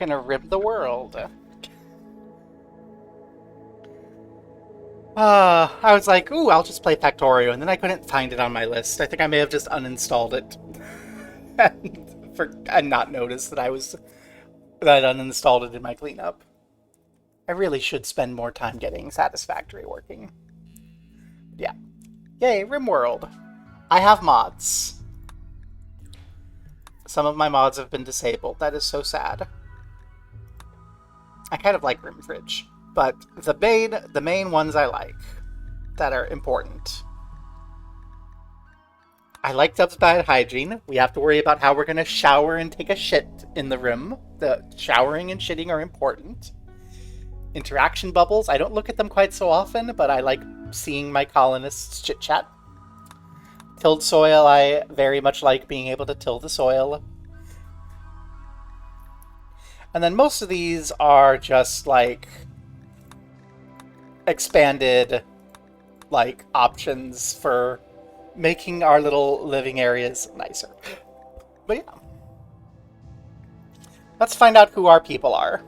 Gonna rim the world. I was like, ooh, I'll just play Factorio, and then I couldn't find it on my list. I think I may have just uninstalled it and not noticed that that I uninstalled it in my cleanup. I really should spend more time getting Satisfactory working. Yeah. Yay, Rimworld. I have mods. Some of my mods have been disabled. That is so sad. I kind of like Rimfridge, but the main ones I like that are important. I like Dub's bad hygiene. We have to worry about how we're going to shower and take a shit in the room. The showering and shitting are important. Interaction bubbles, I don't look at them quite so often, but I like seeing my colonists chit-chat. Tilled soil, I very much like being able to till the soil. And then most of these are just like expanded like options for making our little living areas nicer. But yeah. Let's find out who our people are.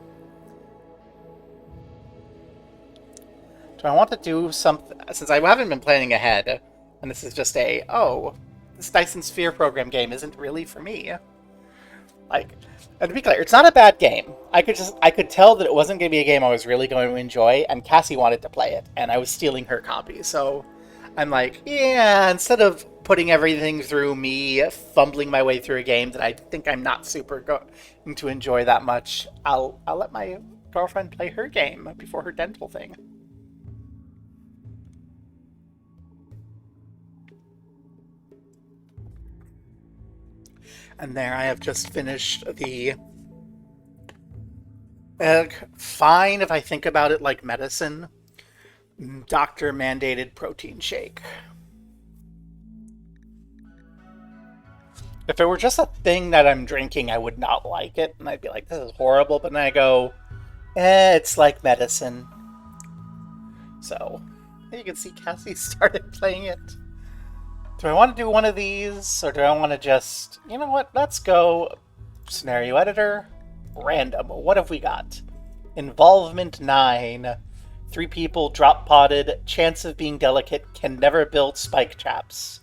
Do I want to do something? Since I haven't been planning ahead, and this is just this Dyson Sphere program game isn't really for me. Like, and to be clear, it's not a bad game. I could tell that it wasn't going to be a game I was really going to enjoy, and Cassie wanted to play it, and I was stealing her copy, so I'm like, yeah, instead of putting everything through me fumbling my way through a game that I think I'm not super going to enjoy that much, I'll let my girlfriend play her game before her dental thing. And there I have just finished the fine if I think about it like medicine, doctor mandated protein shake. If it were just a thing that I'm drinking, I would not like it, and I'd be like, this is horrible, but then I go, it's like medicine. So, you can see Cassie started playing it. Do I want to do one of these, or do I want to just... You know what? Let's go scenario editor, random. What have we got? Involvement 9. 3 people, drop potted, chance of being delicate, can never build spike traps.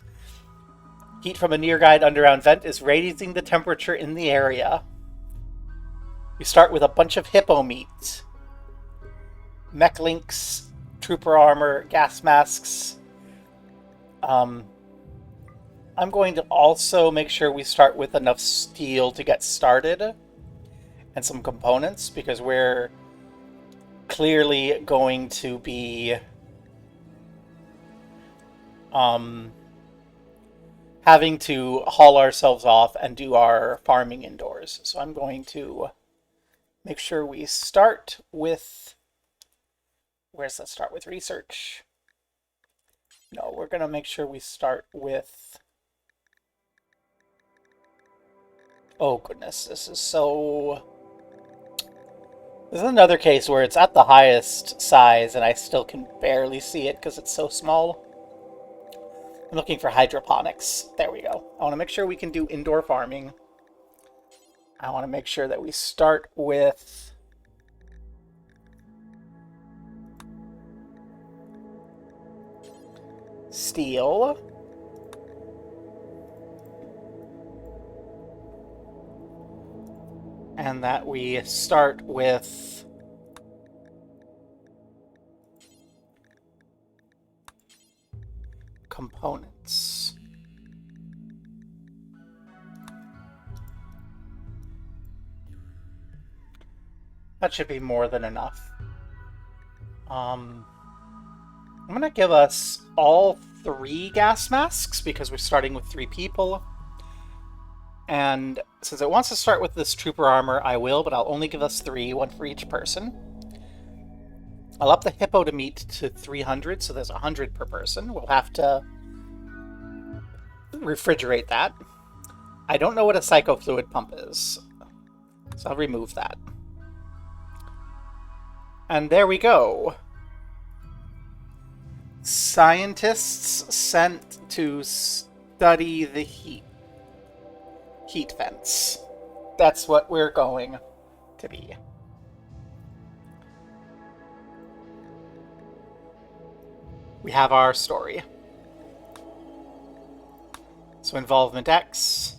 Heat from a near-guide underground vent is raising the temperature in the area. We start with a bunch of hippo meat. Mech links, trooper armor, gas masks. I'm going to also make sure we start with enough steel to get started and some components, because we're clearly going to be having to haul ourselves off and do our farming indoors. So I'm going to make sure we start with... Where's that start with research? No, we're going to make sure we start with... Oh goodness, this is another case where it's at the highest size and I still can barely see it because it's so small. I'm looking for hydroponics. There we go. I want to make sure we can do indoor farming. I want to make sure that we start with... steel. And that we start with components. That should be more than enough. I'm going to give us all 3 gas masks because we're starting with 3 people. And since it wants to start with this trooper armor, I will, but I'll only give us 3, 1 for each person. I'll up the hippo to meat to 300, so there's 100 per person. We'll have to refrigerate that. I don't know what a psychofluid pump is, so I'll remove that. And there we go. Scientists sent to study the heat vents. That's what we're going. to be. We have our story. So involvement X.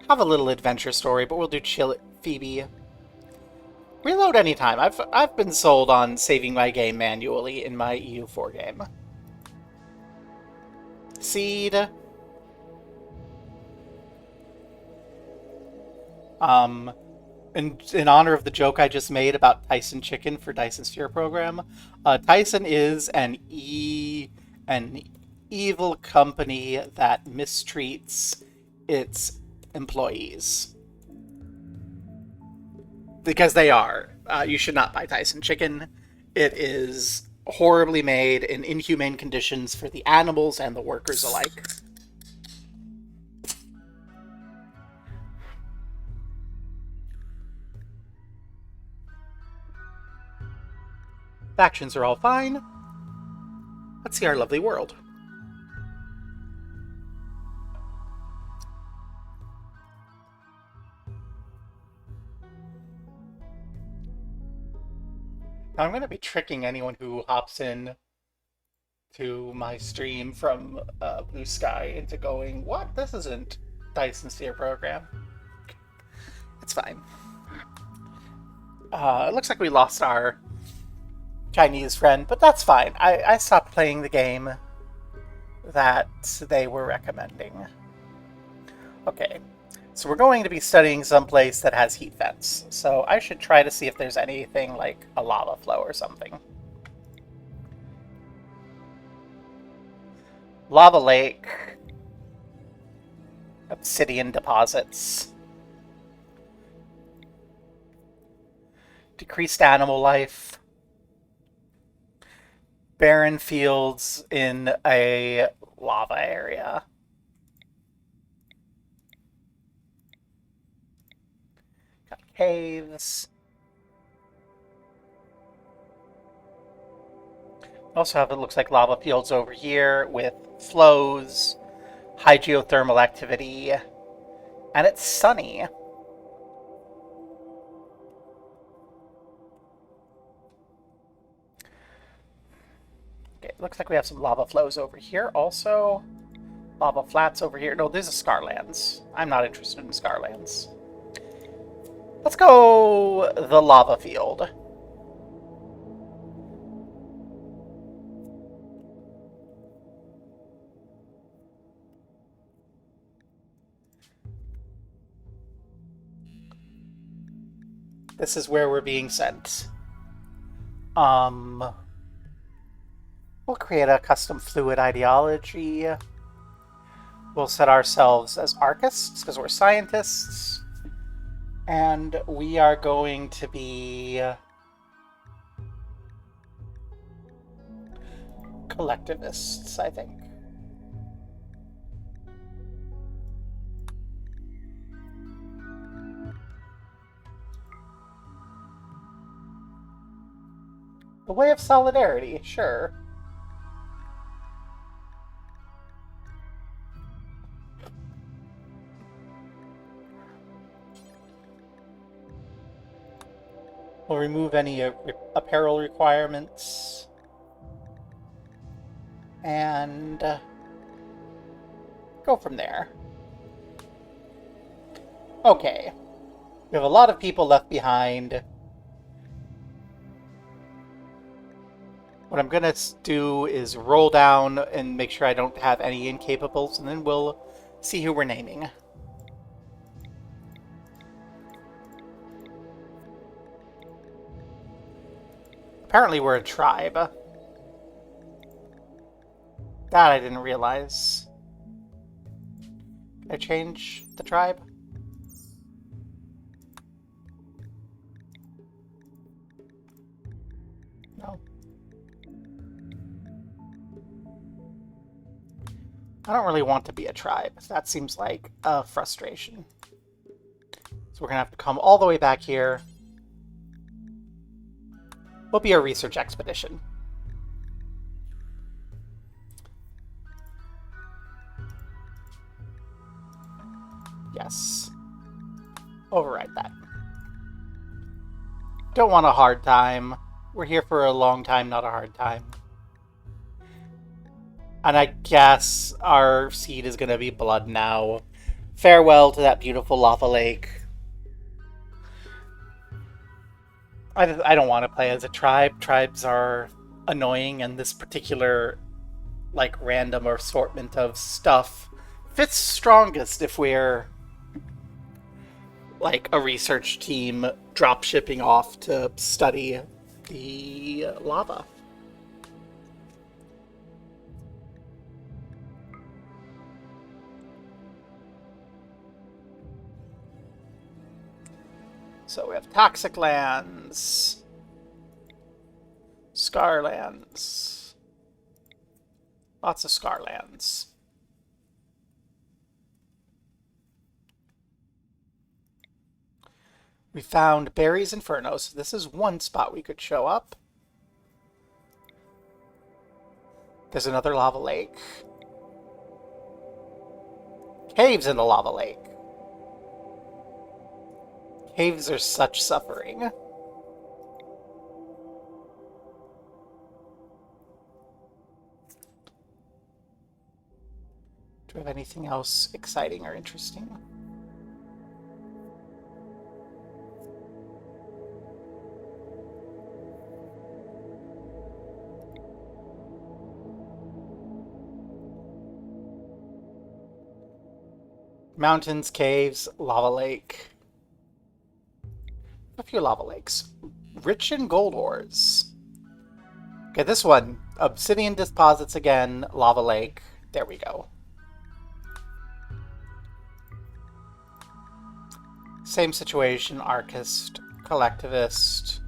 Have a little adventure story, but we'll do chill Phoebe. Reload anytime. I've been sold on saving my game manually in my EU4 game. Seed. In honor of the joke I just made about Tyson Chicken for Dyson Steer Program, Tyson is an evil company that mistreats its employees. Because they are. You should not buy Tyson Chicken. It is horribly made in inhumane conditions for the animals and the workers alike. Factions are all fine. Let's see our lovely world. Now I'm going to be tricking anyone who hops in to my stream from Blue Sky into going, what? This isn't Dyson Steer Program. It's fine. It looks like we lost our Chinese friend, but that's fine. I stopped playing the game that they were recommending. Okay, so we're going to be studying someplace that has heat vents. So I should try to see if there's anything like a lava flow or something. Lava lake. Obsidian deposits. Decreased animal life. Barren fields in a lava area. Got caves. Also have, it looks like, lava fields over here with flows, high geothermal activity, and it's sunny. Okay, looks like we have some lava flows over here also. Lava flats over here. No, these are Scarlands. I'm not interested in Scarlands. Let's go the lava field. This is where we're being sent. We'll create a custom fluid ideology. We'll set ourselves as archists because we're scientists. And we are going to be collectivists, I think. The way of solidarity, sure. We'll remove any apparel requirements. And go from there. Okay. We have a lot of people left behind. What I'm going to do is roll down and make sure I don't have any incapables, and then we'll see who we're naming. Apparently we're a tribe. That I didn't realize. Can I change the tribe? No. I don't really want to be a tribe. That seems like a frustration. So we're going to have to come all the way back here. We'll be a research expedition. Yes. get that. Don't want a hard time. We're here for a long time, not a hard time. And I guess our seed is going to be blood now. Farewell to that beautiful lava lake. I don't want to play as a tribe. Tribes are annoying, and this particular, like, random assortment of stuff fits strongest if we're, like, a research team drop shipping off to study the lava. So we have Toxic Lands, Scar Lands, lots of Scar Lands. We found Barry's Inferno, so this is one spot we could show up. There's another lava lake. Caves in the lava lake. Caves are such suffering. Do we have anything else exciting or interesting? Mountains, caves, lava lake. A few lava lakes. Rich in gold ores. Okay, this one. Obsidian deposits again, lava lake. There we go. Same situation, Archist, Collectivist.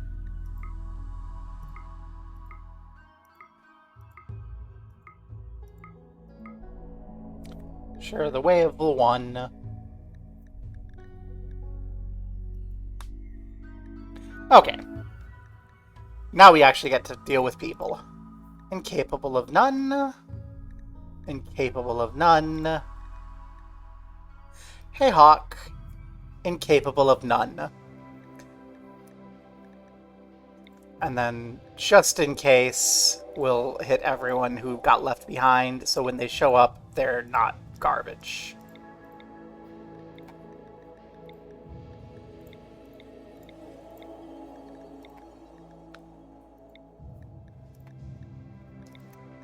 Sure, the way of the one. Okay. Now we actually get to deal with people. Incapable of none. Incapable of none. Hey, Hawk. Incapable of none. And then, just in case, we'll hit everyone who got left behind, so when they show up, they're not garbage.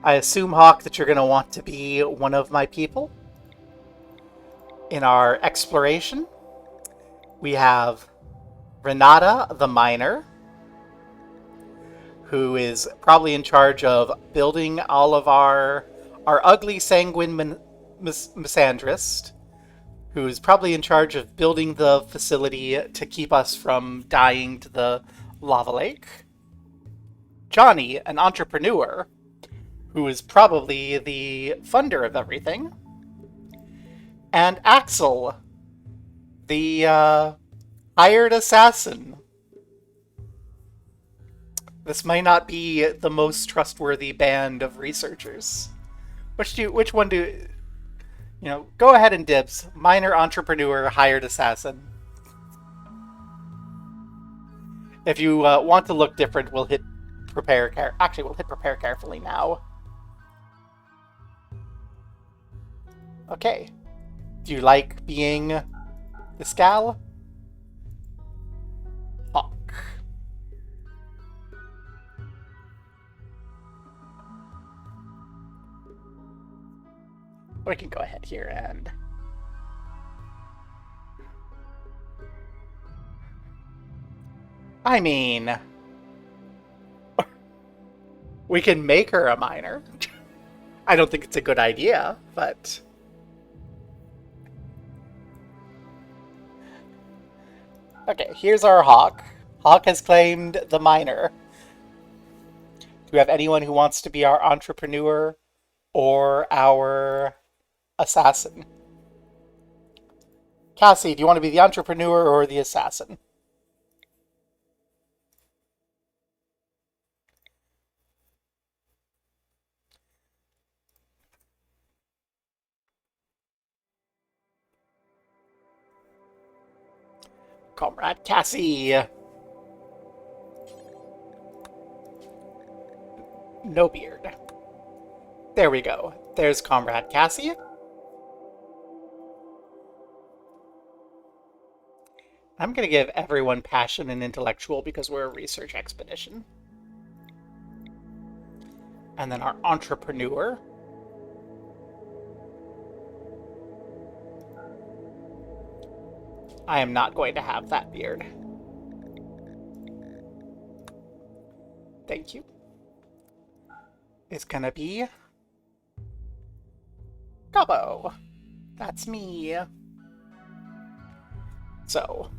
I assume, Hawk, that you're going to want to be one of my people. In our exploration, we have Renata the Miner, who is probably in charge of building all of our ugly sanguine misandrist, who is probably in charge of building the facility to keep us from dying to the lava lake. Johnny, an entrepreneur, who is probably the funder of everything. And Axel, the hired assassin. This might not be the most trustworthy band of researchers. Which one do you know? Go ahead and dibs. Minor entrepreneur, hired assassin. If you want to look different, we'll hit prepare. Actually, we'll hit prepare carefully now. Okay. Do you like being the Scal? Hawk. We can go ahead here and... I mean... we can make her a miner. I don't think it's a good idea, but... Okay, here's our Hawk. Hawk has claimed the miner. Do we have anyone who wants to be our entrepreneur or our assassin? Cassie, do you want to be the entrepreneur or the assassin? Comrade Cassie. No beard. There we go. There's Comrade Cassie. I'm going to give everyone passion and intellectual because we're a research expedition. And then our entrepreneur. I am not going to have that beard. Thank you. It's going to be Gobbo. That's me. So,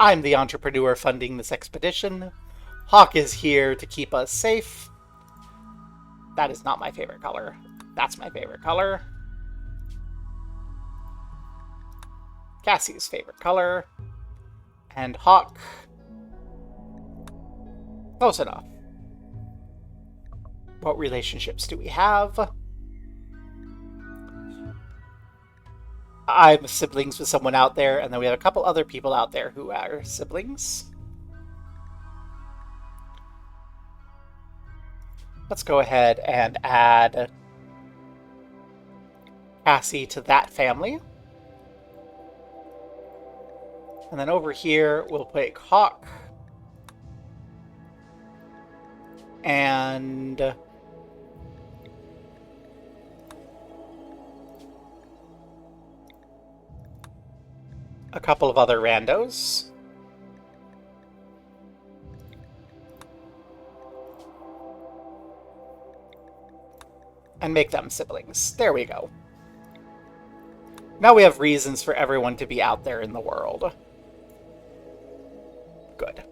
I'm the entrepreneur funding this expedition. Hawk is here to keep us safe. That is not my favorite color. That's my favorite color. Cassie's favorite color. And Hawk. Close enough. What relationships do we have? I'm siblings with someone out there, and then we have a couple other people out there who are siblings. Let's go ahead and add Cassie to that family. And then over here, we'll put Hawk. And a couple of other randos. And make them siblings. There we go. Now we have reasons for everyone to be out there in the world. Good.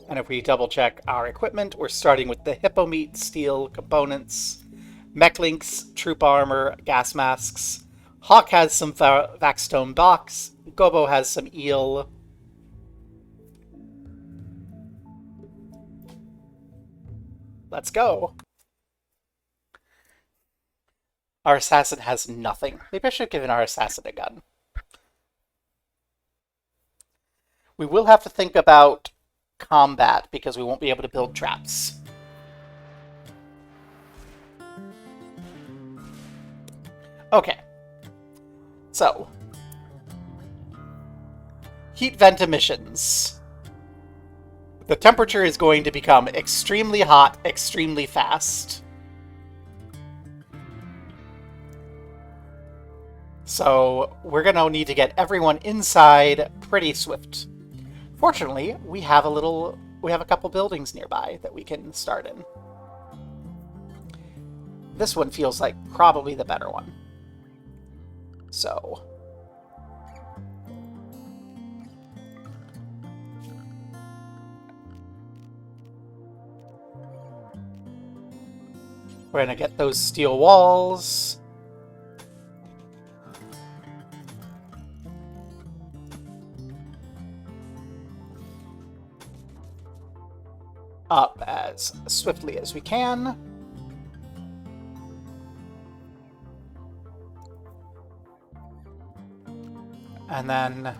And if we double check our equipment, we're starting with the hippo meat steel components, mech links, troop armor, gas masks. Hawk has some Vaxstone box. Gobbo has some eel. Let's go. Our assassin has nothing. Maybe I should have given our assassin a gun. We will have to think about combat because we won't be able to build traps. Okay. So, heat vent emissions. The temperature is going to become extremely hot, extremely fast. So, we're going to need to get everyone inside pretty swift. Fortunately, we have a couple buildings nearby that we can start in. This one feels like probably the better one. So, we're going to get those steel walls. Up as swiftly as we can. And then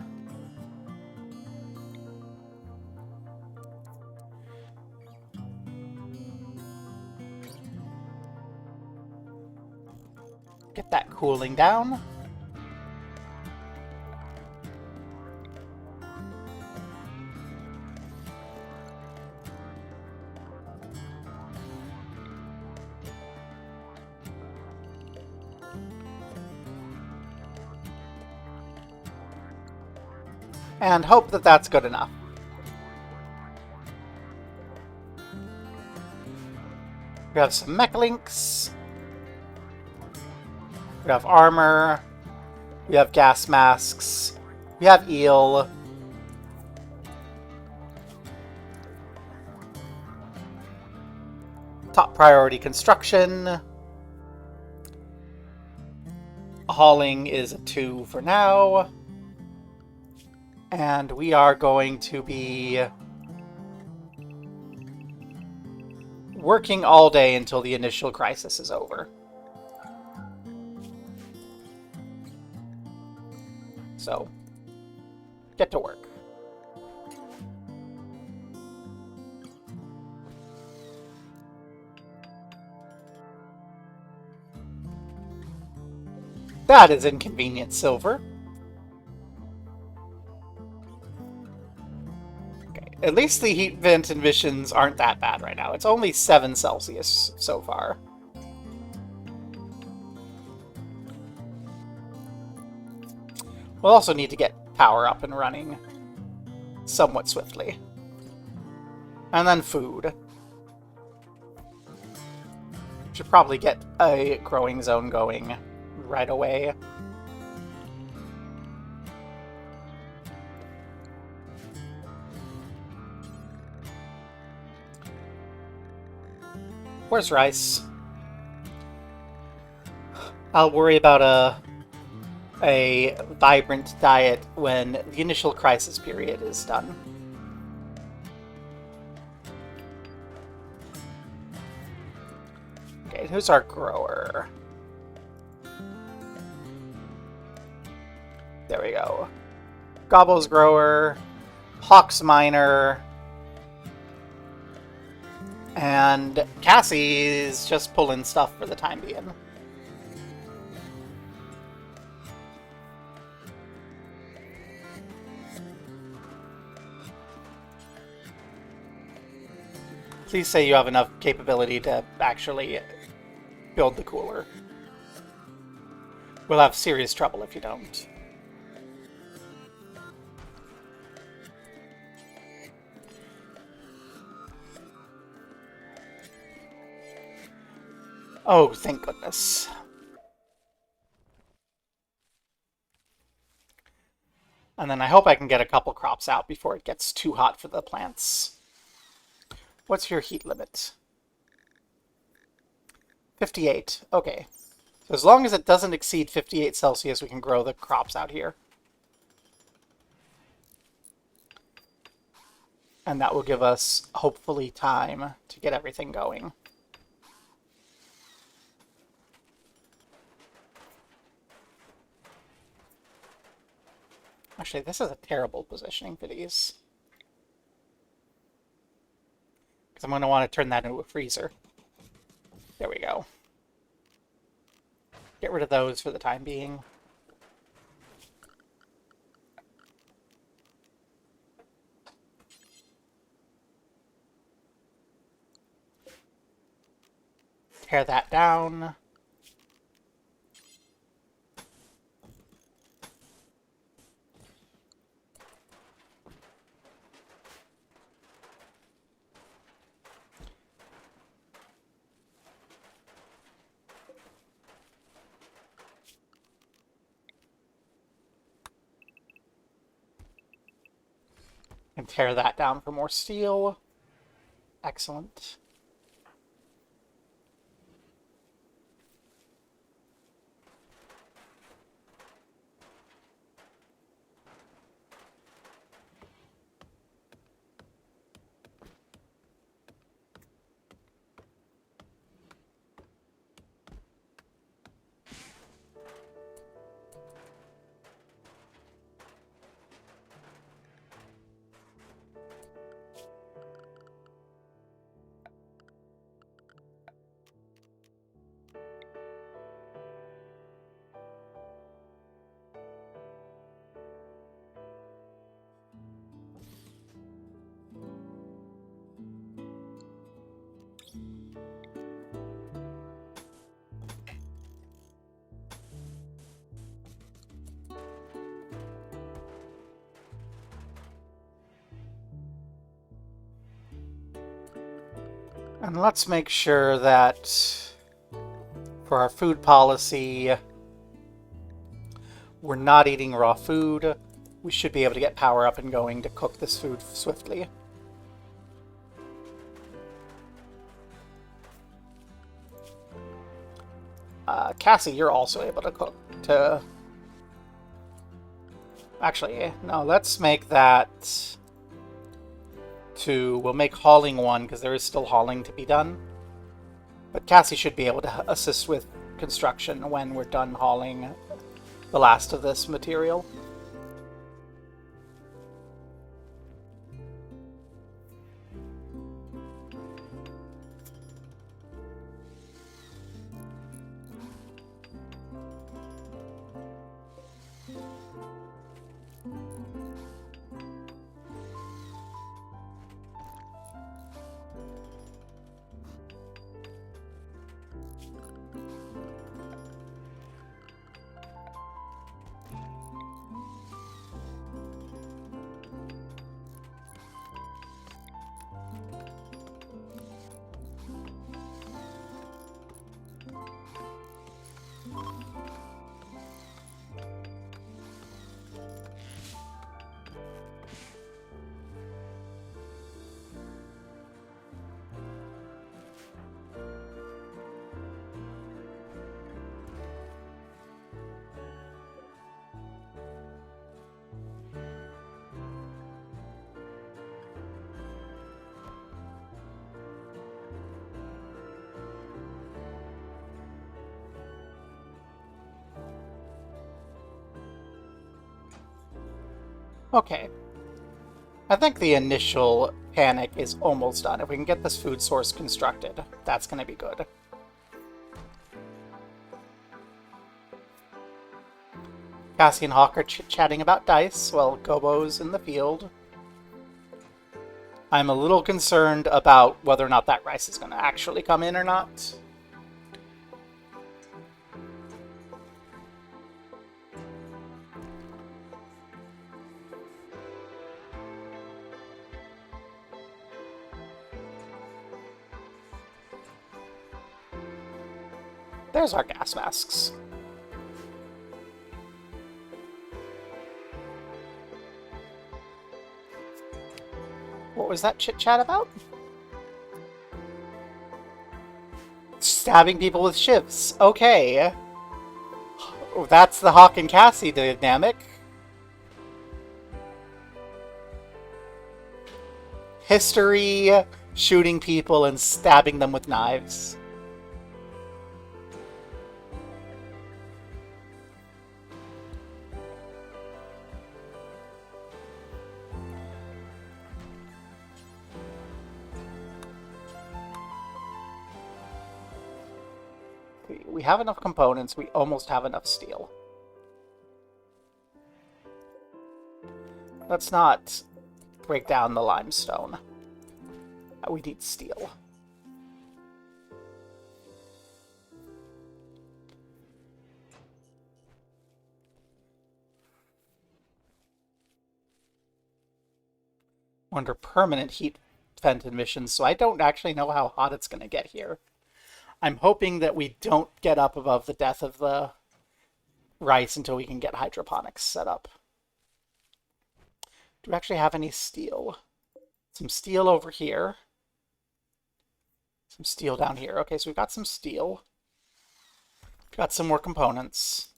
get that cooling down. And hope that that's good enough. We have some mech links. We have armor. We have gas masks. We have eel. Top priority construction. Hauling is a 2 for now. And we are going to be working all day until the initial crisis is over. So, get to work. That is inconvenient, Silver. Okay, at least the heat vent emissions aren't that bad right now. It's only 7 Celsius so far. We'll also need to get power up and running somewhat swiftly. And then food. Should probably get a growing zone going right away. Where's rice? I'll worry about a vibrant diet when the initial crisis period is done. Okay, who's our grower? There we go. Gobbo's grower, Hawk's miner, and Cassie's just pulling stuff for the time being. Please say you have enough capability to actually build the cooler. We'll have serious trouble if you don't. Oh, thank goodness. And then I hope I can get a couple crops out before it gets too hot for the plants. What's your heat limit? 58. Okay. So as long as it doesn't exceed 58 Celsius, we can grow the crops out here. And that will give us, hopefully, time to get everything going. Actually, this is a terrible positioning for these. Because I'm going to want to turn that into a freezer. There we go. Get rid of those for the time being. Tear that down. And tear that down for more steel. Excellent. And let's make sure that for our food policy, we're not eating raw food. We should be able to get power up and going to cook this food swiftly. Cassie, you're also able to cook. Actually, no, let's make that we'll make hauling 1, because there is still hauling to be done. But Cassie should be able to assist with construction when we're done hauling the last of this material. Okay. I think the initial panic is almost done. If we can get this food source constructed, that's going to be good. Cassie and Hawk are chit-chatting about dice while Gobbo's in the field. I'm a little concerned about whether or not that rice is going to actually come in or not. There's our gas masks. What was that chit-chat about? Stabbing people with shivs. Okay. That's the Hawk and Cassie dynamic. History, shooting people and stabbing them with knives. We have enough components, we almost have enough steel. Let's not break down the limestone. We need steel. We're under permanent heat vent emissions, so I don't actually know how hot it's going to get here. I'm hoping that we don't get up above the death of the rice until we can get hydroponics set up. Do we actually have any steel? Some steel over here. Some steel down here. Okay, so we've got some steel. We've got some more components.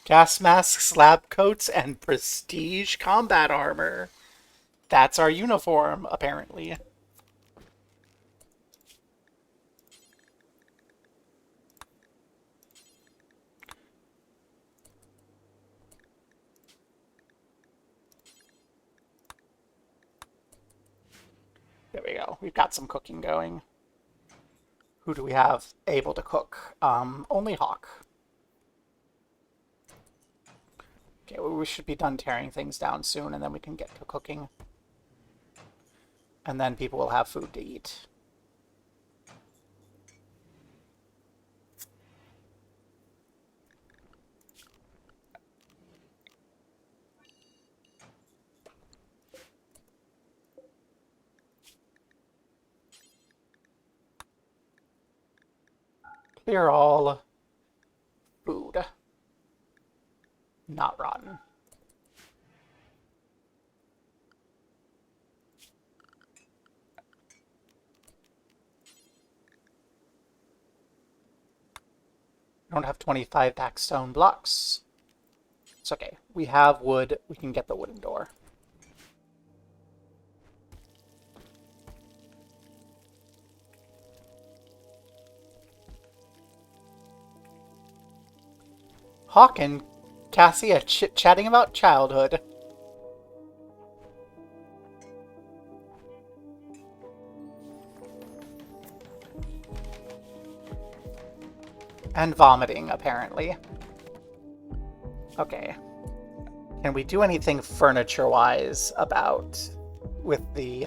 Gas masks, lab coats, and prestige combat armor. That's our uniform, apparently. There we go. We've got some cooking going. Who do we have able to cook? Only Hawk. Okay, well, we should be done tearing things down soon, and then we can get to cooking. And then people will have food to eat. Clear all food. Not rotten. We don't have 25 back stone blocks. It's okay. We have wood. We can get the wooden door. Hawk and Cassie are chit-chatting about childhood. And vomiting, apparently. Okay. Can we do anything furniture-wise about with the,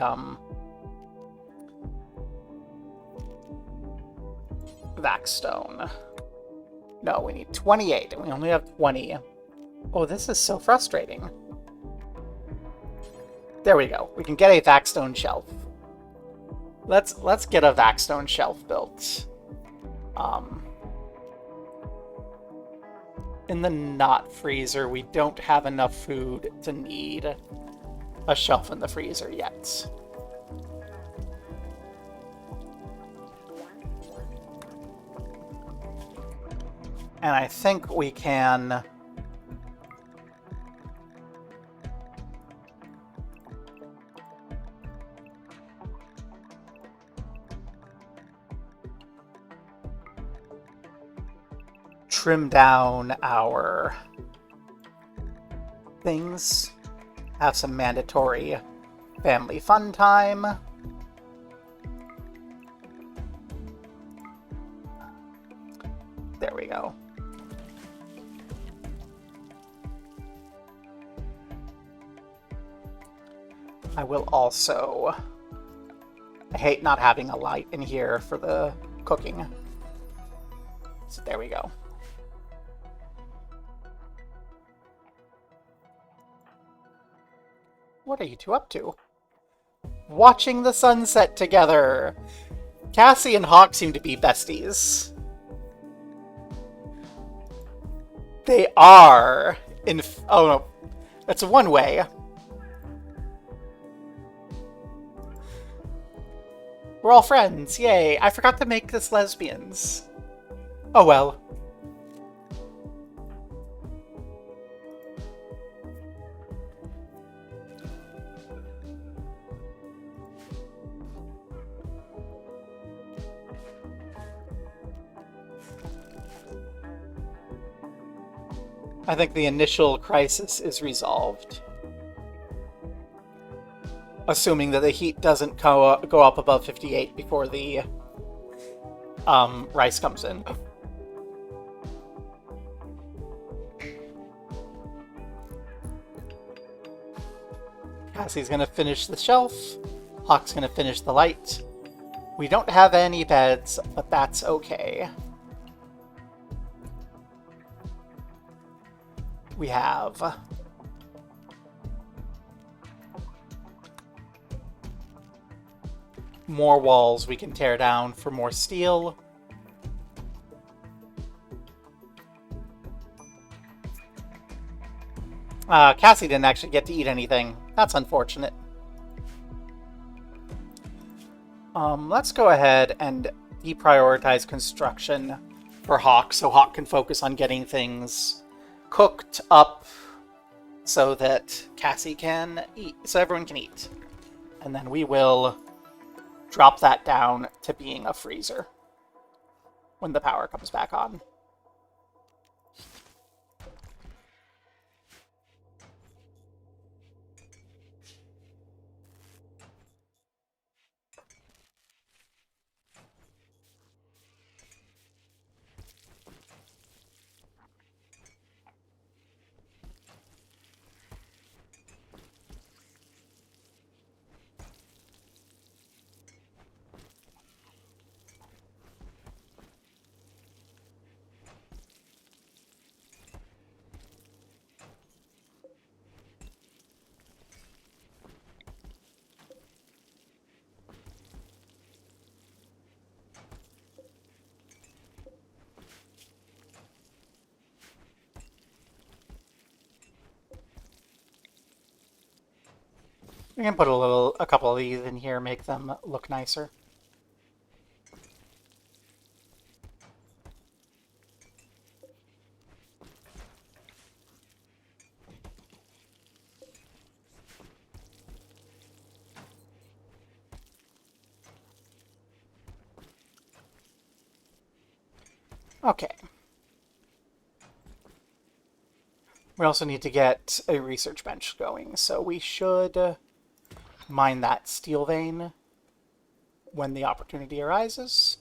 Vaxstone? No, we need 28, and we only have 20. Oh, this is so frustrating. There we go. We can get a Vaxstone shelf. Let's get a Vaxstone shelf built. In the not freezer, we don't have enough food to need a shelf in the freezer yet. And I think we can trim down our things. Have some mandatory family fun time. There we go. I will also... I hate not having a light in here for the cooking. So there we go. What are you two up to? Watching the sunset together! Cassie and Hawk seem to be besties. They are! Oh no, that's one way. We're all friends, yay! I forgot to make this lesbians. Oh well. I think the initial crisis is resolved. Assuming that the heat doesn't go up above 58 before the rice comes in. Cassie's gonna finish the shelf. Hawk's gonna finish the light. We don't have any beds, but that's okay. We have more walls we can tear down for more steel. Cassie didn't actually get to eat anything. That's unfortunate. Let's go ahead and deprioritize construction for Hawk so Hawk can focus on getting things cooked up so that Cassie can eat, so everyone can eat. And then we will drop that down to being a freezer when the power comes back on. We can put a couple of these in here, make them look nicer. Okay. We also need to get a research bench going, so we should mine that steel vein when the opportunity arises.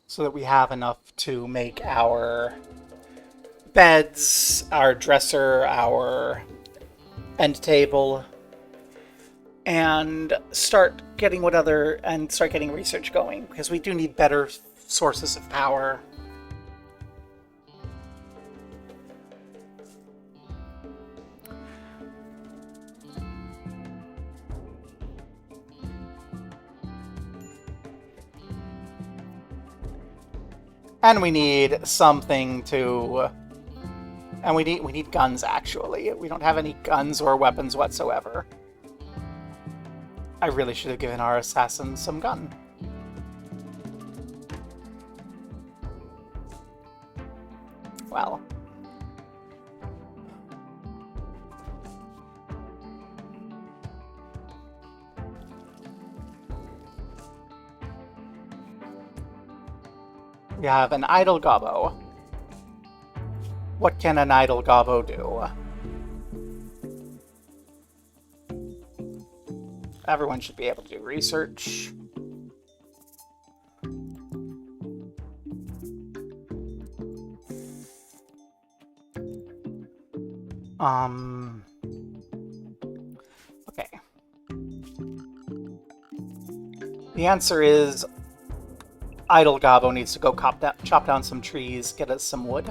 So that we have enough to make our beds, our dresser, our end table, and start getting research going, because we do need better sources of power. And we need something to... And we need guns, actually. We don't have any guns or weapons whatsoever. I really should have given our assassins some gun. We have an idle Gobbo. What can an idle Gobbo do? Everyone should be able to do research. Okay. The answer is idle Gobbo needs to go chop down some trees, get us some wood.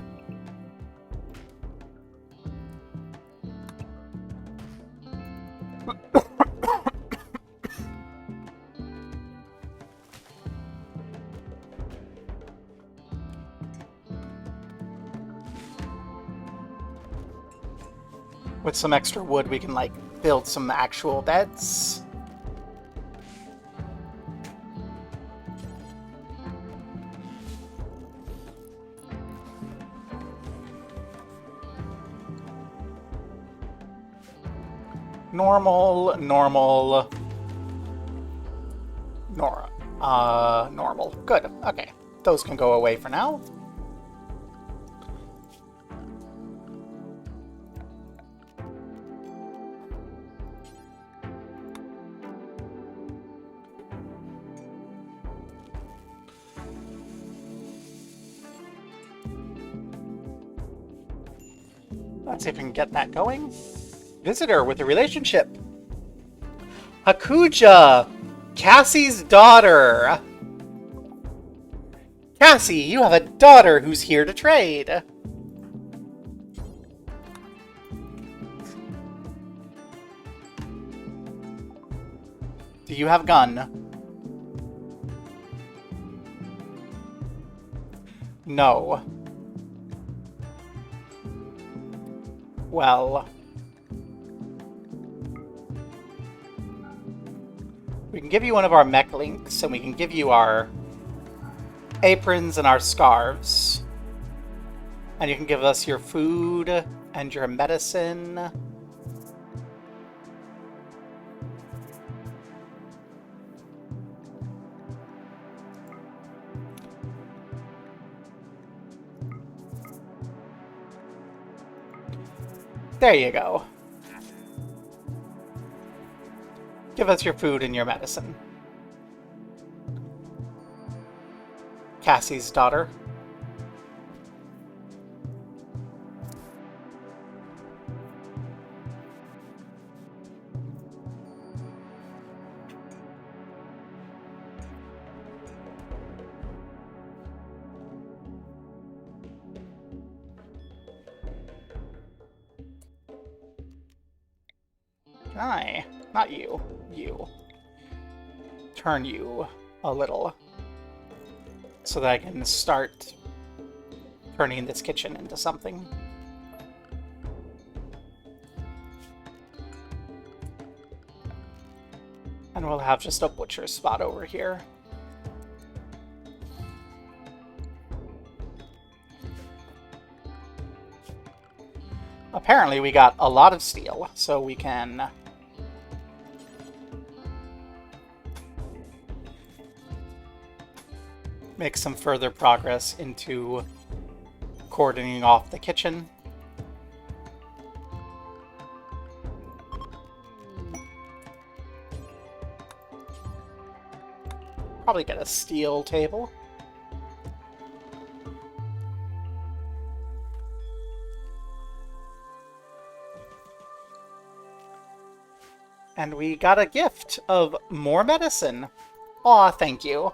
With some extra wood, we can, like, build some actual beds. Normal. Normal. Good. Okay. Those can go away for now. Let's see if we can get that going. Visitor with a relationship. Hakuja, Cassie's daughter. Cassie, you have a daughter who's here to trade. Do you have gun? No. Well, we can give you one of our mech links, and we can give you our aprons and our scarves. And you can give us your food and your medicine. There you go. Give us your food and your medicine. Cassie's daughter. Aye, not you. You. Turn you a little. So that I can start turning this kitchen into something. And we'll have just a butcher spot over here. Apparently we got a lot of steel, so we can make some further progress into cordoning off the kitchen. Probably get a steel table. And we got a gift of more medicine. Aw, thank you.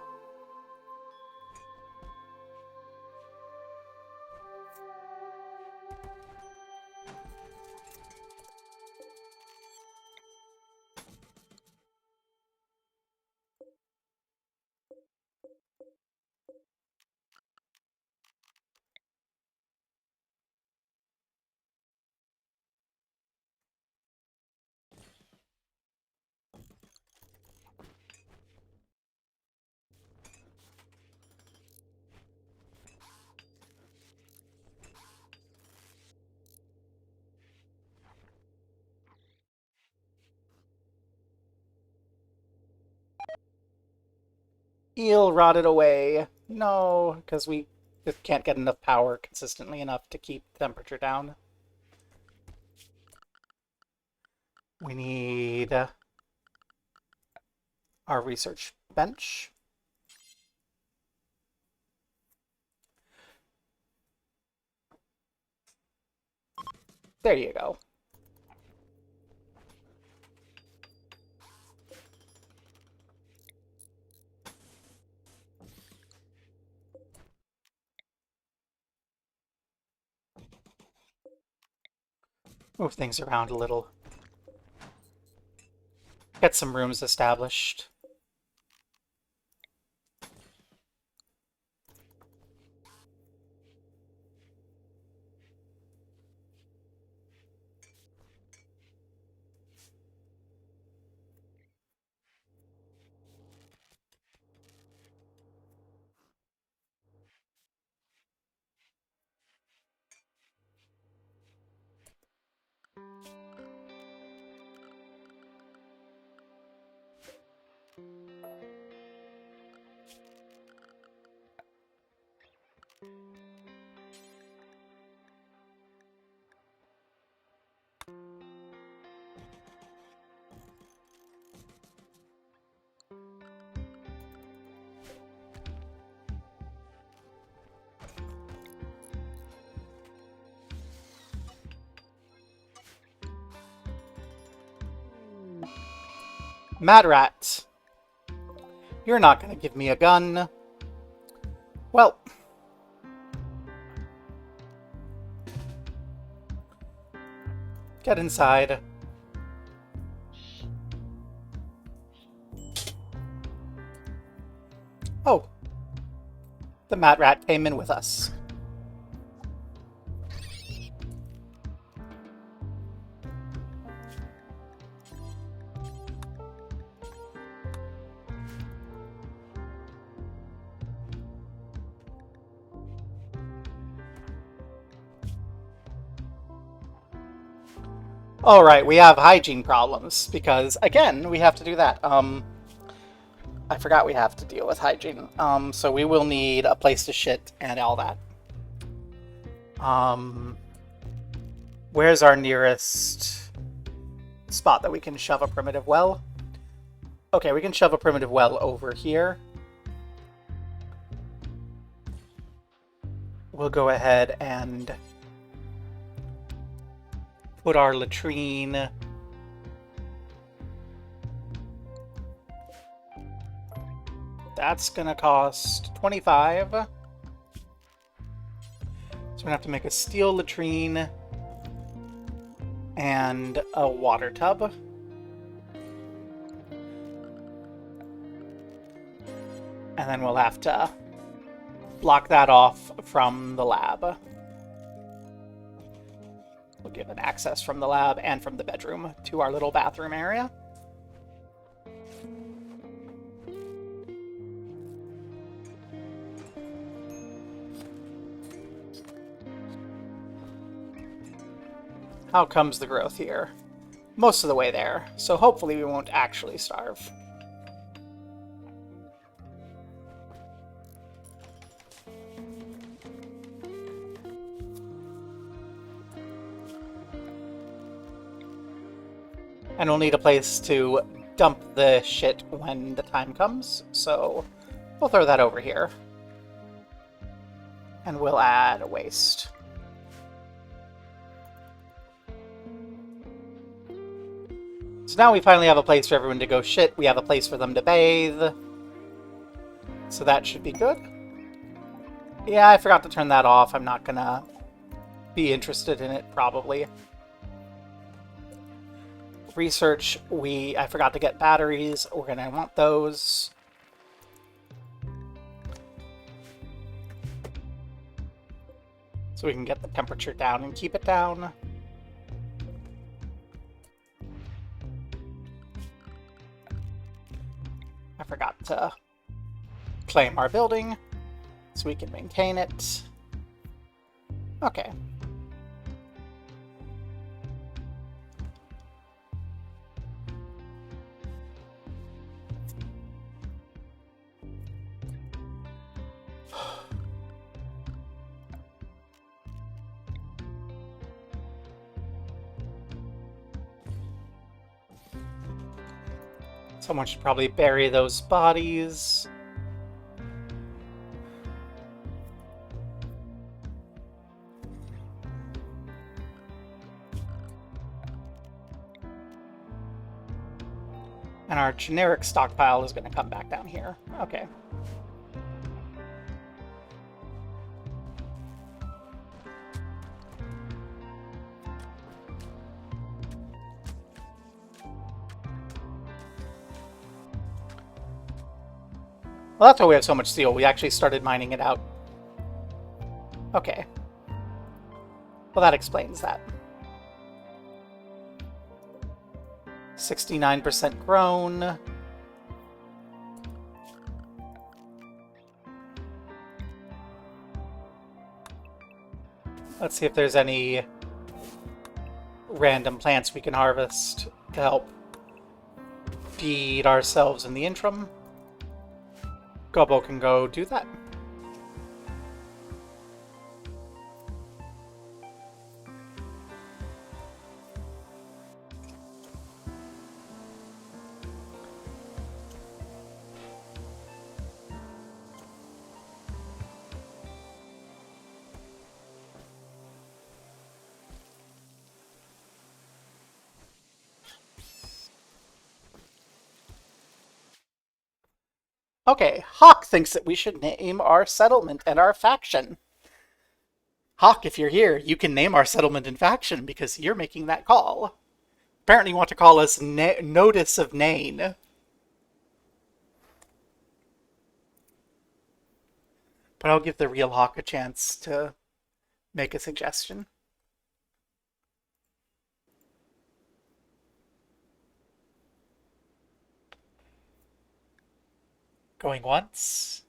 Eel rotted away. No, because we just can't get enough power consistently enough to keep the temperature down. We need our research bench. There you go. Move things around a little. Get some rooms established. Mad Rat. You're not going to give me a gun. Well. Get inside. Oh. The Mad Rat came in with us. All right, we have hygiene problems because, again, we have to do that. I forgot we have to deal with hygiene. So we will need a place to shit and all that. Where's our nearest spot that we can shove a primitive well? Okay, we can shove a primitive well over here. We'll go ahead and put our latrine that's gonna cost 25. So we're gonna have to make a steel latrine and a water tub. And then we'll have to block that off from the lab. We'll give it access from the lab and from the bedroom to our little bathroom area. How comes the growth here? Most of the way there, so hopefully we won't actually starve. And we'll need a place to dump the shit when the time comes, so we'll throw that over here. And we'll add a waste. So now we finally have a place for everyone to go shit. We have a place for them to bathe. So that should be good. Yeah, I forgot to turn that off. I'm not gonna be interested in it, probably. Research, I forgot to get batteries. We're gonna want those. So we can get the temperature down and keep it down. I forgot to claim our building so we can maintain it. Okay. Someone should probably bury those bodies. And our generic stockpile is going to come back down here. Okay. Well, that's why we have so much steel. We actually started mining it out. Okay. Well, that explains that. 69% grown. Let's see if there's any random plants we can harvest to help feed ourselves in the interim. Gobbo can go do that. Okay, Hawk thinks that we should name our settlement and our faction. Hawk, if you're here, you can name our settlement and faction because you're making that call. Apparently you want to call us Notice of Nain. But I'll give the real Hawk a chance to make a suggestion. Going once.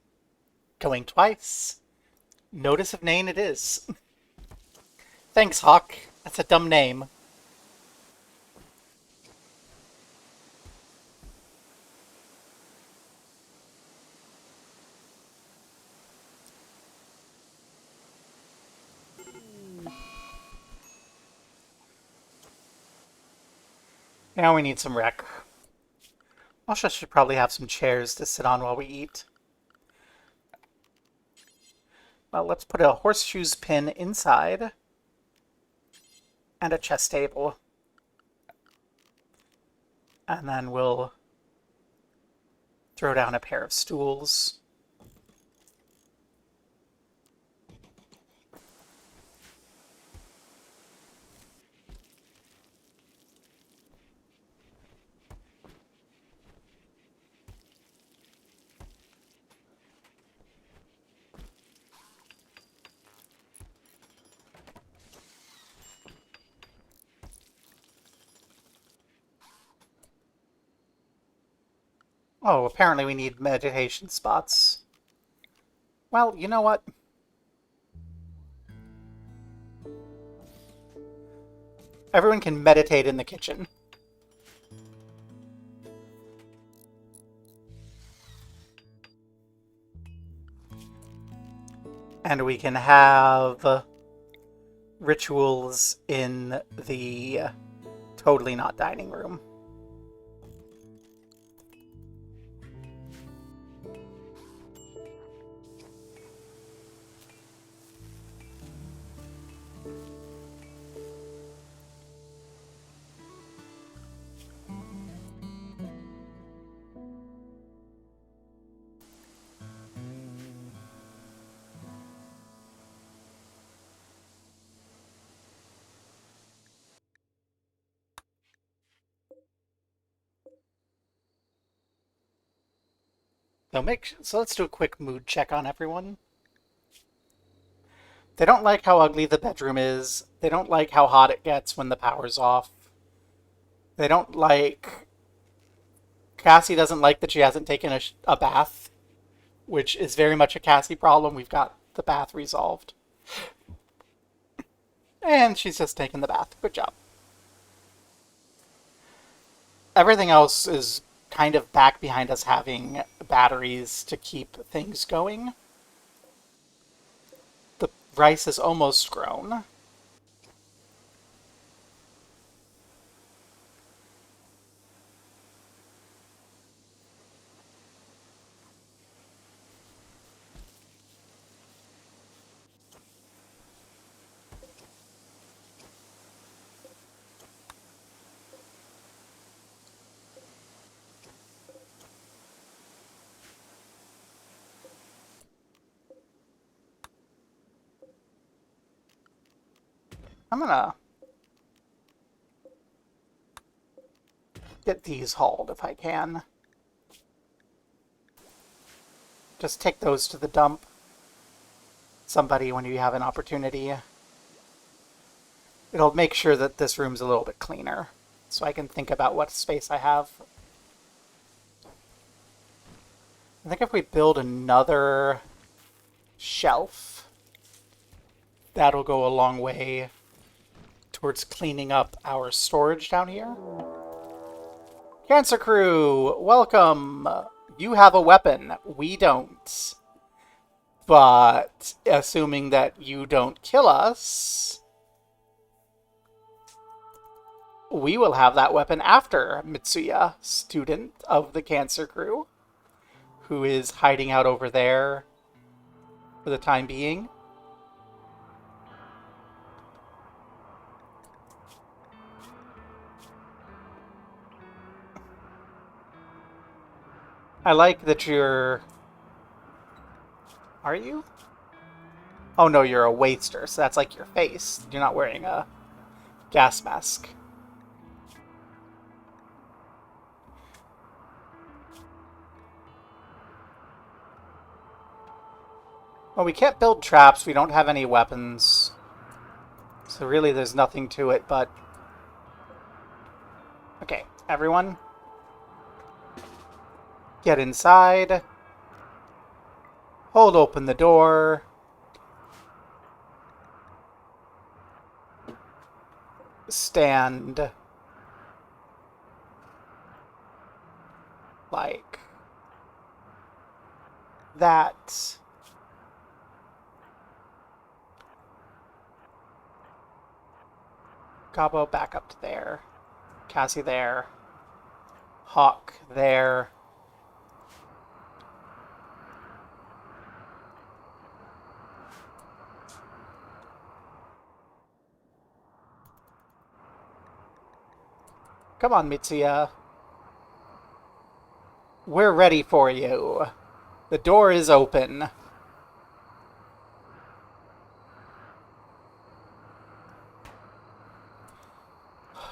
Going twice. Notice of Nain it is. Thanks, Hawk. That's a dumb name. Now we need some rec. Also should probably have some chairs to sit on while we eat. Well, let's put a horseshoes pin inside. And a chest table. And then we'll throw down a pair of stools. Oh, apparently we need meditation spots. Well, you know what? Everyone can meditate in the kitchen. And we can have rituals in the totally not dining room. So let's do a quick mood check on everyone. They don't like how ugly the bedroom is. They don't like how hot it gets when the power's off. They don't like... Cassie doesn't like that she hasn't taken a bath, which is very much a Cassie problem. We've got the bath resolved. And she's just taken the bath. Good job. Everything else is kind of back behind us having batteries to keep things going. The rice is almost grown. I'm gonna get these hauled if I can. Just take those to the dump. Somebody, when you have an opportunity. It'll make sure that this room's a little bit cleaner, so I can think about what space I have. I think if we build another shelf, that'll go a long way towards cleaning up our storage down here. Cancer Crew, welcome! You have a weapon. We don't. But, assuming that you don't kill us, we will have that weapon after Mitsuya, student of the Cancer Crew, who is hiding out over there for the time being. I like that you're... Are you? Oh no, you're a waster, so that's like your face. You're not wearing a gas mask. Well, we can't build traps. We don't have any weapons. So really there's nothing to it, but... Okay, everyone. Get inside. Hold open the door. Stand like that. Gobbo back up to there. Cassie there. Hawk there. Come on, Mitsuya. We're ready for you. The door is open.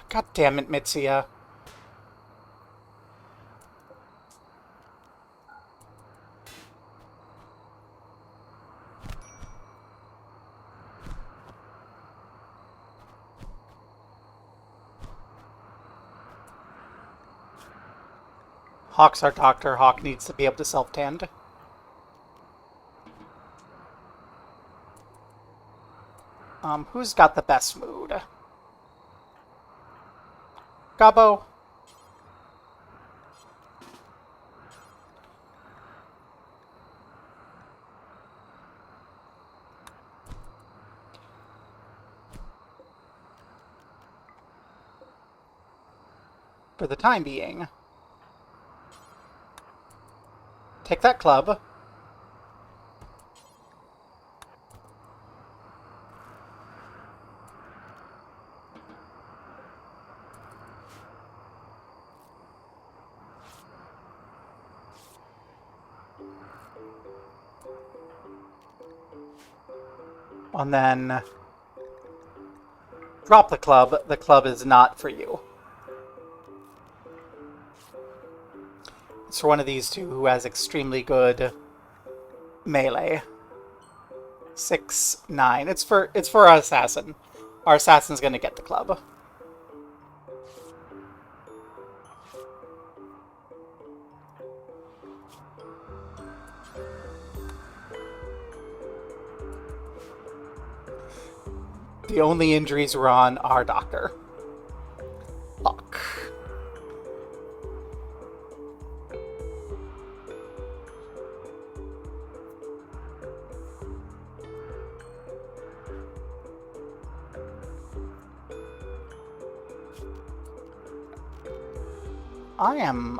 God damn it, Mitsuya. Hawk's our doctor. Hawk needs to be able to self-tend. Who's got the best mood? Gobbo? For the time being. Take that club. And then drop the club. The club is not for you. It's for one of these two who has extremely good melee. 6, 9. It's for our assassin. Our assassin's gonna get the club. The only injuries were on our doctor. Fuck. I am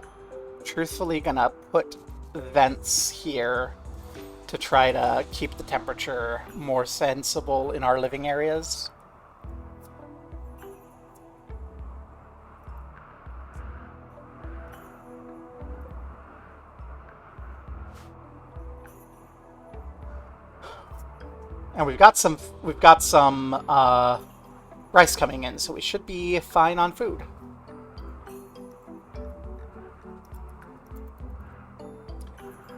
truthfully gonna put vents here to try to keep the temperature more sensible in our living areas. And we've got some rice coming in, so we should be fine on food.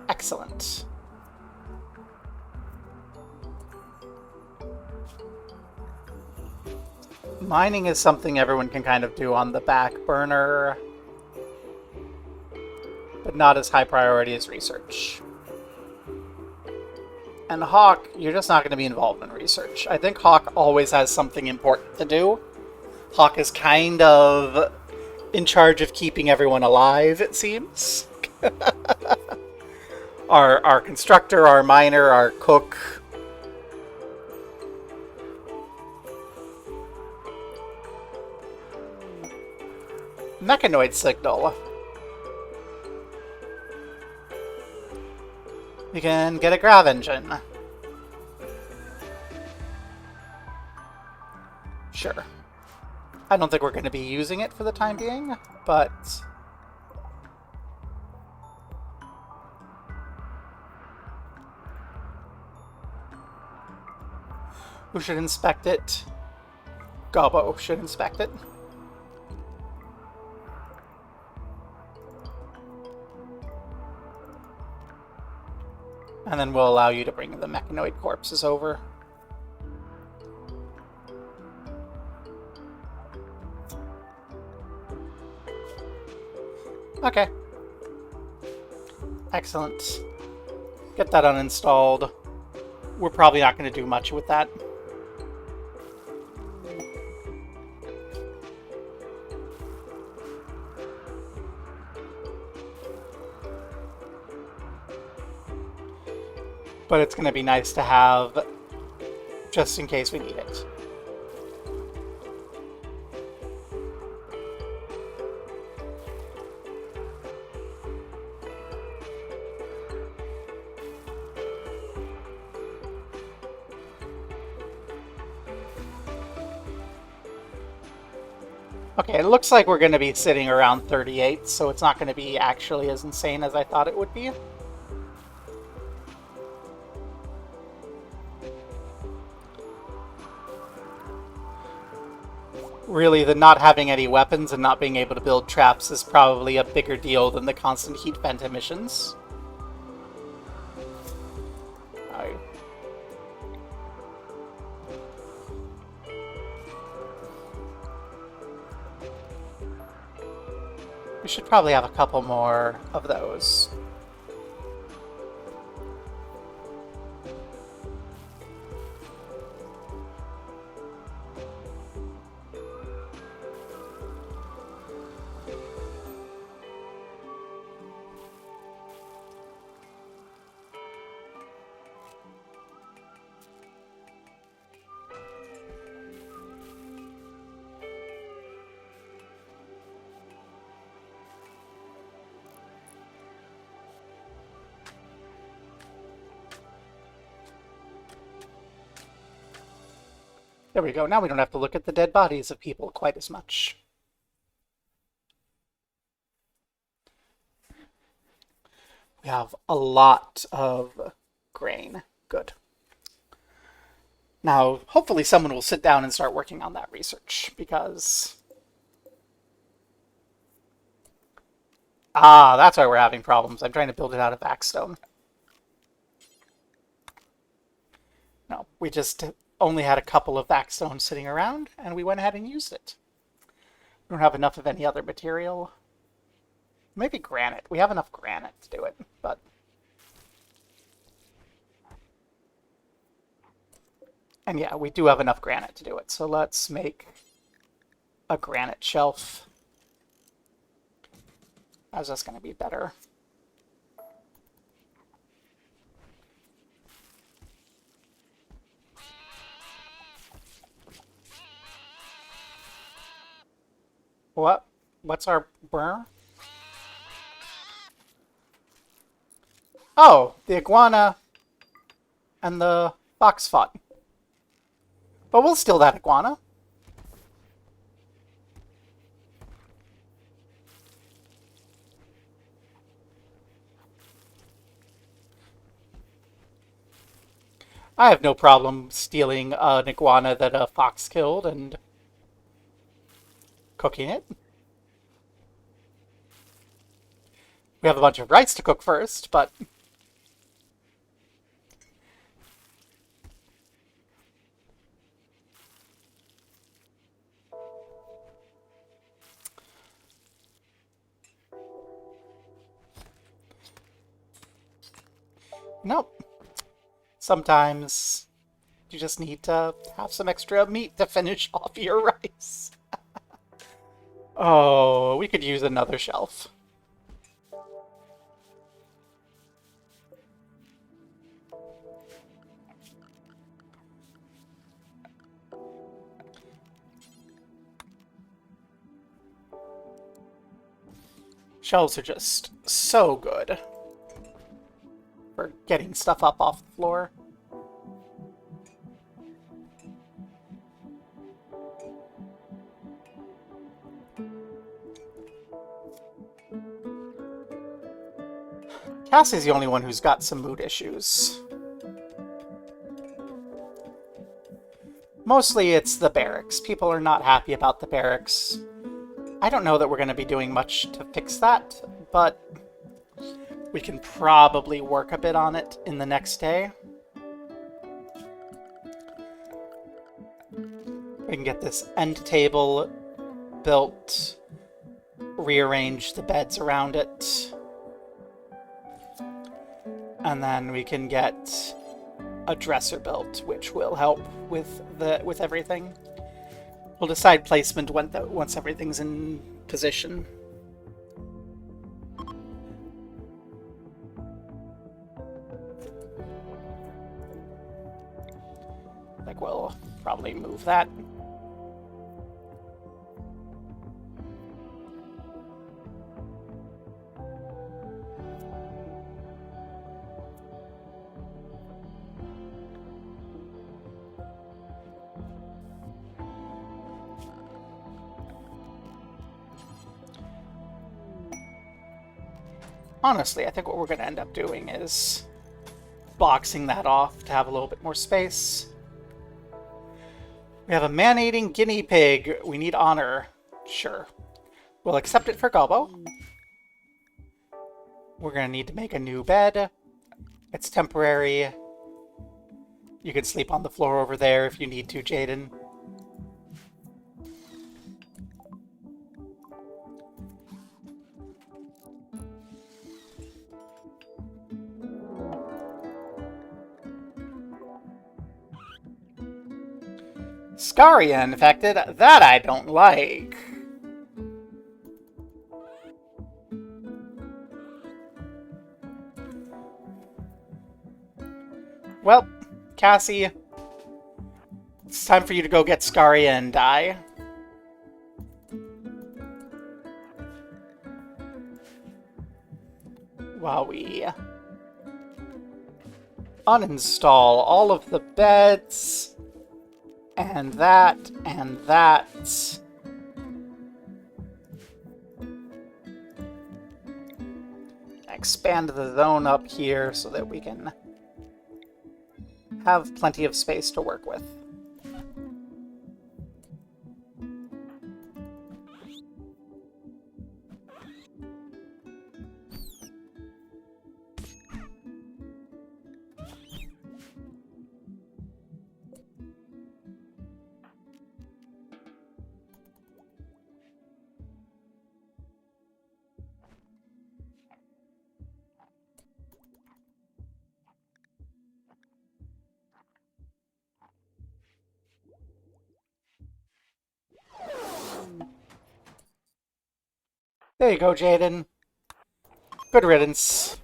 Excellent. Mining is something everyone can kind of do on the back burner, but not as high priority as research. And Hawk, you're just not going to be involved in research. I think Hawk always has something important to do. Hawk is kind of in charge of keeping everyone alive, it seems. Our constructor, our miner, our cook. Mechanoid signal. We can get a grav engine. Sure. I don't think we're going to be using it for the time being, but... who should inspect it? Gobbo should inspect it. And then we'll allow you to bring the mechanoid corpses over. Okay. Excellent. Get that uninstalled. We're probably not going to do much with that. But it's going to be nice to have just in case we need it. Okay, it looks like we're going to be sitting around 38, so it's not going to be actually as insane as I thought it would be. Really, the not having any weapons and not being able to build traps is probably a bigger deal than the constant heat vent emissions. We should probably have a couple more of those. There we go. Now we don't have to look at the dead bodies of people quite as much. We have a lot of grain. Good. Now, hopefully someone will sit down and start working on that research, because... ah, that's why we're having problems. I'm trying to build it out of Vaxstone. No, we just only had a couple of Vaxstones sitting around, and we went ahead and used it. We don't have enough of any other material. Maybe granite. We have enough granite to do it, but... and yeah, we do have enough granite to do it, so let's make a granite shelf. How's this going to be better? What? What's our burr? Oh, the iguana and the fox fought. But we'll steal that iguana. I have no problem stealing an iguana that a fox killed and Cooking it. We have a bunch of rice to cook first, but... Nope. Sometimes you just need to have some extra meat to finish off your rice. Oh, we could use another shelf. Shelves are just so good for getting stuff up off the floor. Cassie's the only one who's got some mood issues. Mostly it's the barracks. People are not happy about the barracks. I don't know that we're going to be doing much to fix that, but we can probably work a bit on it in the next day. We can get this end table built, rearrange the beds around it, and then we can get a dresser built, which will help with everything. We'll decide placement once everything's in position. Like, we'll probably move that. Honestly, I think what we're going to end up doing is boxing that off to have a little bit more space. We have a man-eating guinea pig. We need honor. Sure. We'll accept it for Gobbo. We're going to need to make a new bed. It's temporary. You can sleep on the floor over there if you need to, Jaden. Scaria infected? That I don't like. Well, Cassie, it's time for you to go get Scaria and die. While we uninstall all of the beds, and that, and that. Expand the zone up here so that we can have plenty of space to work with. There you go, Jaden. Good riddance.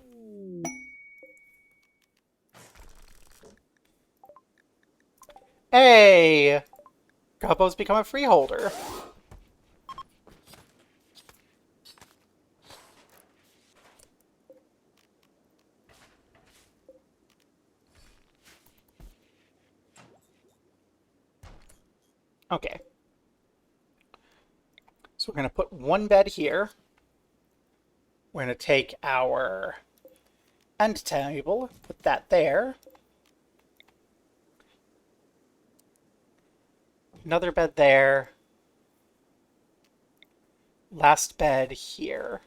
Hey! Gobbo's become a freeholder. Okay. So we're going to put one bed here. We're going to take our end table, put that there. Another bed there. last bed here.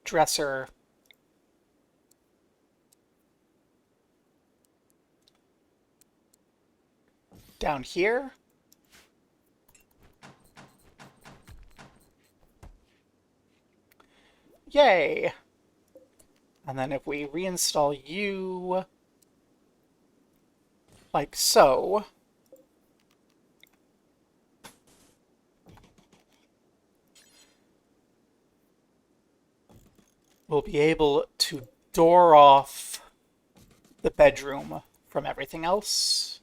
Dresser. Down here. Yay! And then if we reinstall you like so, we'll be able to door off the bedroom from everything else,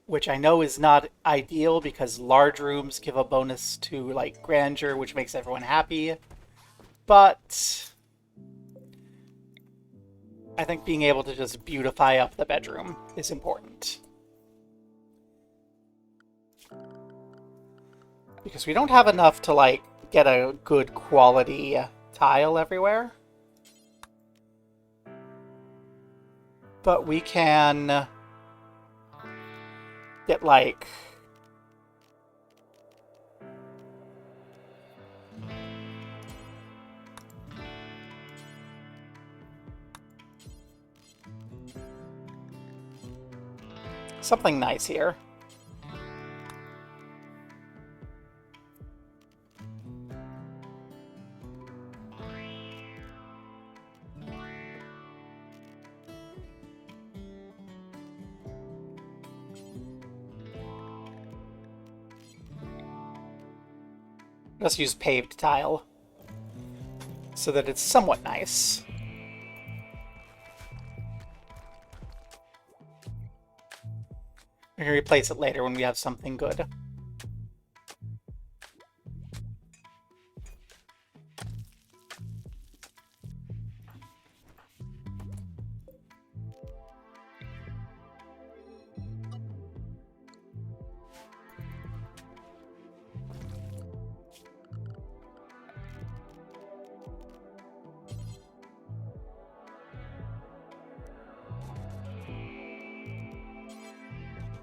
which I know is not ideal because large rooms give a bonus to like grandeur, which makes everyone happy. But I think being able to just beautify up the bedroom is important. Because we don't have enough to like get a good quality tile everywhere. But we can get like something nice here. Let's use paved tile so that it's somewhat nice. We can replace it later when we have something good.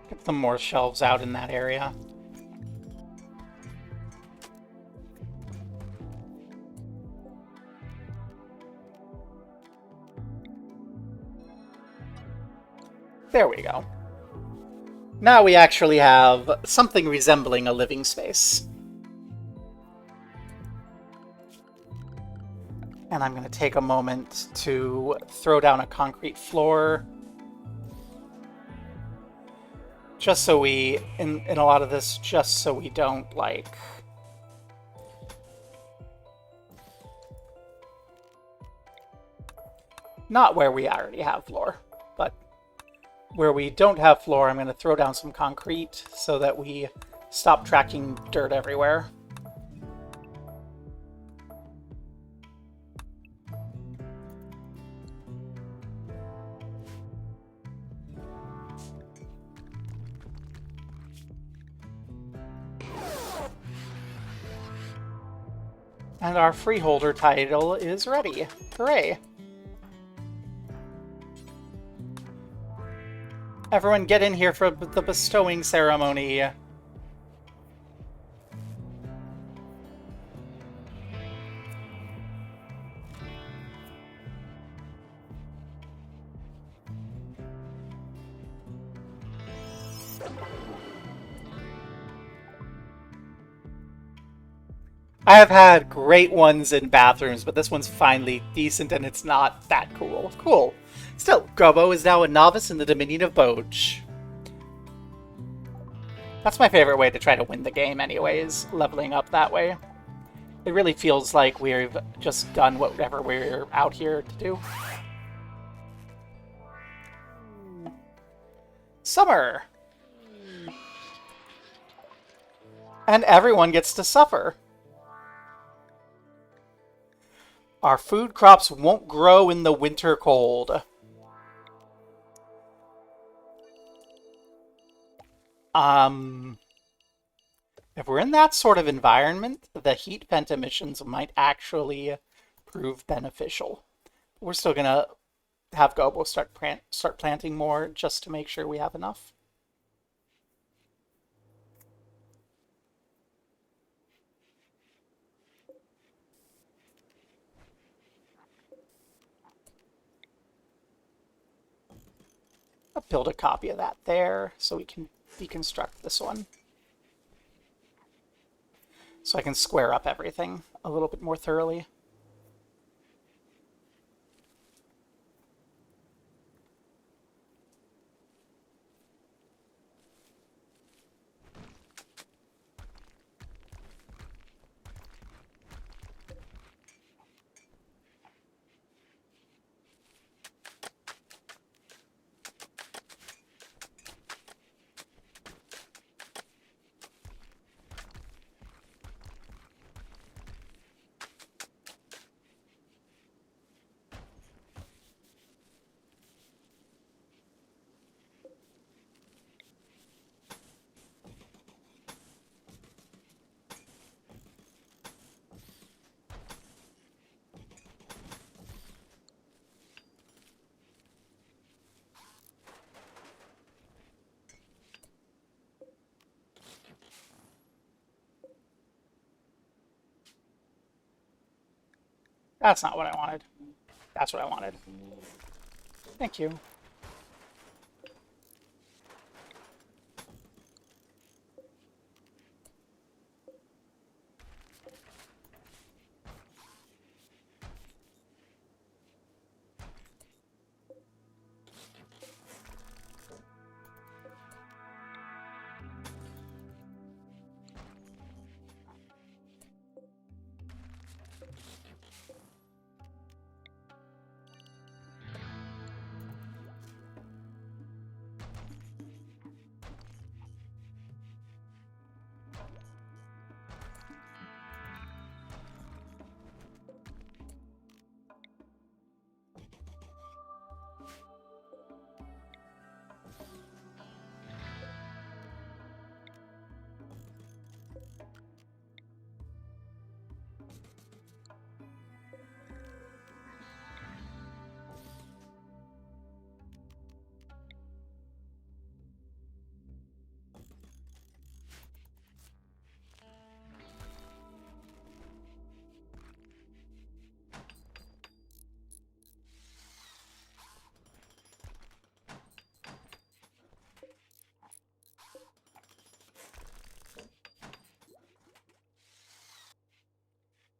Get some more shelves out in that area. There we go. Now we actually have something resembling a living space. And I'm going to take a moment to throw down a concrete floor. Just so we, in a lot of this, just so we don't, like... Not where we already have floor, but where we don't have floor, I'm going to throw down some concrete so that we stop tracking dirt everywhere. And our freeholder title is ready. Hooray! Everyone get in here for the bestowing ceremony. I have had great ones in bathrooms, but this one's finally decent and it's not that cool. Cool. Still, Gobbo is now a novice in the Dominion of Boj. That's my favorite way to try to win the game anyways, leveling up that way. It really feels like we've just done whatever we're out here to do. Summer! And everyone gets to suffer. Our food crops won't grow in the winter cold. If we're in that sort of environment, the heat vent emissions might actually prove beneficial. We're still gonna have Gobbo start planting more just to make sure we have enough. build a copy of that there so we can deconstruct this one. So I can square up everything a little bit more thoroughly. That's not what I wanted. That's what I wanted. Thank you.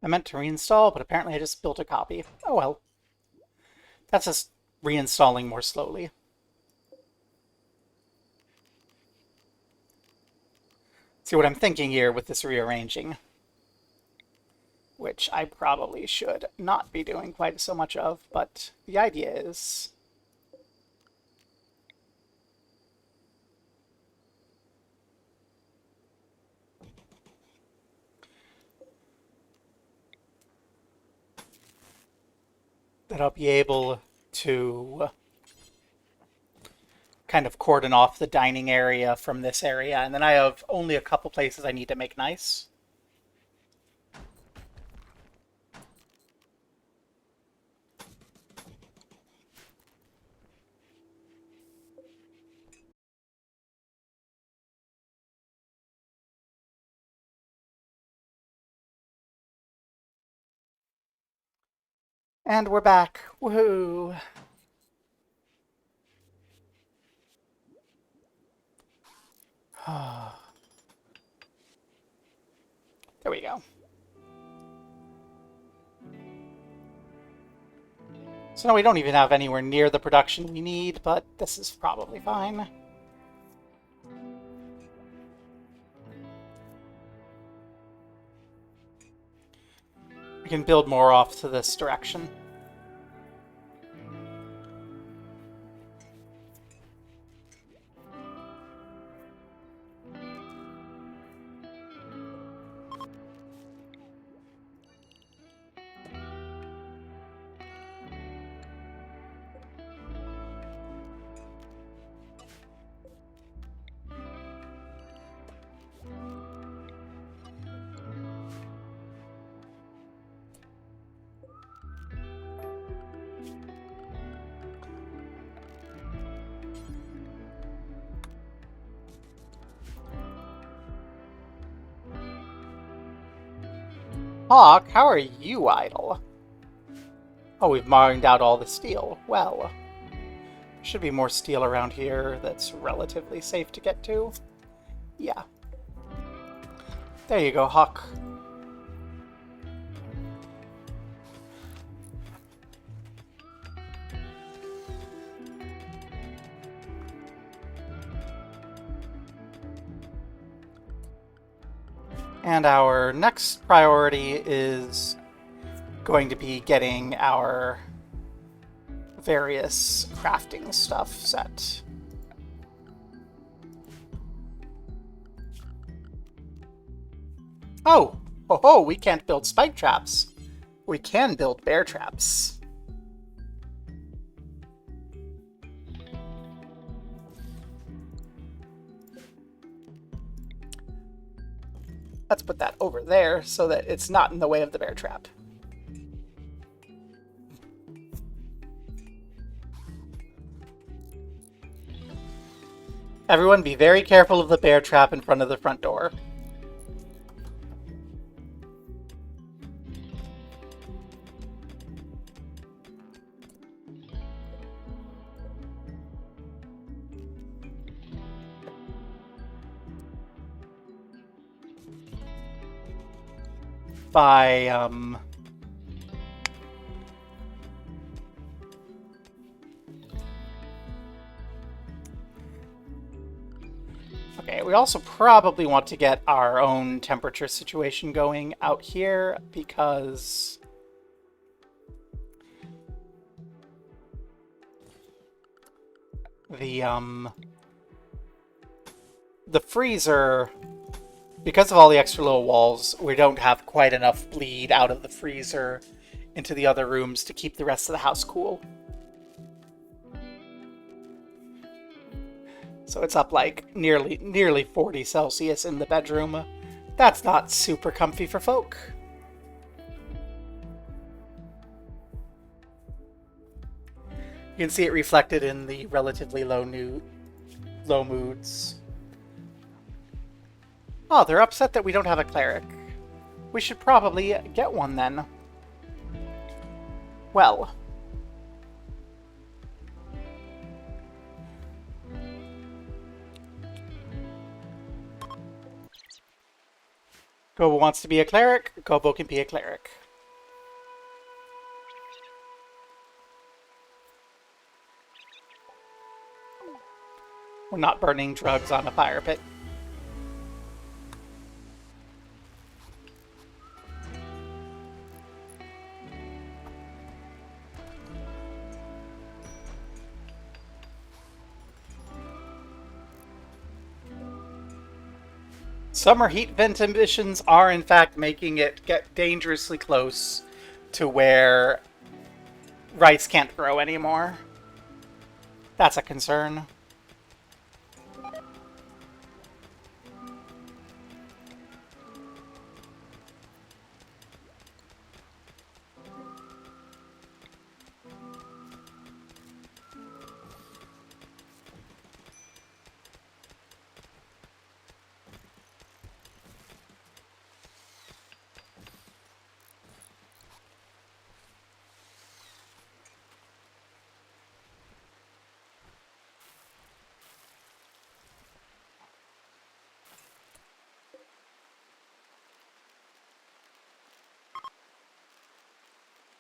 I meant to reinstall, but apparently I just built a copy. Oh well. That's just reinstalling more slowly. See what I'm thinking here with this rearranging, which I probably should not be doing quite so much of, but the idea is that I'll be able to kind of cordon off the dining area from this area, and then I have only a couple places I need to make nice. And we're back. Woohoo! There we go. So now we don't even have anywhere near the production we need, but this is probably fine. We can build more off to this direction. Hawk, how are you idle? Oh, we've mined out all the steel. Well, Should be more steel around here that's relatively safe to get to. Yeah. There you go, Hawk. And our next priority is going to be getting our various crafting stuff set. Oh! Ho ho! We can't build spike traps. We can build bear traps. Let's put that over there so that it's not in the way of the bear trap. Everyone be very careful of the bear trap in front of the front door. By, Okay, we also probably want to get our own temperature situation going out here because the freezer, because of all the extra little walls, we don't have quite enough bleed out of the freezer into the other rooms to keep the rest of the house cool. So it's up like nearly 40 Celsius in the bedroom. That's not super comfy for folk. You can see it reflected in the relatively low moods. Oh, they're upset that we don't have a cleric. We should probably get one then. Well. Gobbo wants to be a cleric. Gobbo can be a cleric. We're not burning drugs on a fire pit. Summer heat vent emissions are in fact making it get dangerously close to where rice can't grow anymore. That's a concern.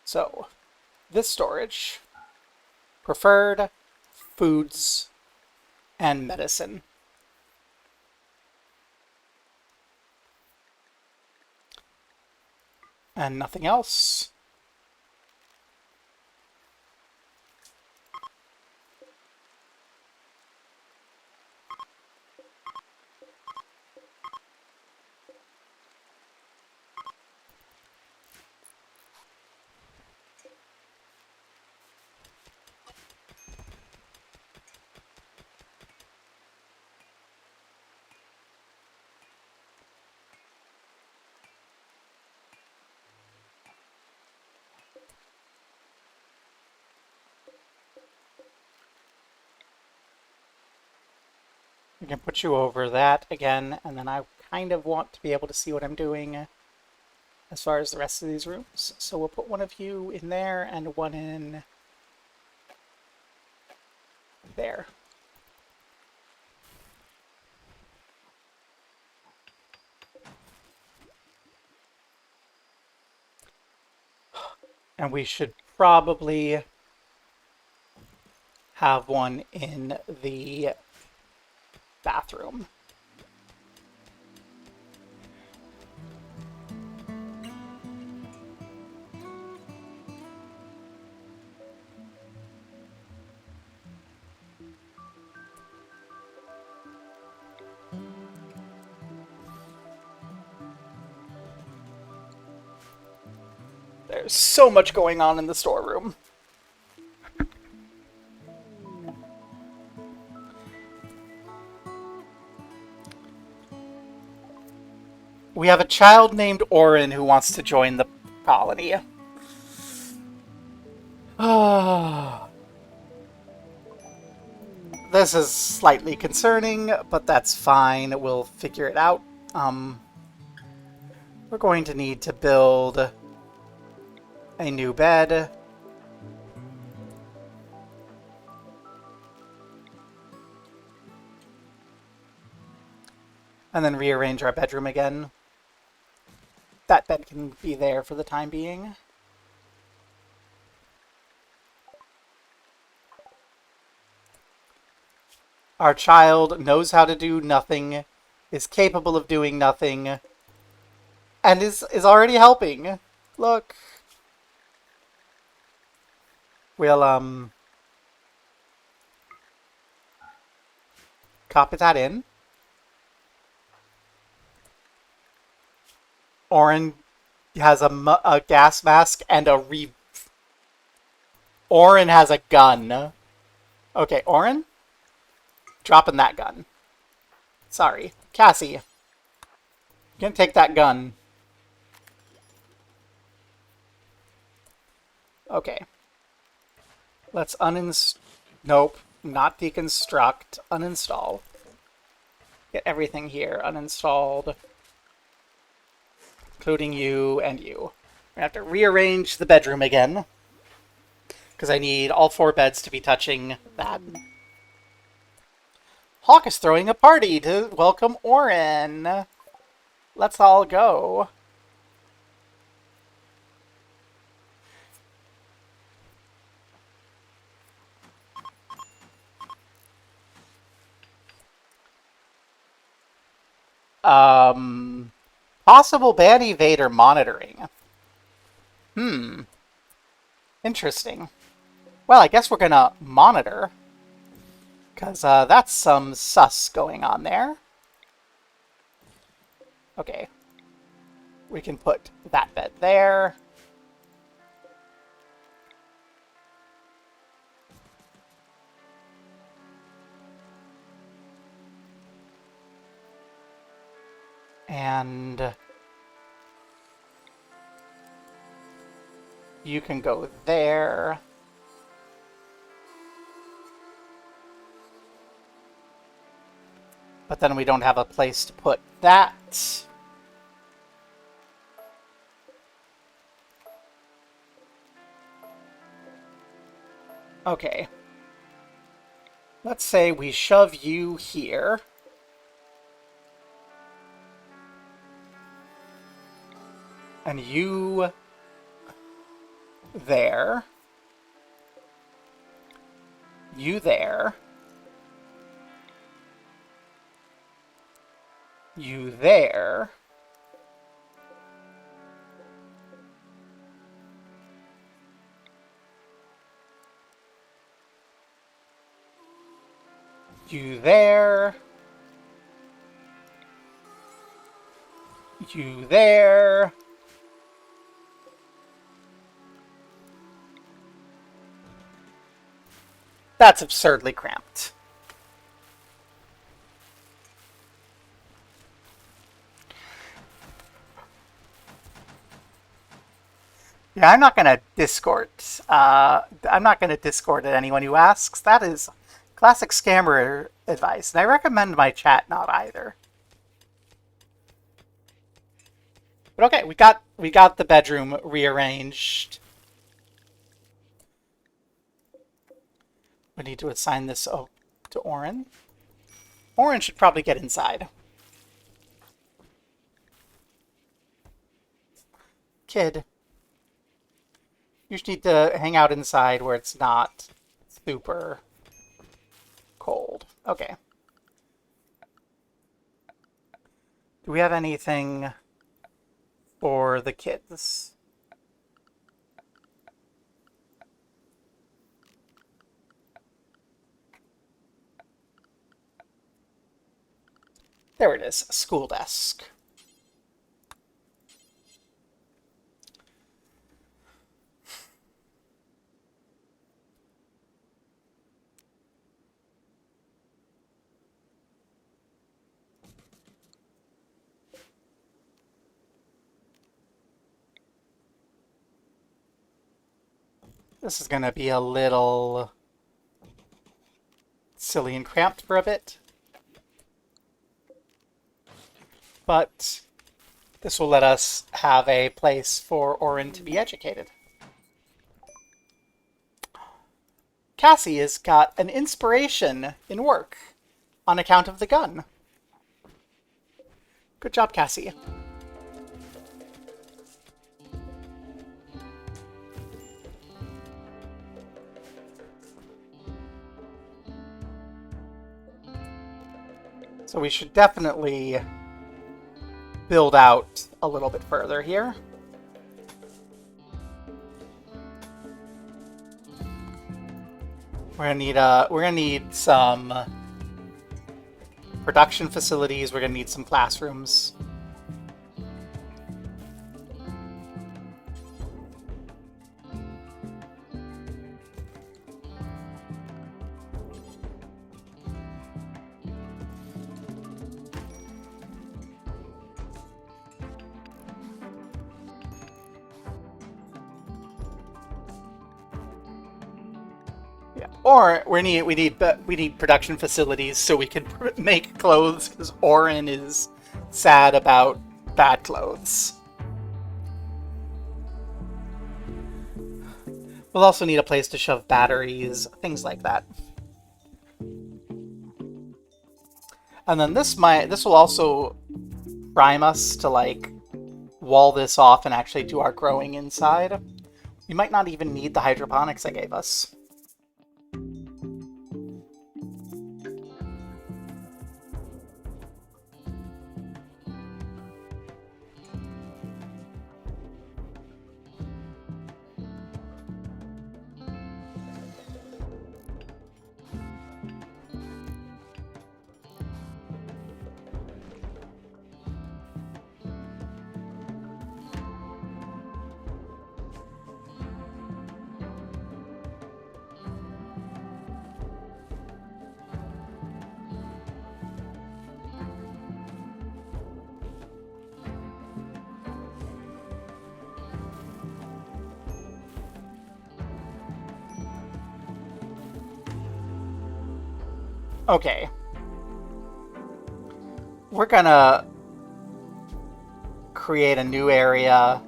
So, this storage, preferred, foods, and medicine. And nothing else. I can put you over that again, and then I kind of want to be able to see what I'm doing as far as the rest of these rooms. So we'll put one of you in there and one in There. And we should probably have one in the bathroom. There's so much going on in the storeroom. We have a child named Orin who wants to join the colony. This is slightly concerning, but that's fine. We'll figure it out. We're going to need to build a new bed. And then rearrange our bedroom again. That bed can be there for the time being. Our child knows how to do nothing, is capable of doing nothing, and is already helping. Look. We'll, copy that in. Orin has a gas mask and Orin has a gun. Okay, Orin? Dropping that gun. Sorry. Cassie. You can take that gun. Okay. Let's Nope. Not deconstruct. Uninstall. Get everything here uninstalled. Including you and you. I have to rearrange the bedroom again. Because I need all 4 beds to be touching that. Hawk is throwing a party to welcome Orin. Let's all go. Possible ban evader monitoring. Interesting. Well, I guess we're gonna monitor. Because that's some sus going on there. Okay. We can put that bed there. And you can go there. But then we don't have a place to put that. Okay. Let's say we shove you here. And you there. You there. You there. You there. You there. That's absurdly cramped. Yeah, I'm not gonna Discord. I'm not gonna Discord at anyone who asks. That is classic scammer advice, and I recommend my chat not either. But okay, we got the bedroom rearranged. We need to assign this to Orin. Orin should probably get inside. Kid, you just need to hang out inside where it's not super cold. Okay. Do we have anything for the kids? There it is, school desk. This is going to be a little silly and cramped for a bit. But this will let us have a place for Orin to be educated. Cassie has got an inspiration in work on account of the gun. Good job, Cassie. So we should definitely build out a little bit further here. We're gonna need some production facilities. We're gonna need some classrooms. Or we need production facilities so we can make clothes because Orin is sad about bad clothes. We'll also need a place to shove batteries, things like that. And then this will also prime us to like wall this off and actually do our growing inside. We might not even need the hydroponics I gave us. Okay. We're gonna create a new area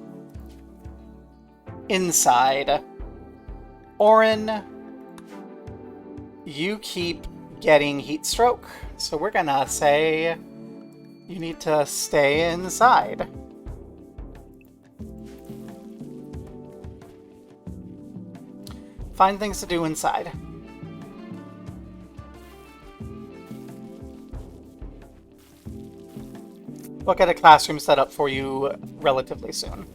inside. Orin, you keep getting heat stroke, so we're gonna say you need to stay inside. Find things to do inside. We'll get a classroom set up for you relatively soon.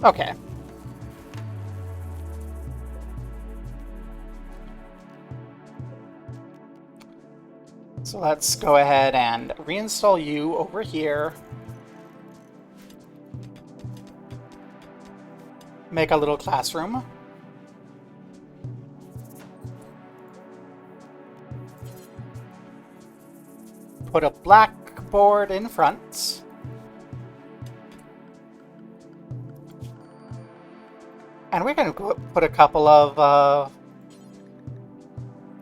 Okay. So let's go ahead and reinstall you over here. Make a little classroom. Put a blackboard in front. And we're going to put a couple of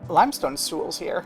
limestone stools here.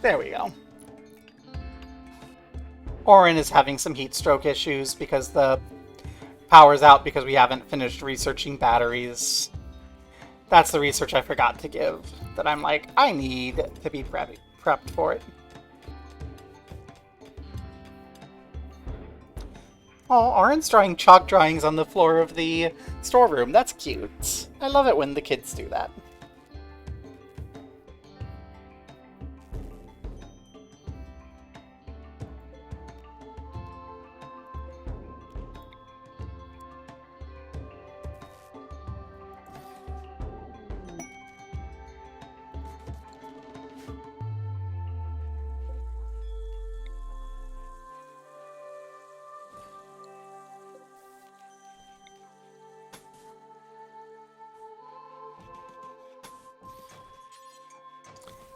There we go. Orin is having some heat stroke issues because the power's out because we haven't finished researching batteries. That's the research I forgot to give. That I'm like, I need to be prepped for it. Oh, Orin's drawing chalk drawings on the floor of the storeroom. That's cute. I love it when the kids do that.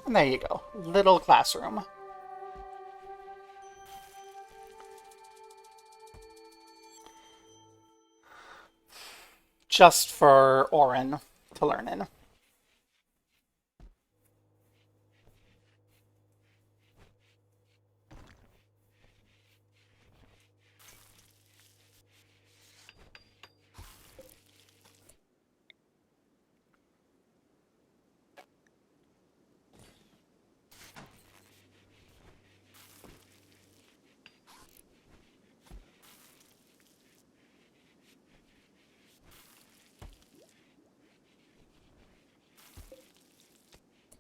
And there you go. Little classroom. Just for Orin to learn in.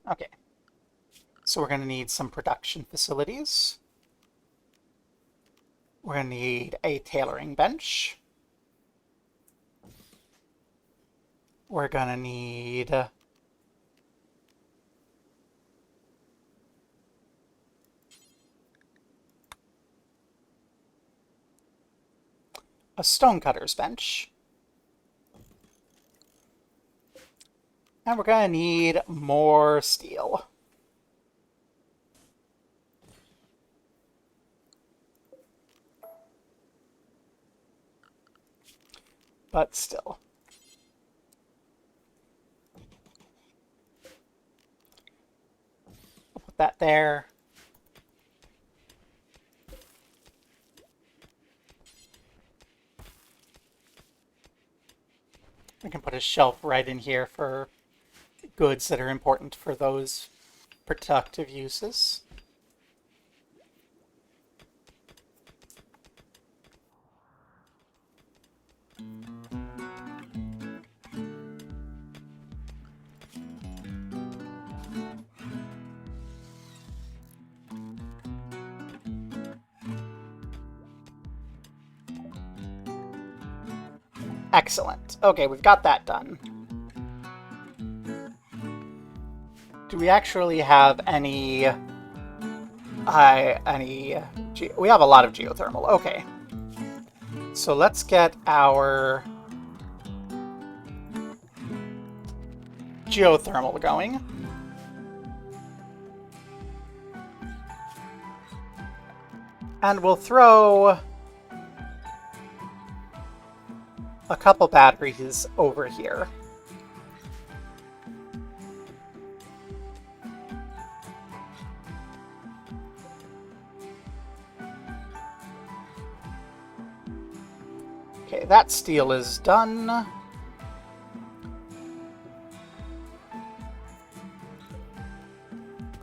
Okay. So we're going to need some production facilities. We're going to need a tailoring bench. We're going to need a stonecutter's bench. And we're going to need more steel. But still. I'll put that there. We can put a shelf right in here for goods that are important for those productive uses. Excellent. Okay, we've got that done. Do we actually have any... we have a lot of geothermal. Okay. So let's get our geothermal going. And we'll throw a couple batteries over here. Okay, that steel is done.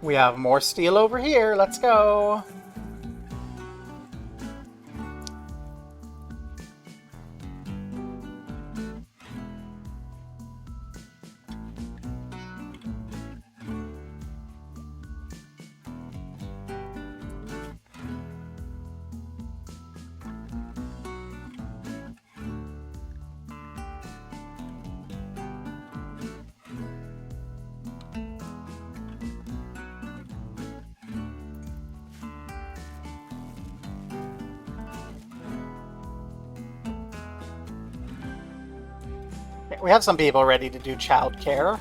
We have more steel over here. Let's go. We have some people ready to do childcare.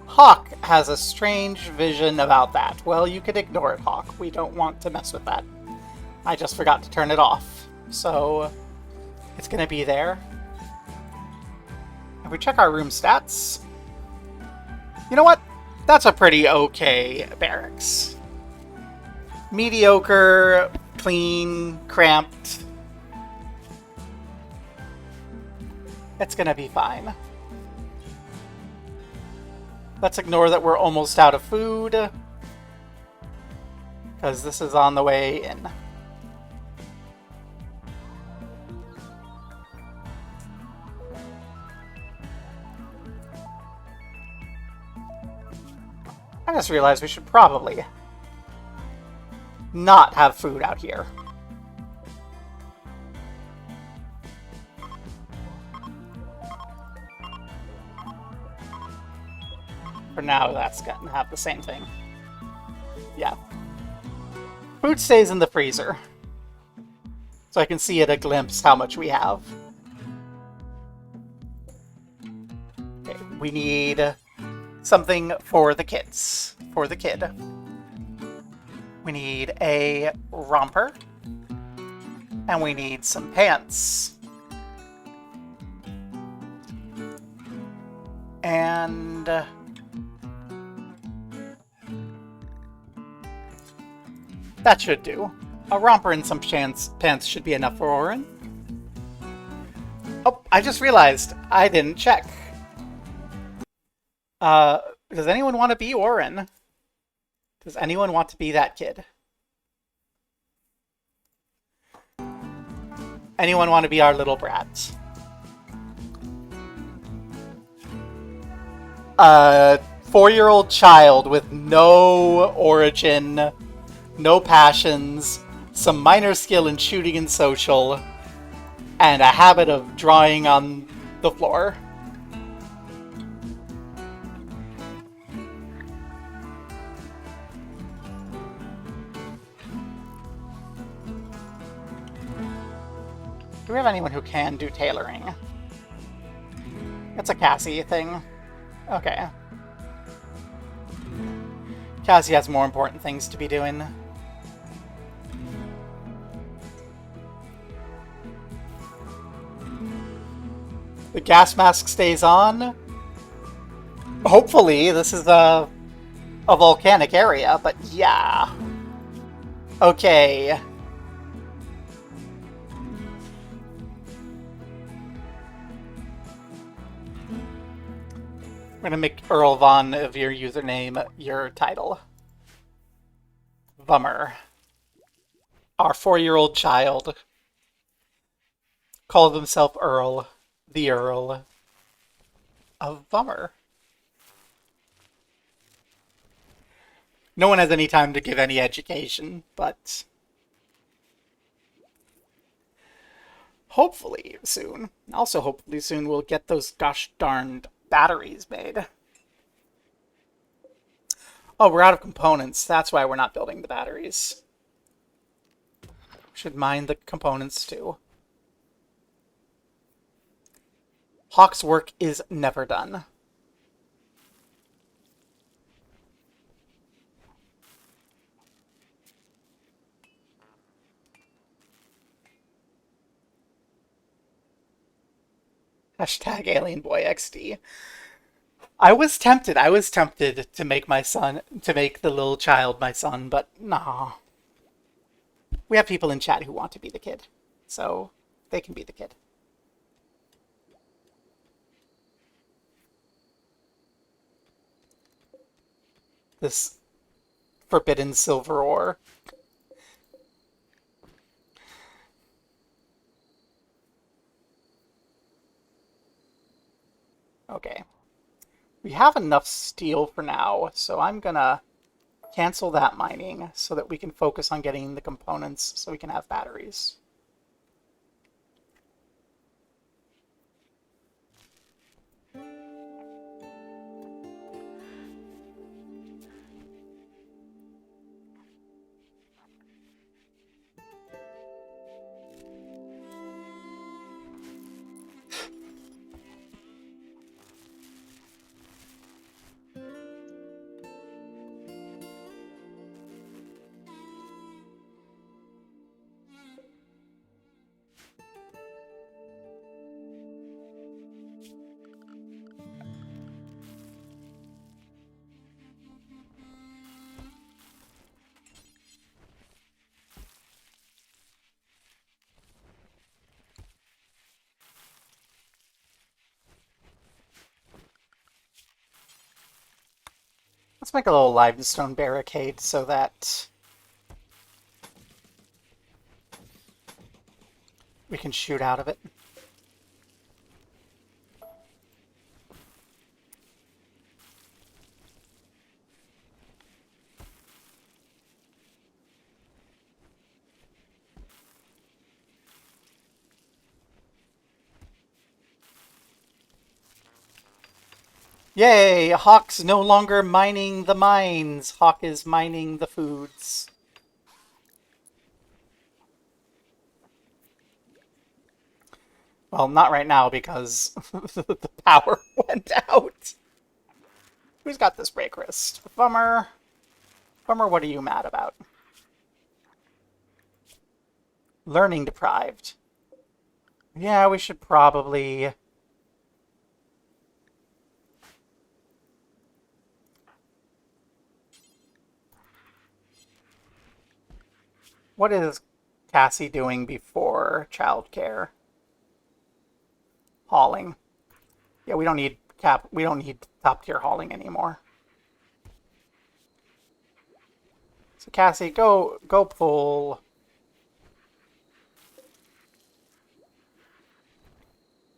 Hawk has a strange vision about that. Well, you could ignore it, Hawk. We don't want to mess with that. I just forgot to turn it off. So, it's going to be there. If we check our room stats... You know what? That's a pretty okay barracks. Mediocre, clean, cramped. It's going to be fine. Let's ignore that we're almost out of food, because this is on the way in. I just realized we should probably not have food out here. For now, that's going to have the same thing. Yeah. Food stays in the freezer. So I can see at a glimpse how much we have. Okay, we need something for the kids. For the kid. We need a romper. And we need some pants. And... that should do. A romper and some pants should be enough for Orin. Oh, I just realized I didn't check. Does anyone want to be Orin? Does anyone want to be that kid? Anyone want to be our little brat? 4-year-old child with no origin, no passions, some minor skill in shooting and social, and a habit of drawing on the floor. Do we have anyone who can do tailoring? It's a Cassie thing. Okay. Cassie has more important things to be doing. The gas mask stays on. Hopefully, this is a volcanic area, but yeah. Okay. I'm gonna make Earl Von of your username your title. Vummer. Our 4-year-old child called himself Earl, the Earl of Vummer. No one has any time to give any education, but hopefully soon. Also, hopefully soon we'll get those gosh darned batteries made. Oh, we're out of components. That's why we're not building the batteries. Should mine the components too. Hawk's work is never done. Hashtag AlienBoyXD. I was tempted to make the little child my son, but nah. We have people in chat who want to be the kid, so they can be the kid. This forbidden silver ore. Okay. We have enough steel for now, so I'm gonna cancel that mining so that we can focus on getting the components so we can have batteries. Let's make a little limestone barricade so that we can shoot out of it. Yay! Hawk's no longer mining the mines. Hawk is mining the foods. Well, not right now because the power went out. Who's got this break wrist? Bummer. Bummer, what are you mad about? Learning deprived. Yeah, we should probably... What is Cassie doing before childcare? Hauling. Yeah, we don't need top tier hauling anymore. So Cassie, go pull.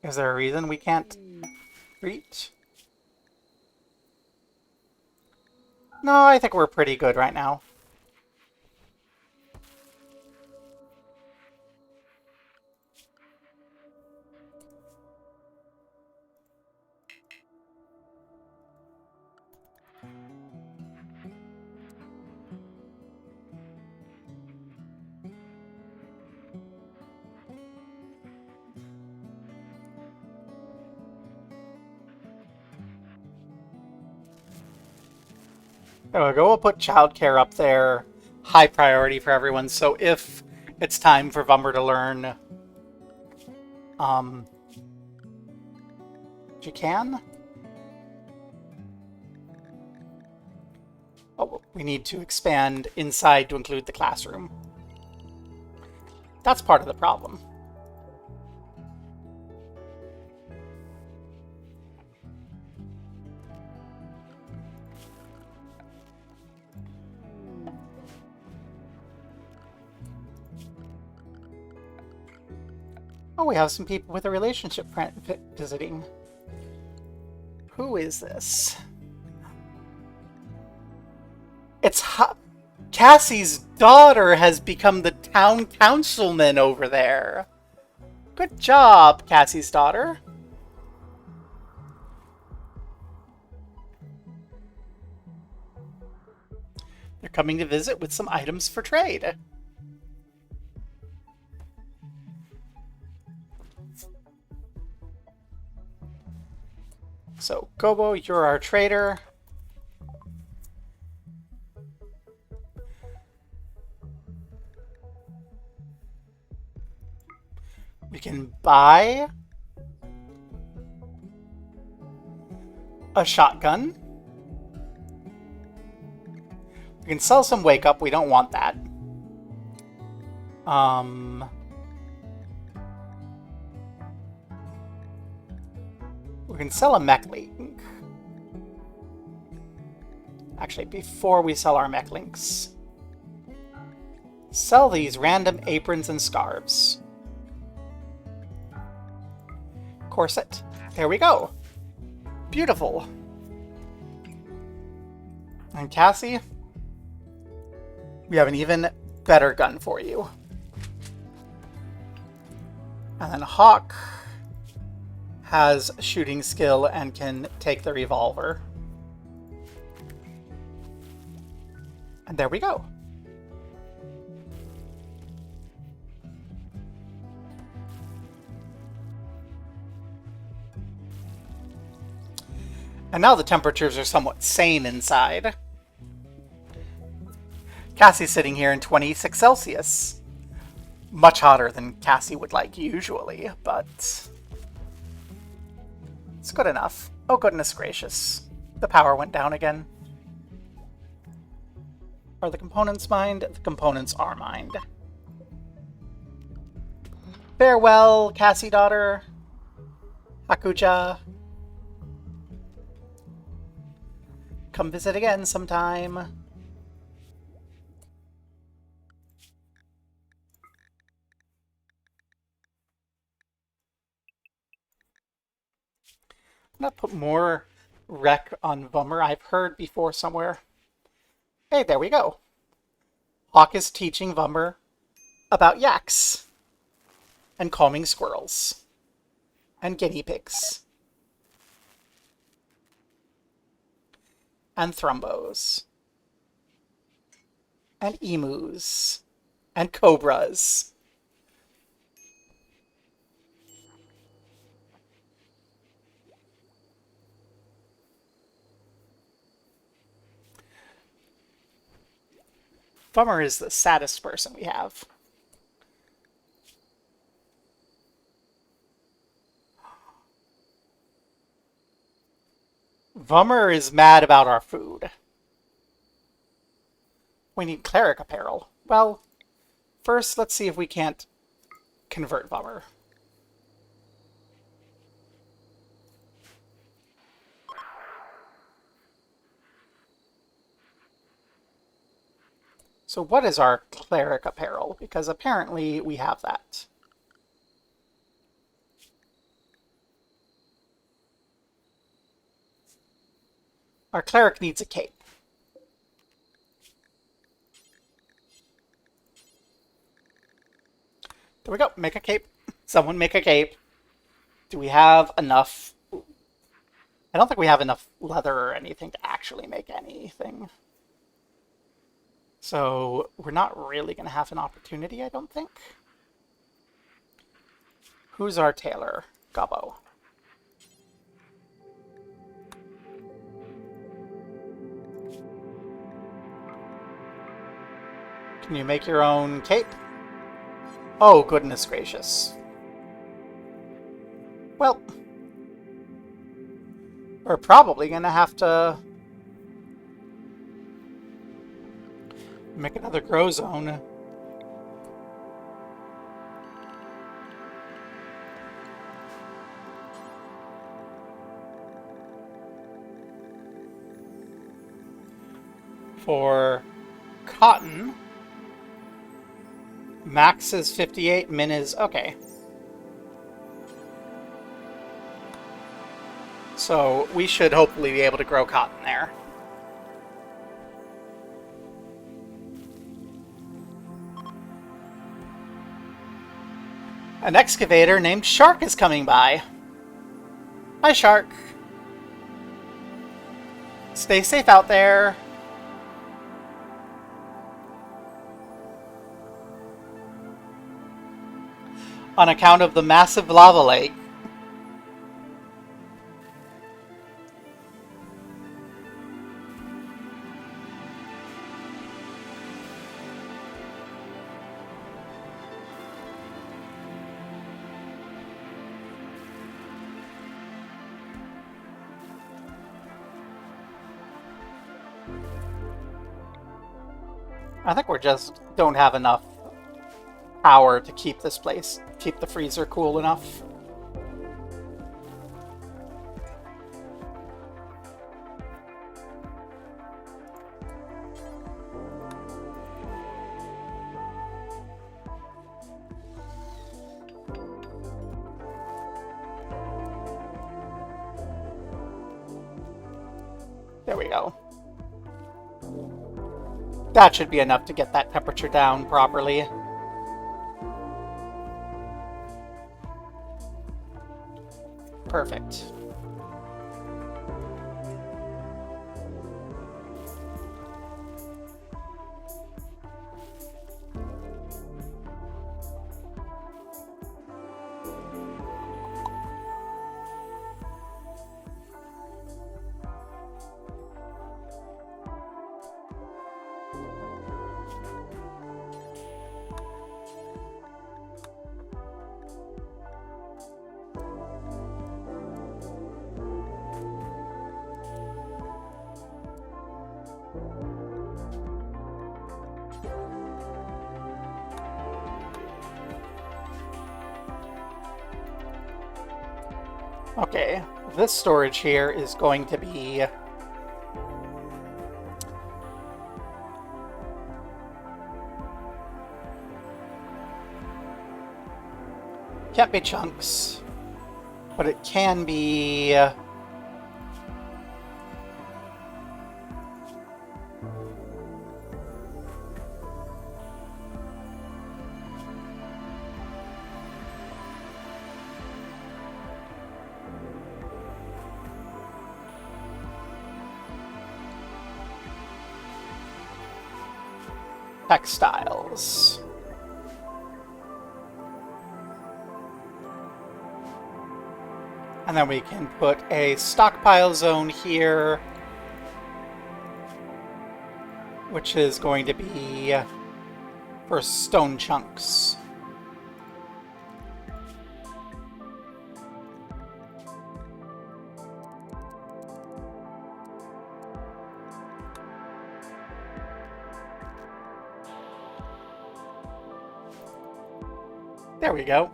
Is there a reason we can't reach? No, I think we're pretty good right now. There we go. We'll put childcare up there. High priority for everyone. So if it's time for Vumber to learn, you can. Oh, we need to expand inside to include the classroom. That's part of the problem. Oh, we have some people with a relationship visiting. Who is this? It's Cassie's daughter has become the town councilman over there. Good job, Cassie's daughter. They're coming to visit with some items for trade. So, Gobbo, you're our trader. We can buy a shotgun. We can sell some wake up. We don't want that. We can sell a mech link. Actually, before we sell our mech links, sell these random aprons and scarves. Corset. There we go. Beautiful. And Cassie, we have an even better gun for you. And then Hawk has shooting skill and can take the revolver. And there we go. And now the temperatures are somewhat sane inside. Cassie's sitting here in 26 Celsius. Much hotter than Cassie would like usually, but it's good enough. Oh, goodness gracious. The power went down again. Are the components mined? The components are mined. Farewell, Cassie daughter. Hakuja. Come visit again sometime. I'm gonna put more rec on Vummer. I've heard before somewhere. Hey, there we go. Hawk is teaching Vummer about yaks and calming squirrels and guinea pigs and thrumbos and emus and cobras. Vummer is the saddest person we have. Vummer is mad about our food. We need cleric apparel. Well, first let's see if we can't convert Vummer. So what is our cleric apparel? Because apparently we have that. Our cleric needs a cape. There we go. Make a cape. Someone make a cape. Do we have enough? I don't think we have enough leather or anything to actually make anything. So we're not really going to have an opportunity, I don't think. Who's our tailor? Gobbo. Can you make your own cape? Oh, goodness gracious. Well, we're probably going to have to make another grow zone. For cotton, max is 58, min is okay. So we should hopefully be able to grow cotton there. An excavator named Shark is coming by. Hi, Shark. Stay safe out there. On account of the massive lava lake. I think we're just don't have enough power to keep this place, keep the freezer cool enough. There we go. That should be enough to get that temperature down properly. Perfect. Okay, this storage here is going to be be chunks, but it can be... textiles. And then we can put a stockpile zone here, which is going to be for stone chunks. There we go.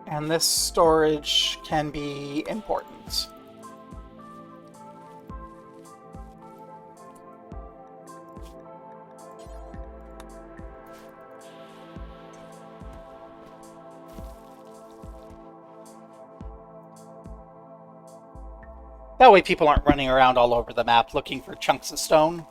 And this storage can be important. That way people aren't running around all over the map looking for chunks of stone.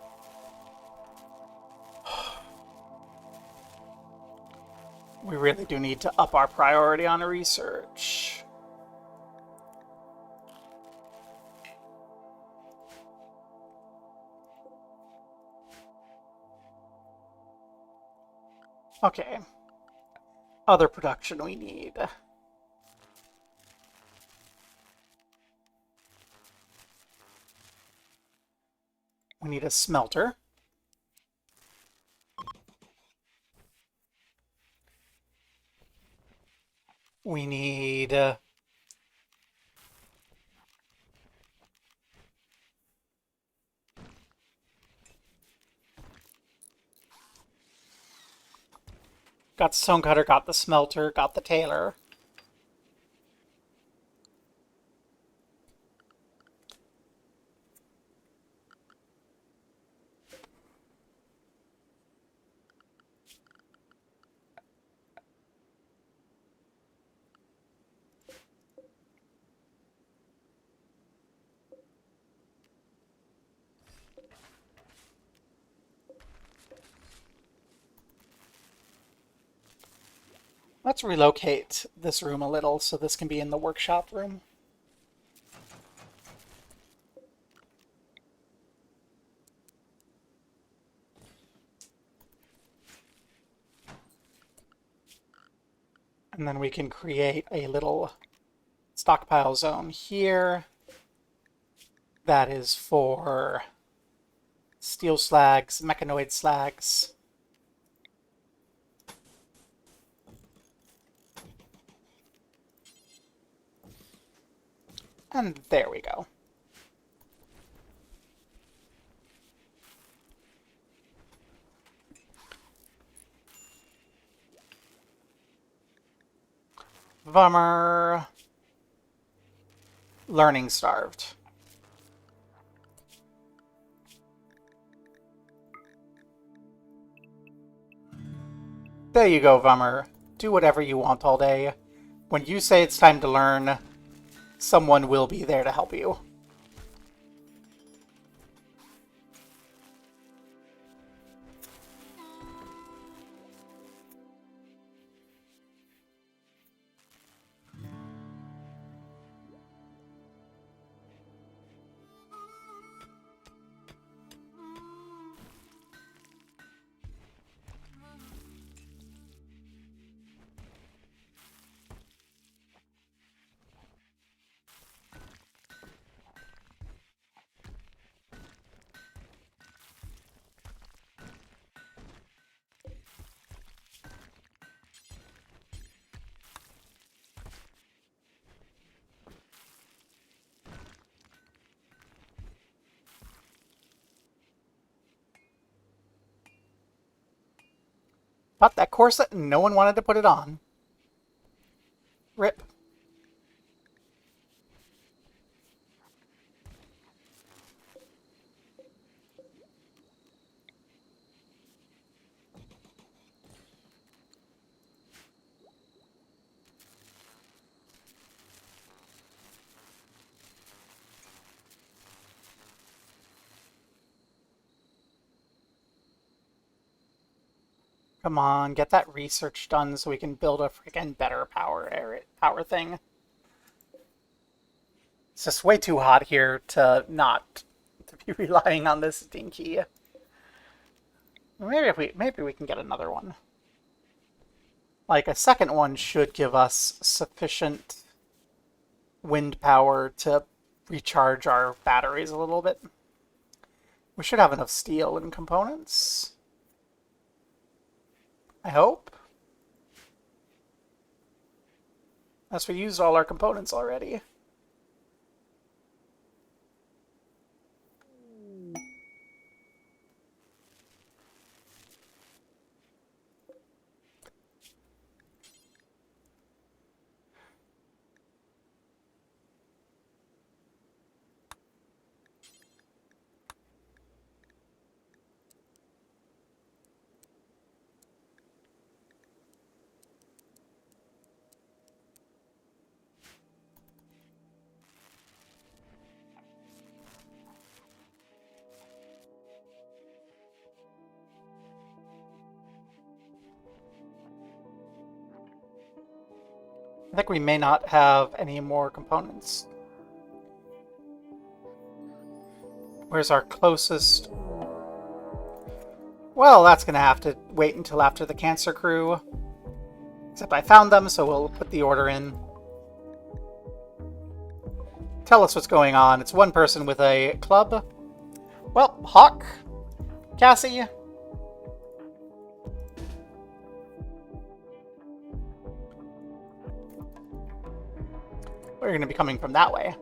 We really do need to up our priority on research. Okay. Other production we need. We need a smelter. We need... got the stonecutter, got the smelter, got the tailor. Let's relocate this room a little so this can be in the workshop room. And then we can create a little stockpile zone here. That is for steel slags, mechanoid slags. And there we go. Bummer. Learning starved. There you go, Vummer. Do whatever you want all day. When you say it's time to learn, someone will be there to help you. But that corset, no one wanted to put it on. Rip. Come on, get that research done so we can build a freaking better power thing. It's just way too hot here to not to be relying on this dinky. Maybe we can get another one. Like a second one should give us sufficient wind power to recharge our batteries a little bit. We should have enough steel and components. I hope. As we used all our components already. I think we may not have any more components. Where's our closest? Well, that's going to have to wait until after the Cancer Crew. Except I found them, so we'll put the order in. Tell us what's going on. It's one person with a club. Well, Hawk, Cassie. We're going to be coming from that way.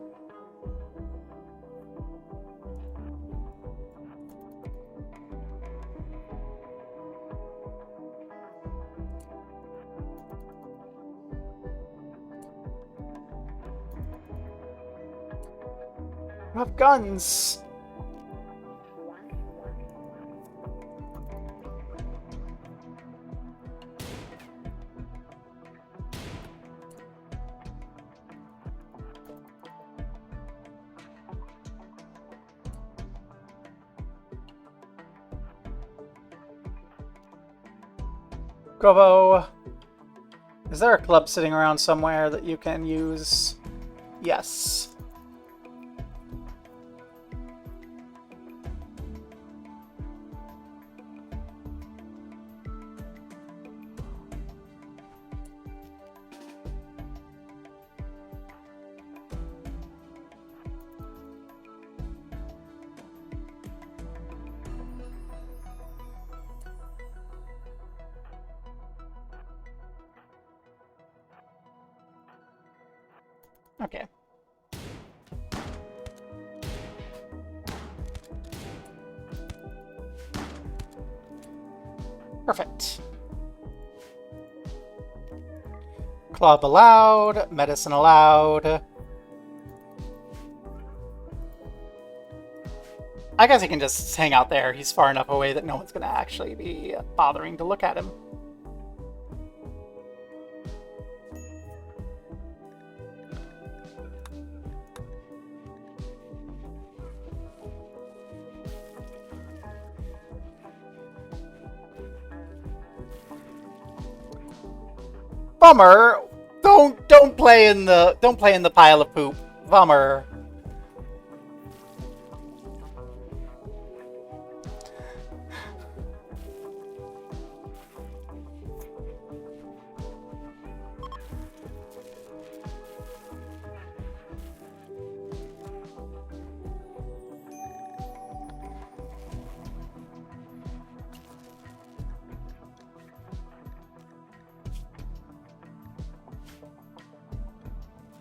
We have guns. Gobbo, is there a club sitting around somewhere that you can use? Yes. Okay. Perfect. Club allowed, medicine allowed. I guess he can just hang out there. He's far enough away that no one's going to actually be bothering to look at him. Bummer. Don't play in the pile of poop. Bummer.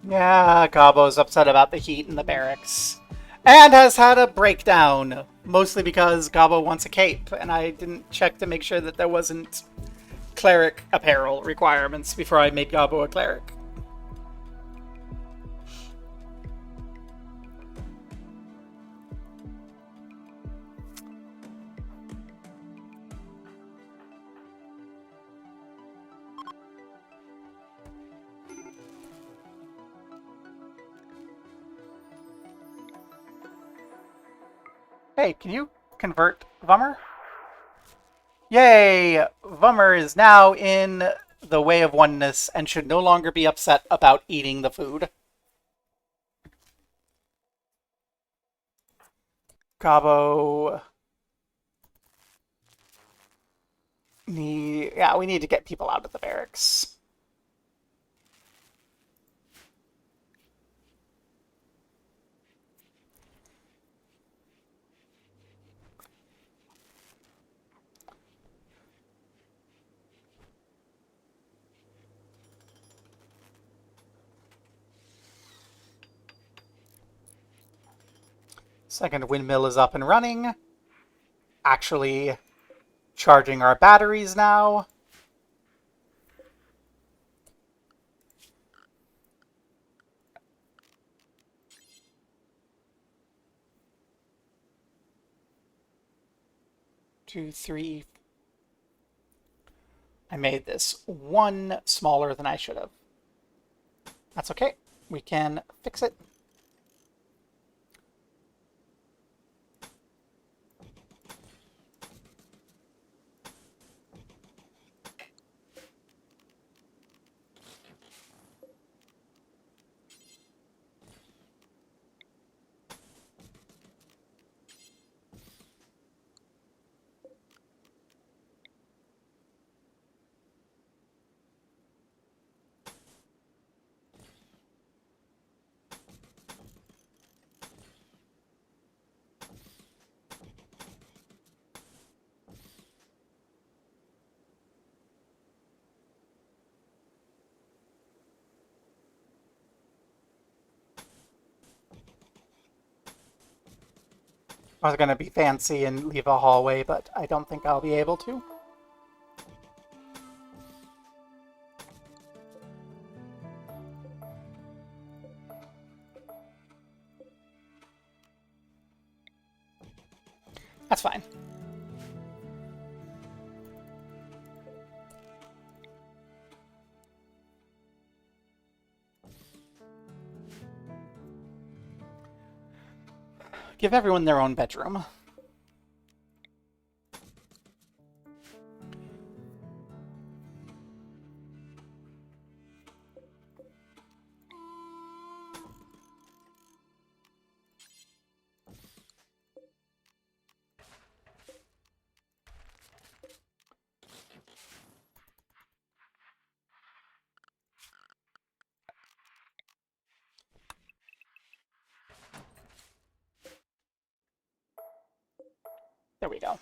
Yeah, Gobbo's upset about the heat in the barracks. And has had a breakdown. Mostly because Gobbo wants a cape, and I didn't check to make sure that there wasn't cleric apparel requirements before I made Gobbo a cleric. Hey, can you convert Vummer? Yay! Vummer is now in the way of oneness and should no longer be upset about eating the food. Gobbo. Yeah, we need to get people out of the barracks. Second windmill is up and running. Actually charging our batteries now. Two, three. I made this one smaller than I should have. That's okay. We can fix it. I was going to be fancy and leave a hallway, but I don't think I'll be able to. That's fine. Give everyone their own bedroom. There we go.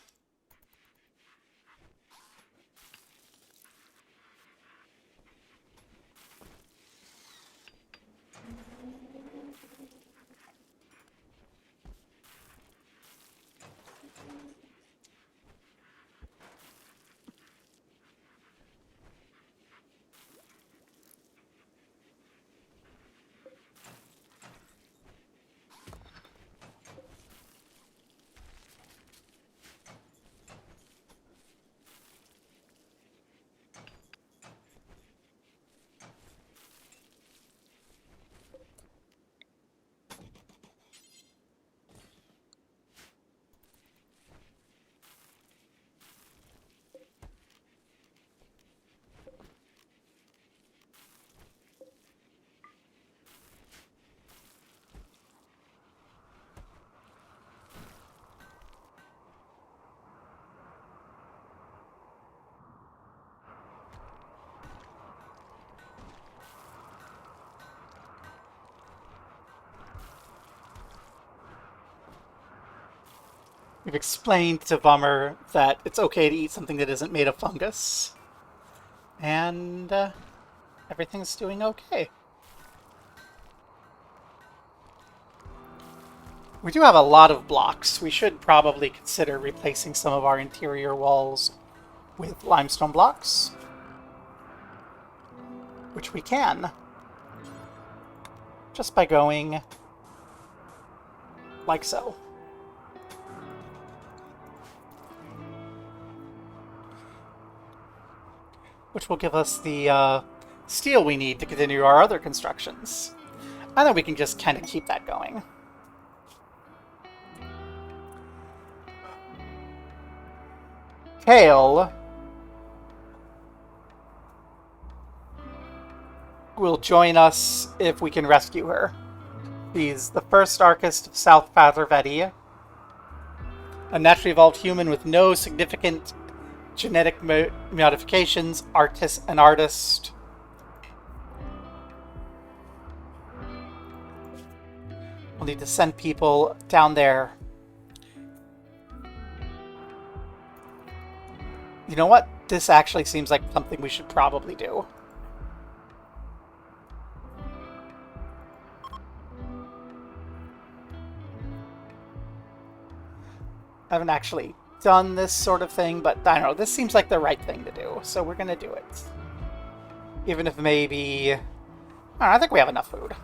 We've explained to Vummer that it's okay to eat something that isn't made of fungus. And everything's doing okay. We do have a lot of blocks. We should probably consider replacing some of our interior walls with limestone blocks. Which we can. Just by going like so. Which will give us the steel we need to continue our other constructions. And then we can just kind of keep that going. Tail will join us if we can rescue her. She's the first Archist of South Fathervetti, a naturally evolved human with no significant genetic modifications, an artist. We'll need to send people down there. You know what? This actually seems like something we should probably do. I haven't actually done this sort of thing, but I don't know, this seems like the right thing to do, so we're gonna do it. Even if maybe... I don't know, I think we have enough food.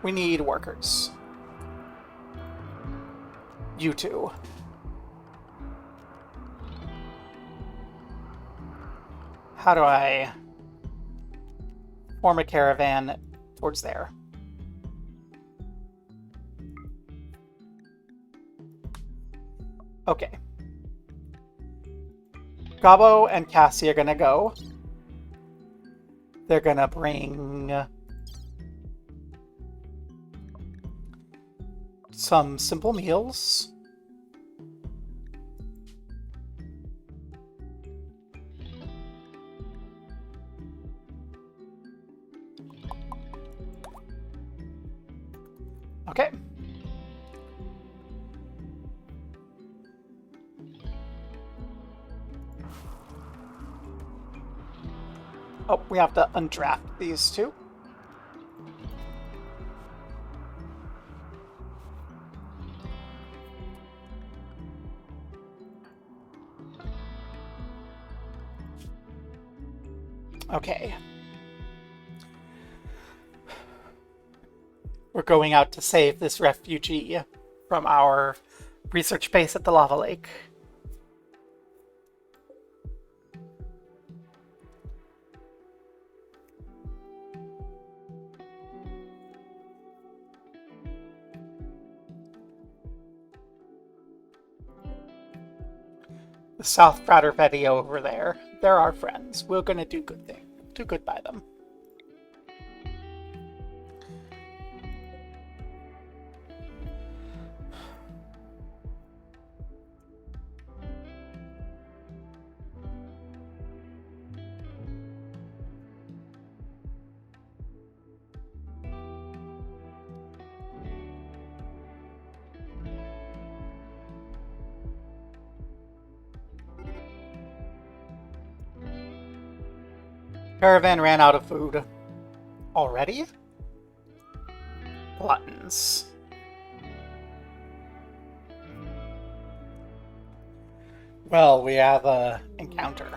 We need workers. You two. How do I form a caravan towards there? Okay. Gobbo and Cassie are gonna go. They're gonna bring some simple meals. Okay. Oh, we have to undraft these two. Okay. We're going out to save this refugee from our research base at the lava lake. The South Fathervetti over there. They're our friends. We're gonna do good things. Do good by them. Caravan ran out of food. Already? Gluttons. Well, we have a encounter.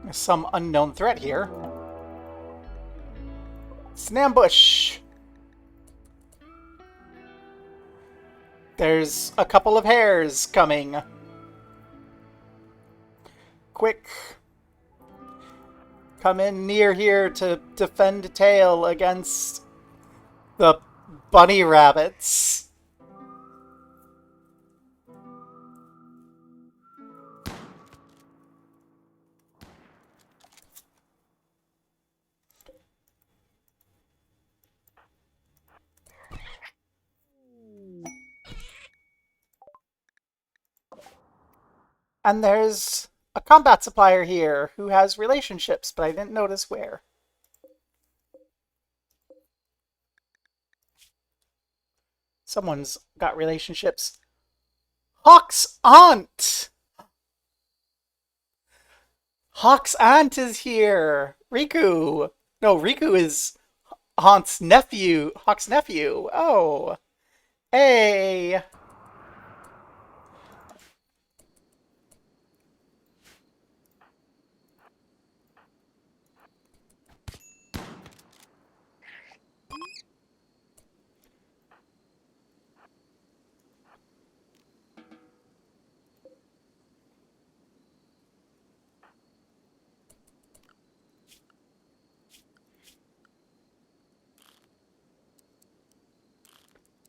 There's some unknown threat here. It's an ambush. There's a couple of hares coming. Quick. Come in near here to defend Tail against the bunny rabbits. And there's a combat supplier here who has relationships, but I didn't notice where. Someone's got relationships. Hawk's aunt! Hawk's aunt is here! Riku! No, Riku is Hawk's nephew. Oh. Hey!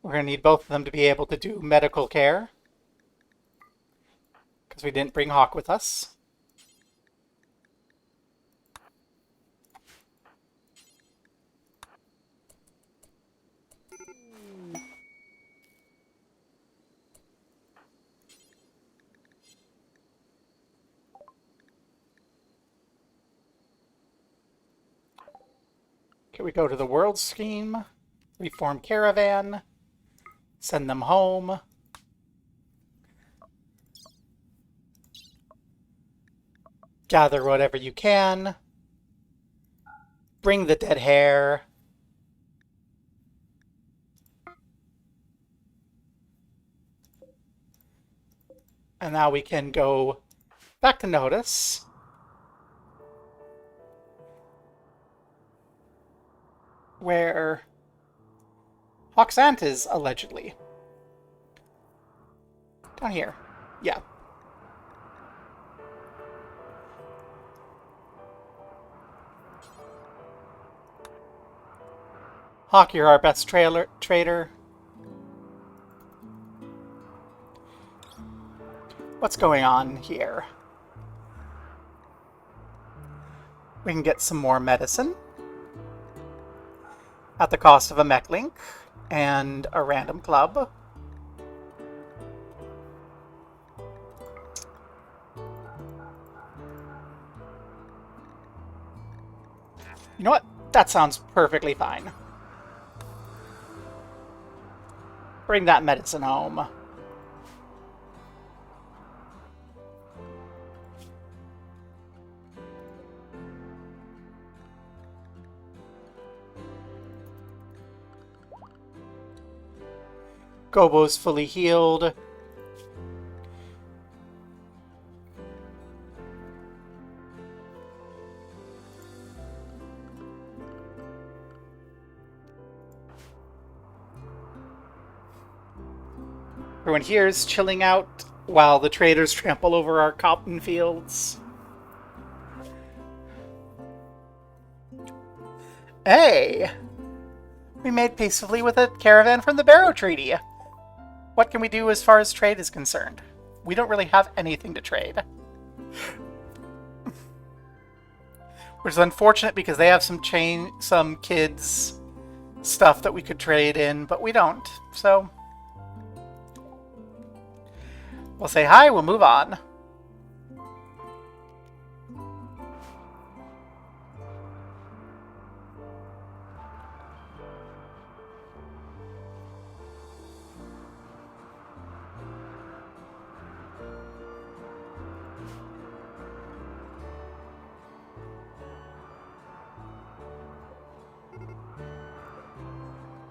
We're going to need both of them to be able to do medical care, because we didn't bring Hawk with us. Okay, we go to the world scheme, reform caravan, send them home. Gather whatever you can. Bring the dead hare. And now we can go back to Notice. Where Hawk's aunt is, allegedly. Down here. Yeah. Hawk, you're our best trader. What's going on here? We can get some more medicine at the cost of a mech link and a random club. You know what? That sounds perfectly fine. Bring that medicine home. Gobbo's fully healed. Everyone here is chilling out while the traders trample over our cotton fields. Hey! We made peacefully with a caravan from the Barrow Treaty. What can we do as far as trade is concerned? We don't really have anything to trade. Which is unfortunate because they have some kids stuff that we could trade in, but we don't. So we'll say hi, we'll move on.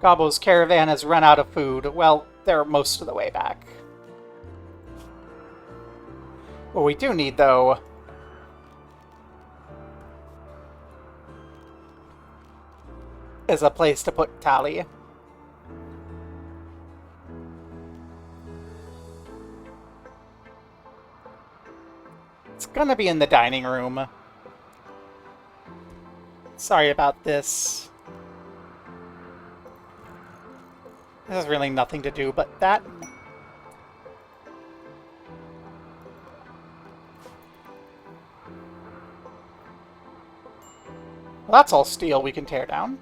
Gobbo's caravan has run out of food. Well, they're most of the way back. What we do need, though, is a place to put Tally. It's gonna be in the dining room. Sorry about this. This has really nothing to do but that. Well, that's all steel we can tear down.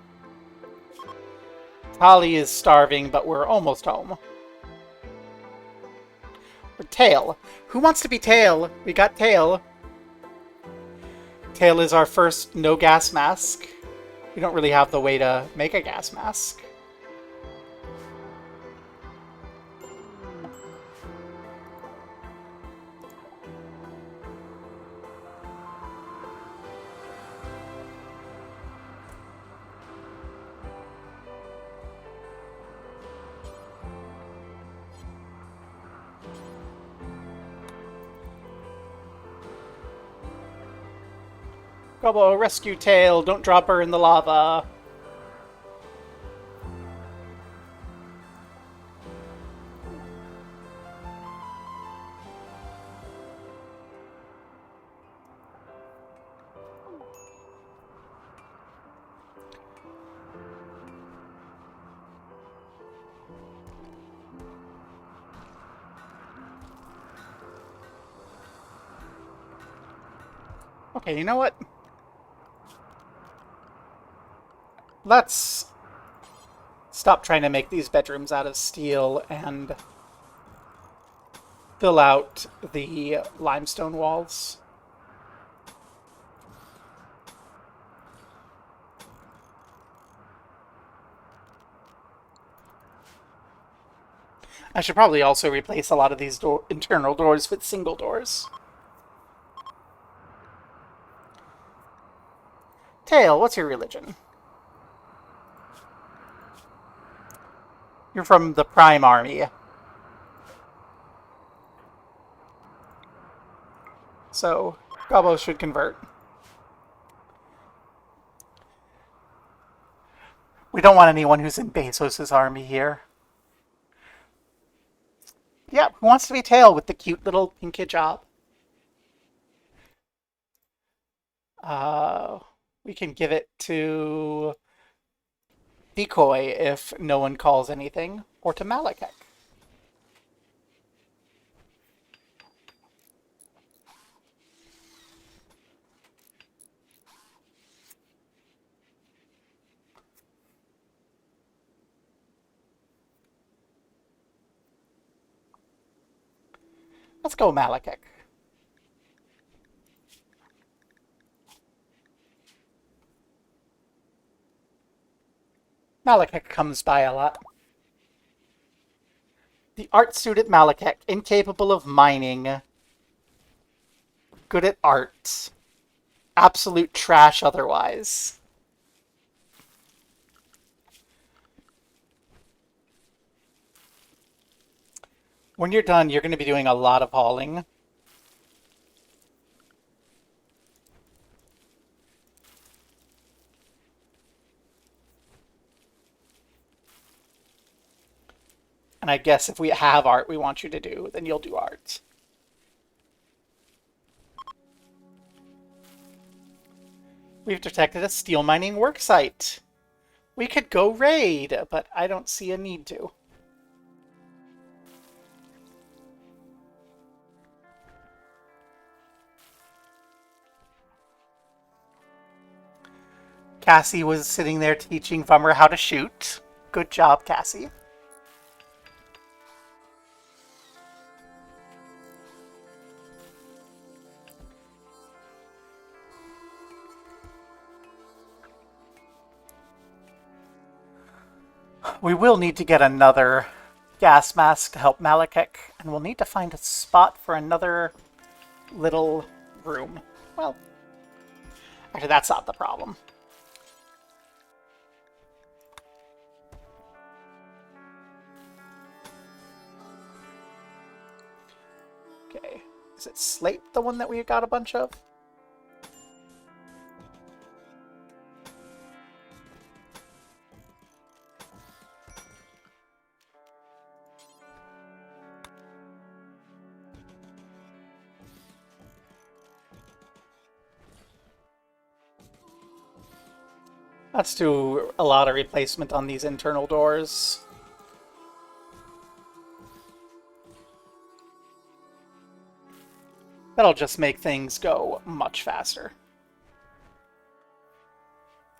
Tali is starving, but we're almost home. Or Tail. Who wants to be Tail? We got Tail. Tail is our first no gas mask. We don't really have the way to make a gas mask. Gobbo, rescue Tail. Don't drop her in the lava. Okay, you know what? Let's stop trying to make these bedrooms out of steel and fill out the limestone walls. I should probably also replace a lot of these internal doors with single doors. Tail, what's your religion? You're from the Prime Army. So, Gobbo should convert. We don't want anyone who's in Bezos' army here. Yeah, who wants to be Tail with the cute little pink hijab? Uh, we can give it to Decoy if no one calls anything, or to Malekek. Let's go Malekek. Malekek comes by a lot. The art student Malekek, incapable of mining, good at art, absolute trash otherwise. When you're done, you're going to be doing a lot of hauling. And I guess if we have art we want you to do, then you'll do art. We've detected a steel mining work site. We could go raid, but I don't see a need to. Cassie was sitting there teaching Vummer how to shoot. Good job, Cassie. We will need to get another gas mask to help Malekek, and we'll need to find a spot for another little room. Well, actually, that's not the problem. Okay, is it slate the one that we got a bunch of? Let's do a lot of replacement on these internal doors. That'll just make things go much faster.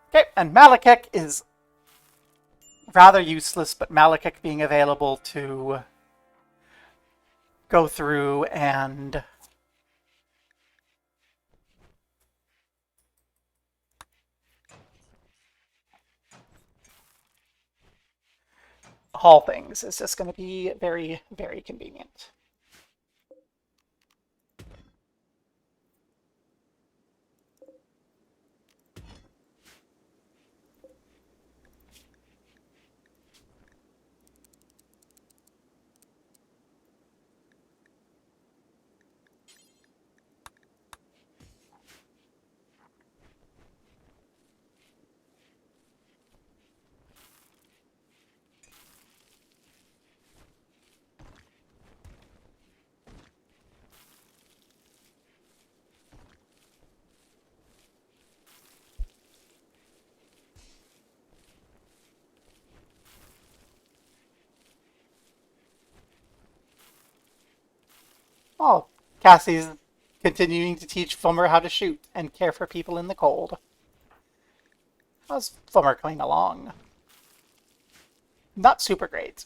Okay, and Malekek is rather useless, but Malekek being available to go through and haul things is just going to be very, very convenient. Oh, Cassie's Continuing to teach Fummer how to shoot and care for people in the cold. How's Fummer coming along? Not super great.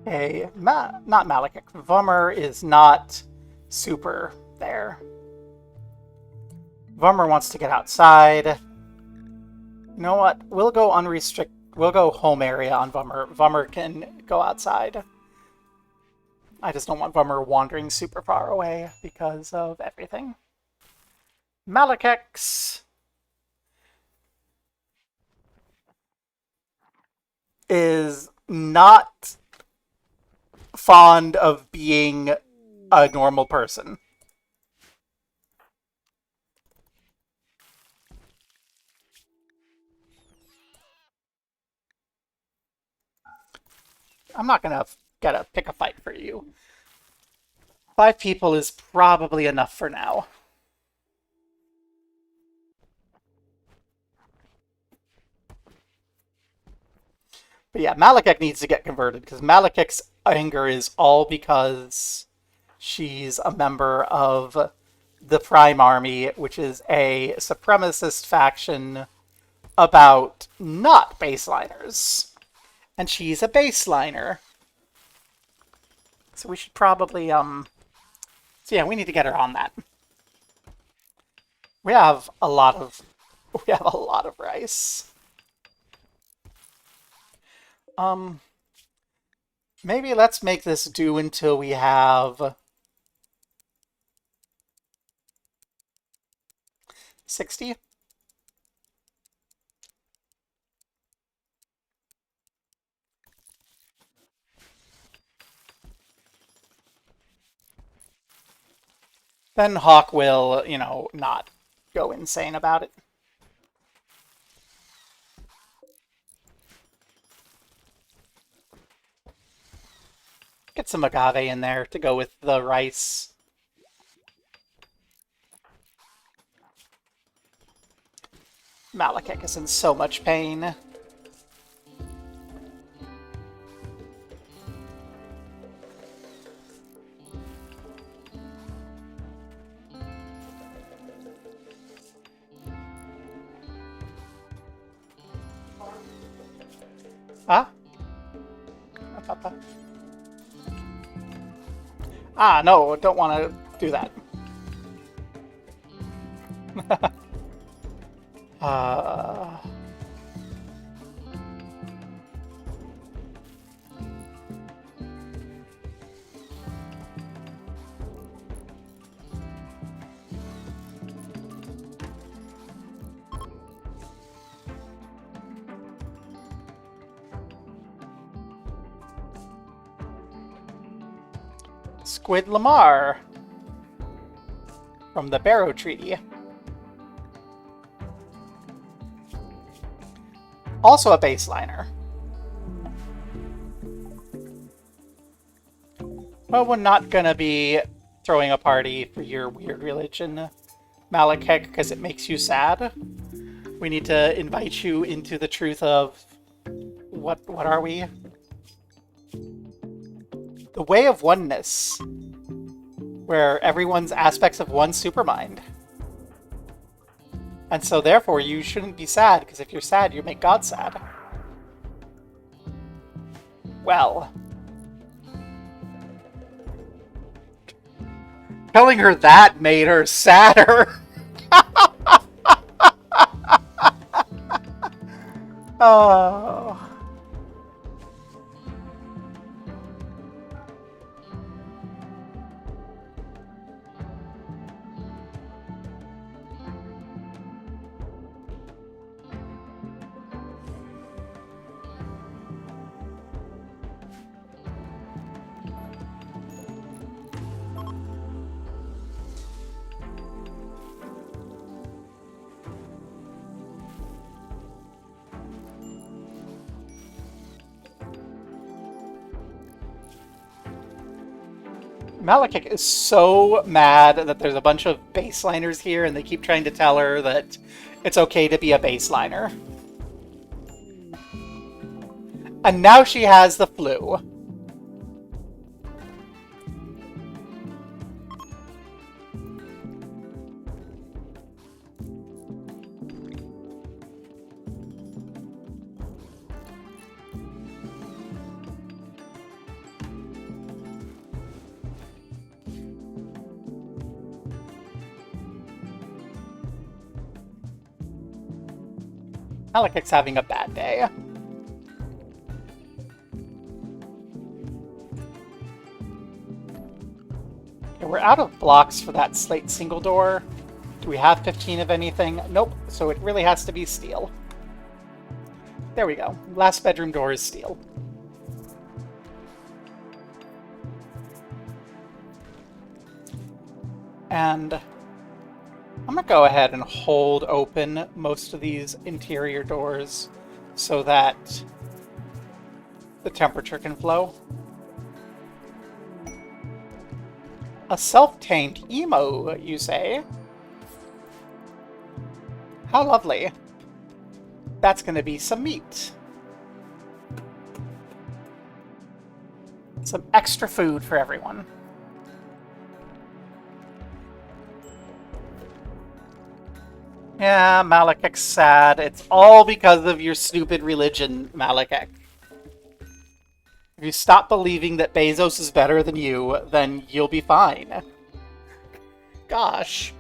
Okay, not Malekith. Vummer is not super there. Vummer wants to get outside. You know what? We'll go unrestricted. We'll go home area on Vummer. Vummer can go outside. I just don't want Vummer wandering super far away because of everything. Malekith is not fond of being a normal person. I'm not gonna pick a fight for you. 5 people is probably enough for now. But yeah, Malekith needs to get converted because Malekith's anger is all because she's a member of the Prime Army, which is a supremacist faction about not baseliners. And she's a baseliner. So we should probably, so yeah, we need to get her on that. We have a lot of rice. Maybe let's make this do until we have 60. Then Hawk will, not go insane about it. Get some agave in there to go with the rice. Malekith is in so much pain. Ah? Ah, no, don't want to do that. Squid Lamar from the Barrow Treaty. Also a baseliner. Well, we're not gonna be throwing a party for your weird religion, Malekith, because it makes you sad. We need to invite you into the truth of what are we? The way of oneness, where everyone's aspects of one supermind. And so therefore you shouldn't be sad, because if you're sad, you make God sad. Well. Telling her that made her sadder. Oh. Malekith is so mad that there's a bunch of baseliners here and they keep trying to tell her that it's okay to be a baseliner. And now she has the flu. Malekith's having a bad day. Okay, we're out of blocks for that slate single door. Do we have 15 of anything? Nope, so it really has to be steel. There we go. Last bedroom door is steel. And I'm going to go ahead and hold open most of these interior doors so that the temperature can flow. A self-tamed emo, you say? How lovely. That's going to be some meat. Some extra food for everyone. Yeah, Malekith's sad. It's all because of your stupid religion, Malekith. If you stop believing that Bezos is better than you, then you'll be fine. Gosh.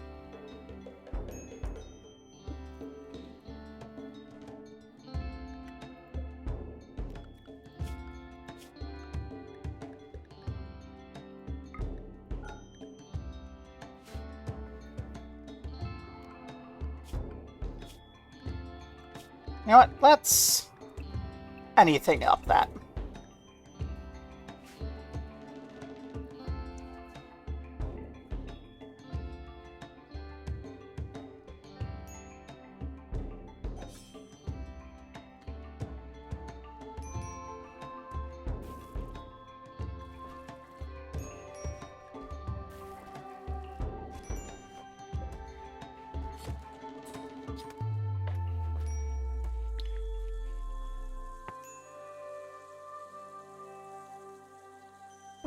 You know what? Let's anything up that.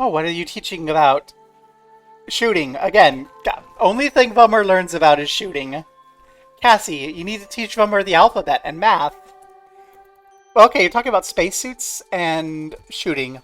Oh, what are you teaching about? Shooting. Again, only thing Vummer learns about is shooting. Cassie, you need to teach Vummer the alphabet and math. Okay, you're talking about spacesuits and shooting.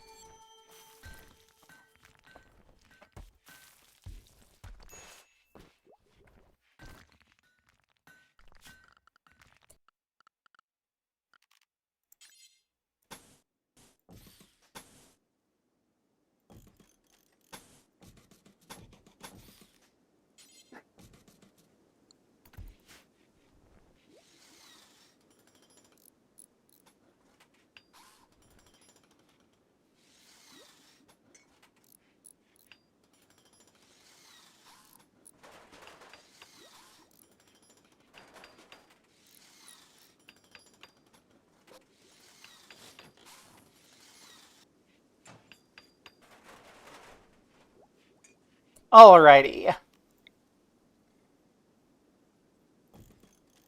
Alrighty.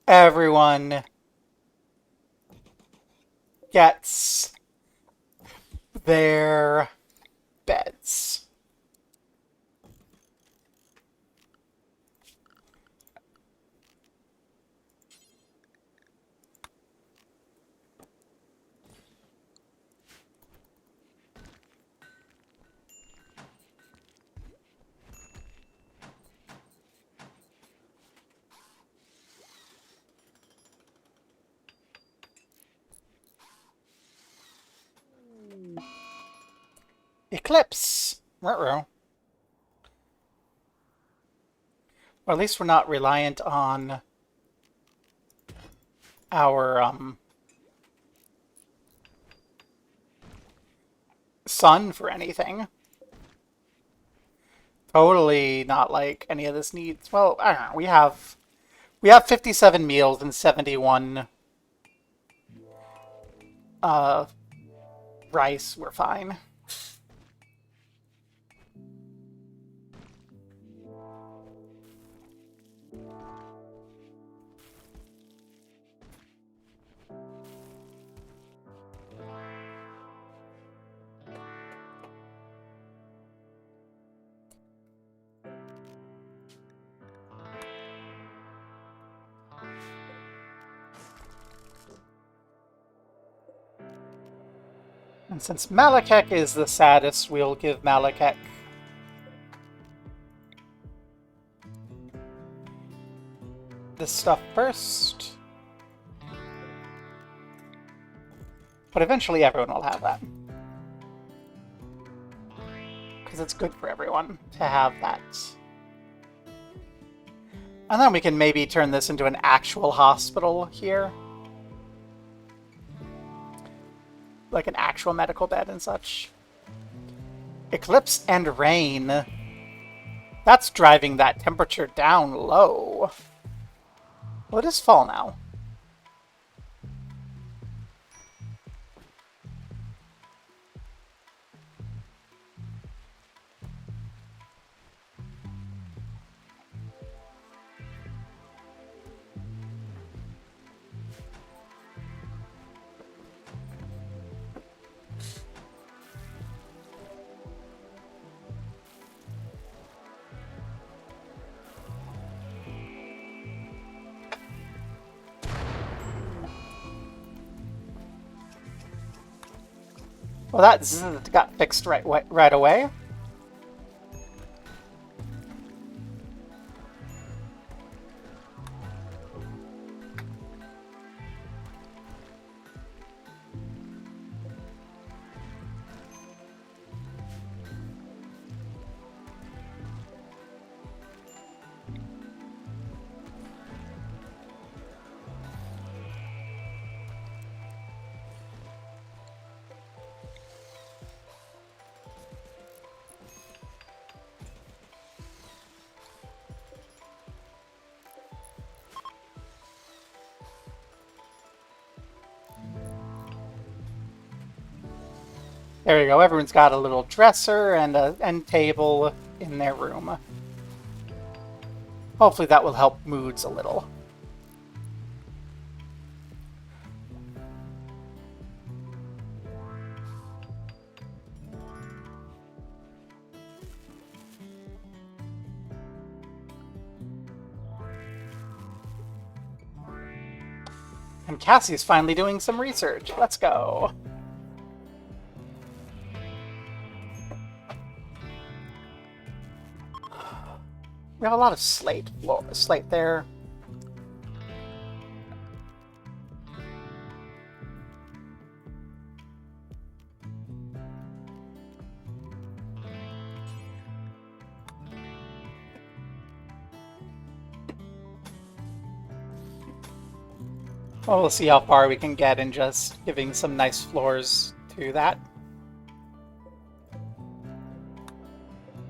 Everyone gets their beds. Eclipse! Ruh-roh. Or at least we're not reliant on our sun for anything. Totally not like any of this needs. Well, I don't know. We have 57 meals and 71 uh, rice. We're fine. And since Malekek is the saddest, we'll give Malekek this stuff first. But eventually everyone will have that. Because it's good for everyone to have that. And then we can maybe turn this into an actual hospital here. Like an actual medical bed and such. Eclipse and rain. That's driving that temperature down low. Well, it is fall now. Well, that got fixed right away. There you go. Everyone's got a little dresser and a end table in their room. Hopefully that will help moods a little. And Cassie's finally doing some research. Let's go. We have a lot of slate there. Well, we'll see how far we can get in just giving some nice floors to that.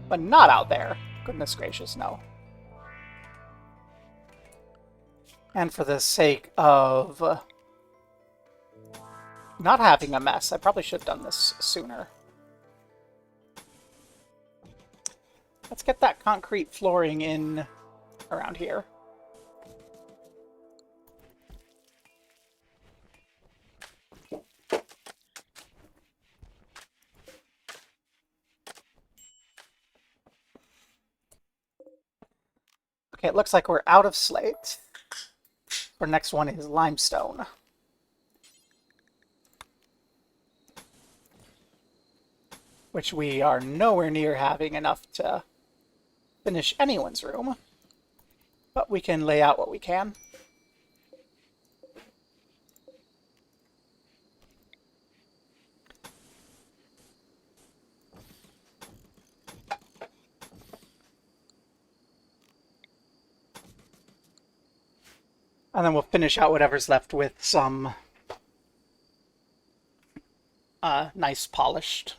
But not out there. Goodness gracious, no. And for the sake of not having a mess, I probably should have done this sooner. Let's get that concrete flooring in around here. Okay, it looks like we're out of slate. Our next one is limestone. Which we are nowhere near having enough to finish anyone's room. But we can lay out what we can. And then we'll finish out whatever's left with some nice polished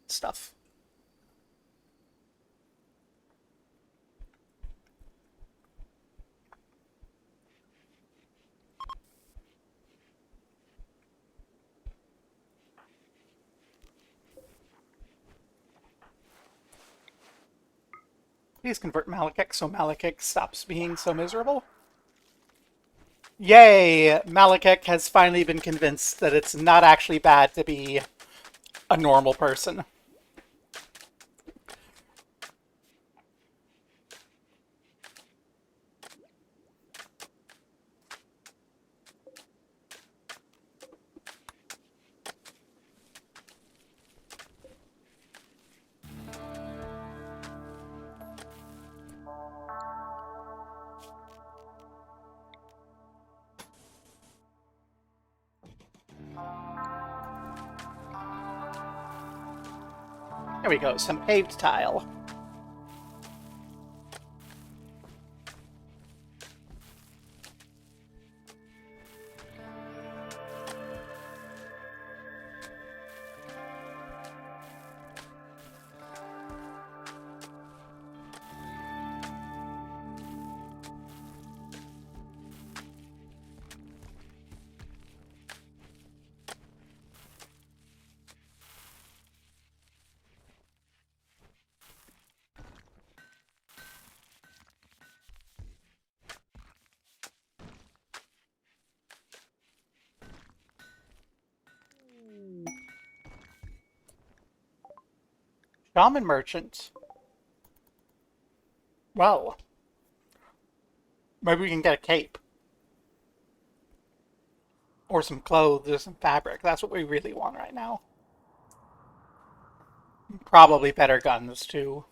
stuff. Please convert Malekith so Malekith stops being so miserable. Yay! Malekith has finally been convinced that it's not actually bad to be a normal person. There we go, some paved tile. Shaman merchant. Well, maybe we can get a cape. Or some clothes or some fabric. That's what we really want right now. Probably better guns, too.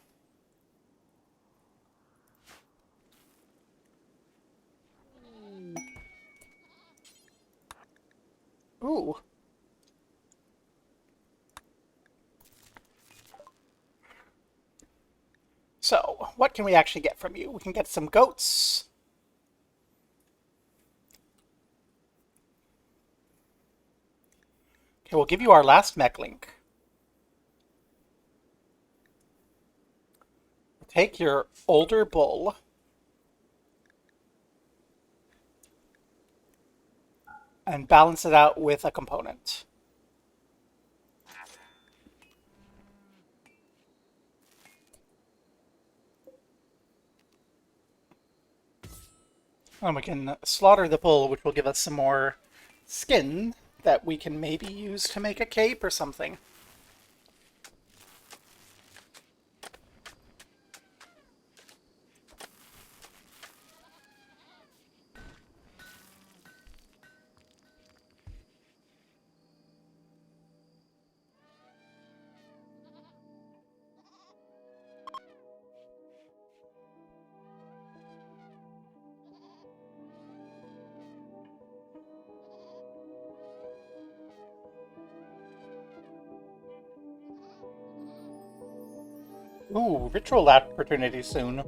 Ooh. So, what can we actually get from you? We can get some goats. Okay, we'll give you our last mech link. Take your older bull. And balance it out with a component. And we can slaughter the bull, which will give us some more skin that we can maybe use to make a cape or something. Ooh, ritual opportunity soon.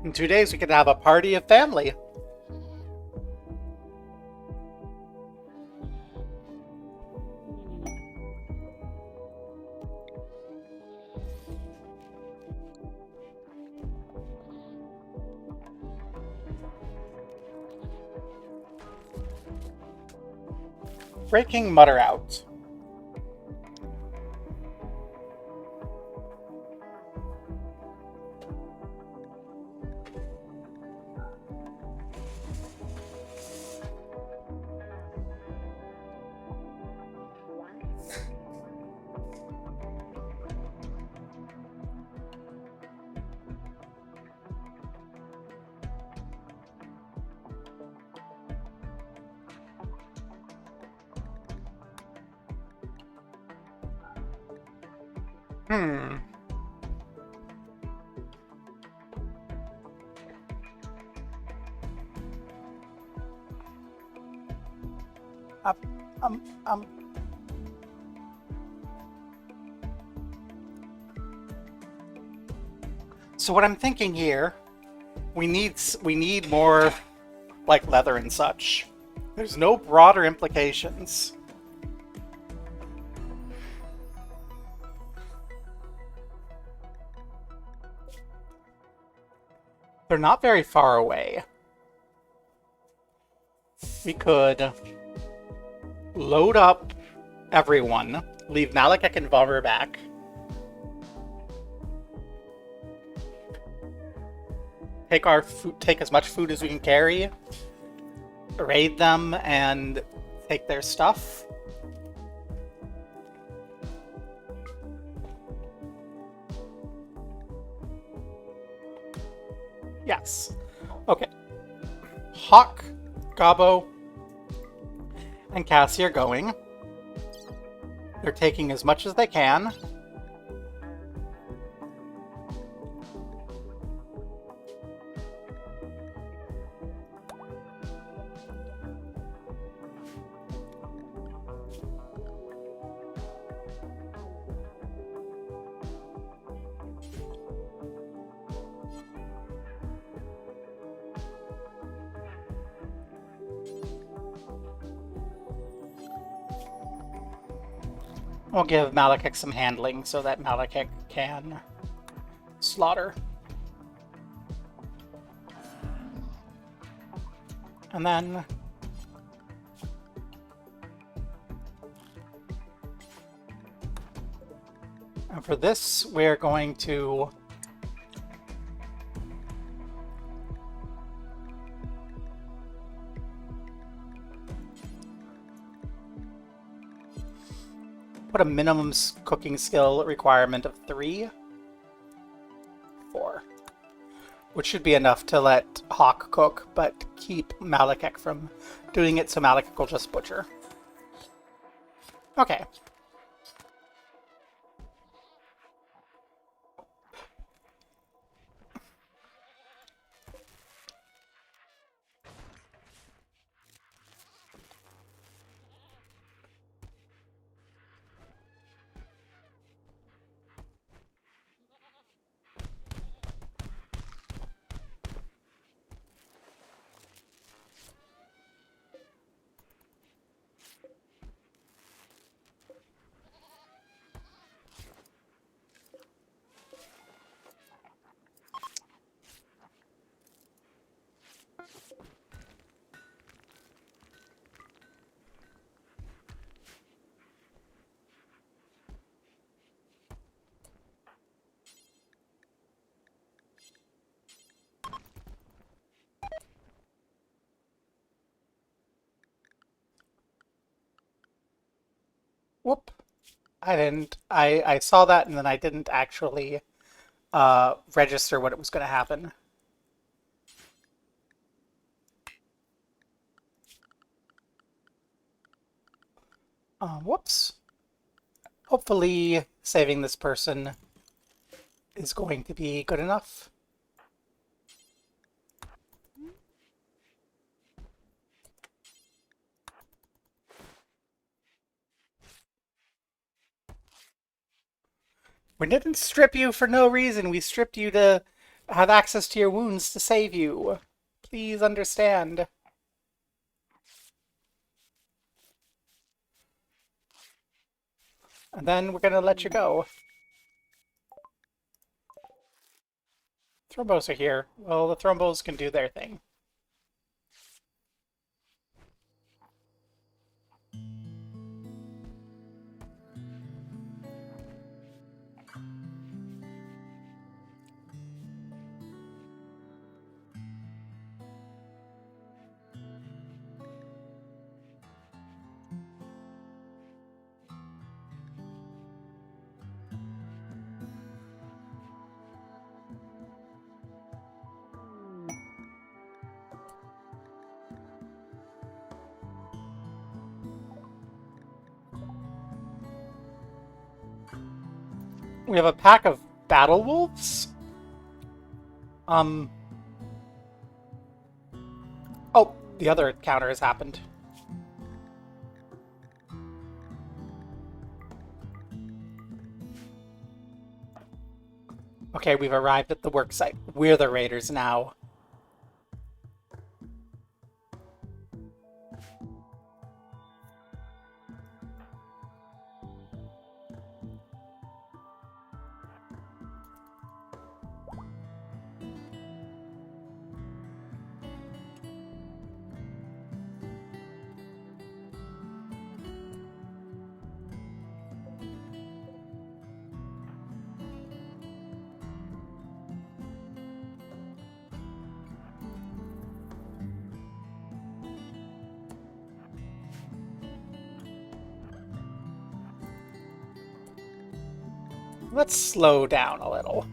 In 2 days, we could have a party of family. Breaking Mutter out. Hmm. Um, um, um. So what I'm thinking here, we need more like leather and such. There's no broader implications. They're not very far away. We could load up everyone, leave Malekith and Vommer back. Take our food, take as much food as we can carry, raid them, and take their stuff. Yes. Okay. Hawk, Gobbo, and Cassie are going. They're taking as much as they can. We'll give Malekith some handling so that Malekith can slaughter. And then and for this, we're going to put a minimum cooking skill requirement of 3. 4. Which should be enough to let Hawk cook, but keep Malekith from doing it, so Malekith will just butcher. Okay. Whoop. I didn't. I saw that and then I didn't actually register what it was going to happen. Whoops. Hopefully saving this person is going to be good enough. We didn't strip you for no reason. We stripped you to have access to your wounds to save you. Please understand. And then we're gonna let you go. Thrombos are here. Well, the Thrombos can do their thing. We have a pack of battle wolves. Oh, the other encounter has happened. Okay, we've arrived at the work site. We're the raiders now. Let's slow down a little.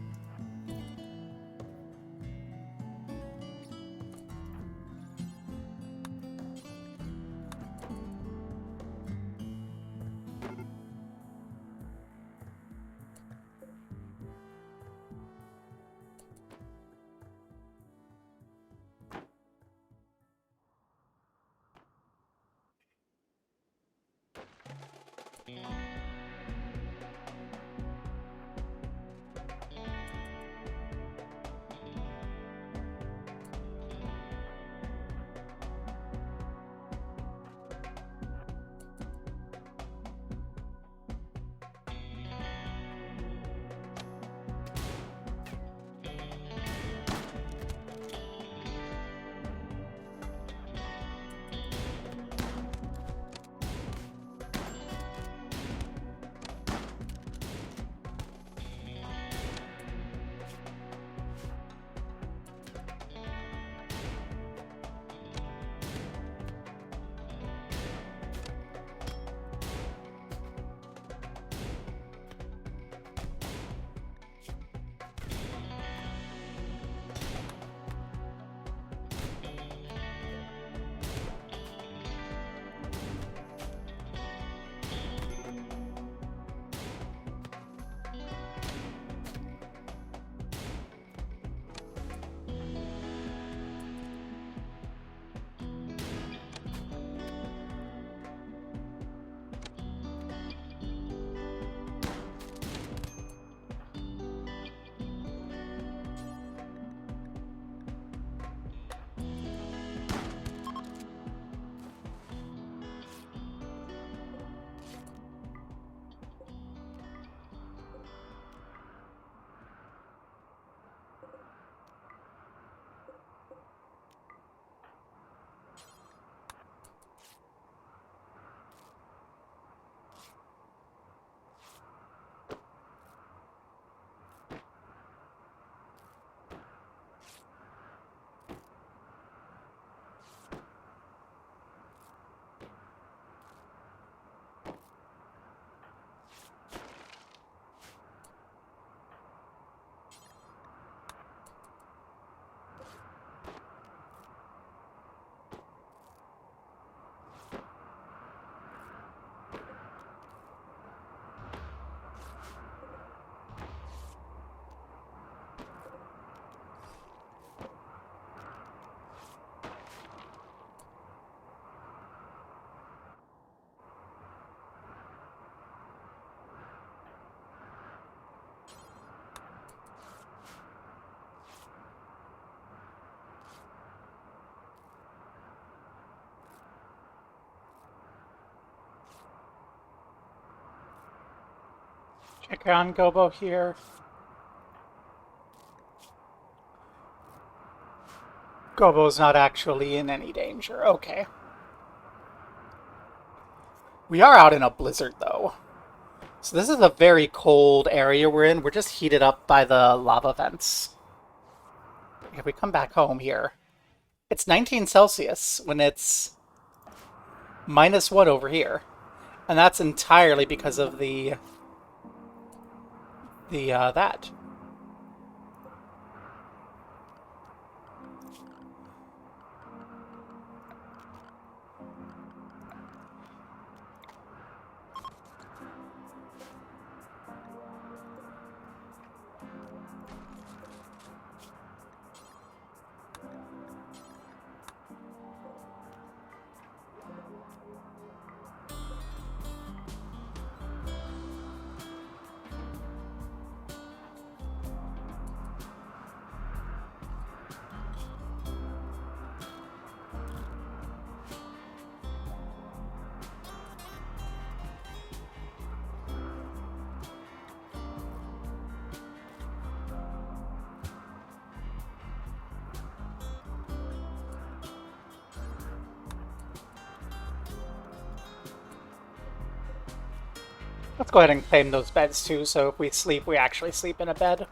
Check on Gobbo here. Gobbo's not actually in any danger. Okay. We are out in a blizzard, though. So this is a very cold area we're in. We're just heated up by the lava vents. If we come back home here, it's 19 Celsius when it's -1 over here. And that's entirely because of that. Let's go ahead and claim those beds too, so if we sleep, we actually sleep in a bed.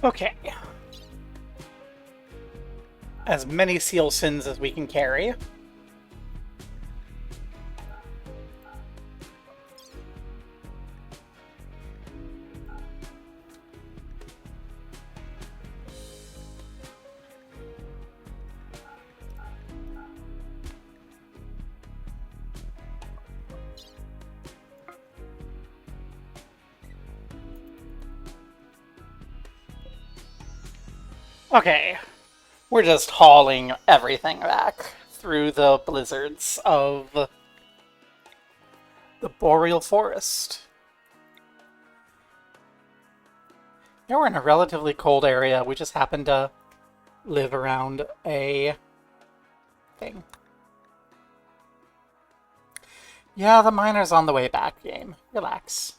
Okay. As many seal sins as we can carry. Okay. We're just hauling everything back through the blizzards of the boreal forest. Yeah, we're in a relatively cold area. We just happen to live around a thing. Yeah, the miner's on the way back, game. Relax.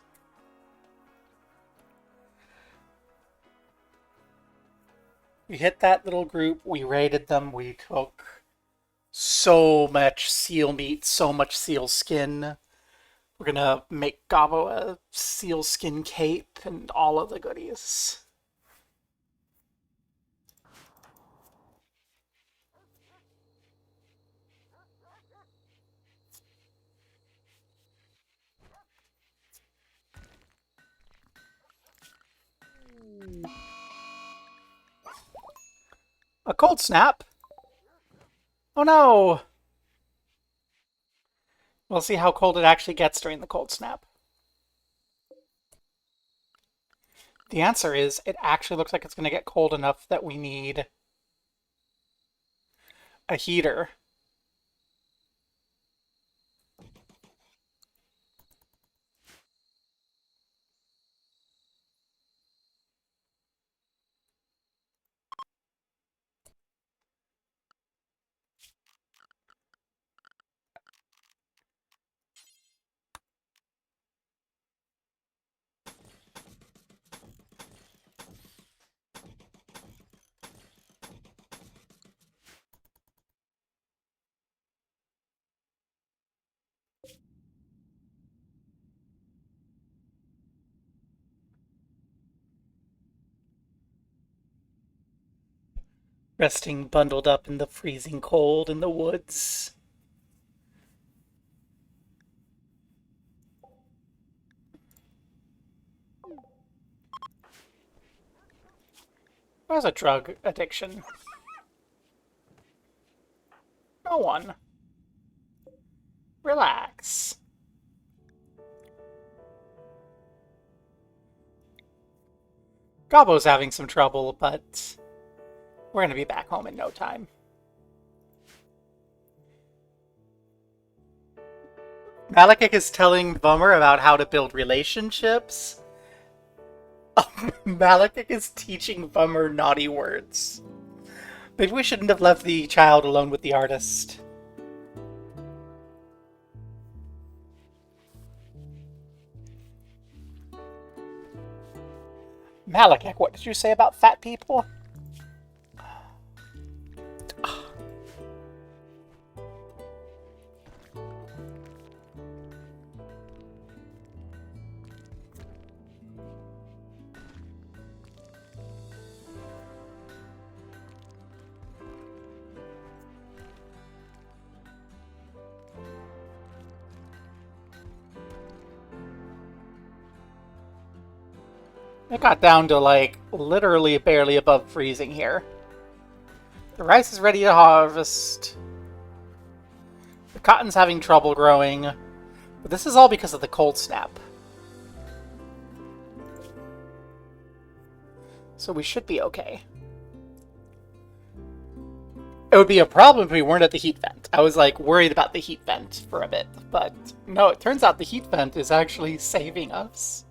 We hit that little group, we raided them, we took so much seal meat, so much seal skin. We're gonna make Gobbo a seal skin cape and all of the goodies. A cold snap? Oh no! We'll see how cold it actually gets during the cold snap. The answer is, it actually looks like it's going to get cold enough that we need a heater. Resting bundled up in the freezing cold in the woods. Where's a drug addiction? No one. Relax. Gobbo's having some trouble, but we're going to be back home in no time. Malekith is telling Bummer about how to build relationships. Malekith is teaching Bummer naughty words. Maybe we shouldn't have left the child alone with the artist. Malekith, what did you say about fat people? It got down to, like, literally barely above freezing here. The rice is ready to harvest. The cotton's having trouble growing. But this is all because of the cold snap. So we should be okay. It would be a problem if we weren't at the heat vent. I was, like, worried about the heat vent for a bit. But no, it turns out the heat vent is actually saving us.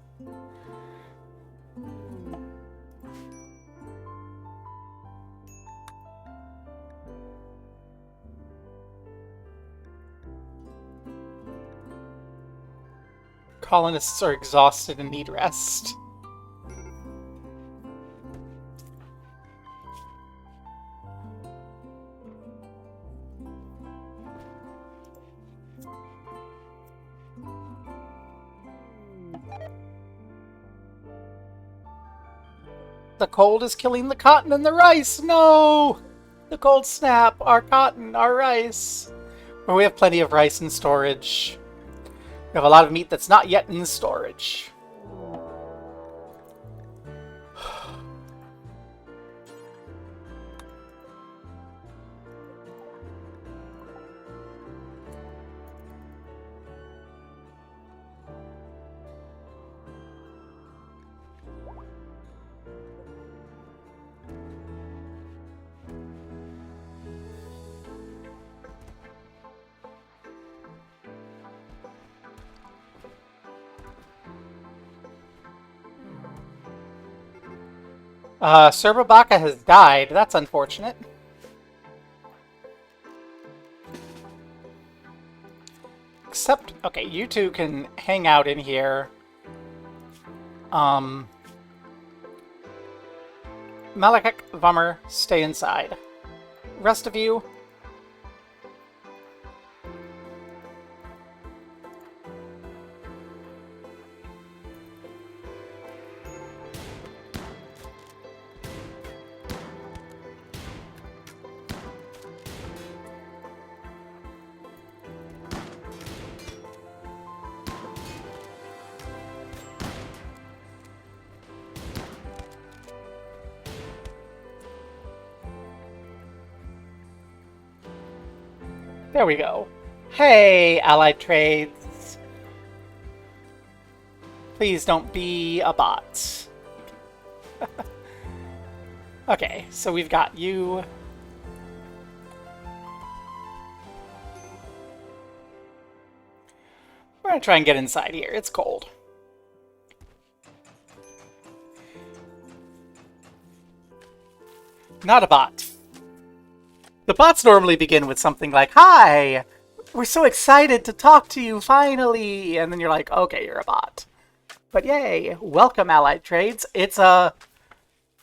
Colonists are exhausted and need rest. The cold is killing the cotton and the rice. No! The cold snap, our cotton, our rice. Well, we have plenty of rice in storage. We have a lot of meat that's not yet in storage. Serbabaka has died. That's unfortunate. Except, okay, you two can hang out in here. Malekith, Vummer, stay inside. Rest of you... There we go. Hey, Allied Trades. Please don't be a bot. Okay, so we've got you. We're gonna try and get inside here. It's cold. Not a bot. The bots normally begin with something like, "Hi! We're so excited to talk to you, finally!" And then you're like, okay, you're a bot. But yay! Welcome, Allied Trades. It's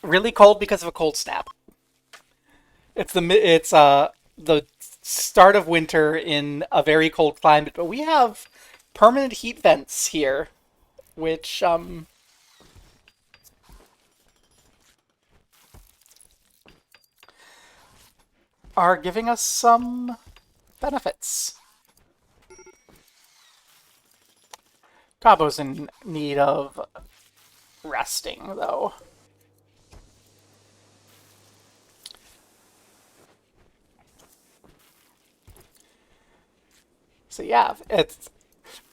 really cold because of a cold snap. It's the start of winter in a very cold climate, but we have permanent heat vents here, which are giving us some benefits. Gobbo's in need of resting, though. So yeah, it's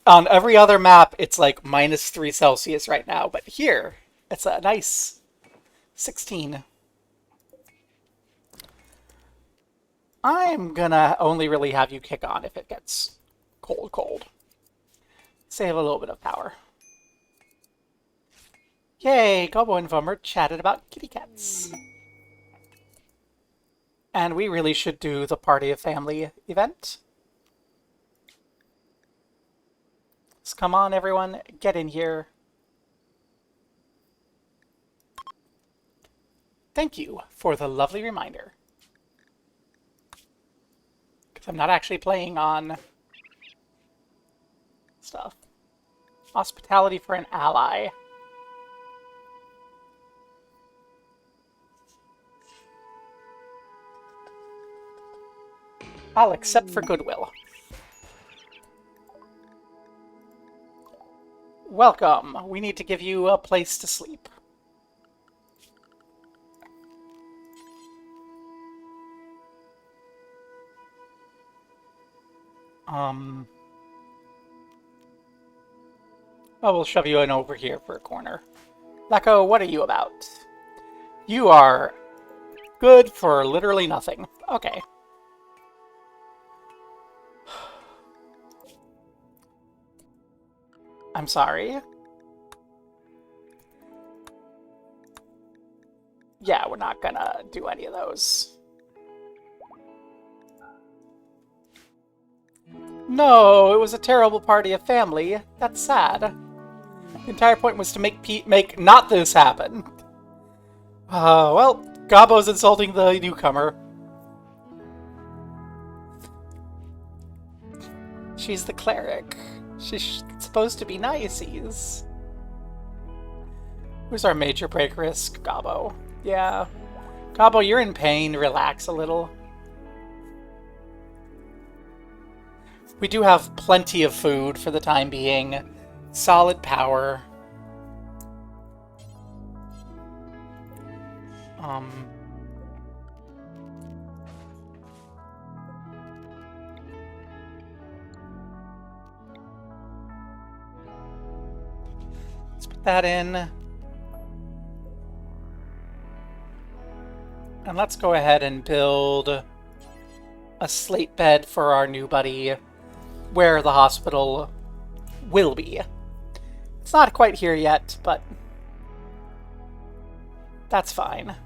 on every other map, it's like -3 Celsius right now, but here, it's a nice 16. I'm gonna only really have you kick on if it gets cold. Save a little bit of power. Yay, Gobbo and Vomer chatted about kitty cats. And we really should do the Party of Family event. So come on, everyone, get in here. Thank you for the lovely reminder. Because I'm not actually playing on stuff. Hospitality for an ally. I'll accept for goodwill. Welcome. We need to give you a place to sleep. Oh, we'll shove you in over here for a corner. Leko, what are you about? You are good for literally nothing. Okay. I'm sorry. Yeah, we're not gonna do any of those. No, it was a terrible party of family. That's sad. The entire point was to make not this happen. Well, Gobbo's insulting the newcomer. She's the cleric. She's supposed to be niceys. Who's our major break risk? Gobbo. Yeah. Gobbo, you're in pain. Relax a little. We do have plenty of food for the time being. Solid power. Let's put that in. And let's go ahead and build a slate bed for our new buddy where the hospital will be. It's not quite here yet, but that's fine.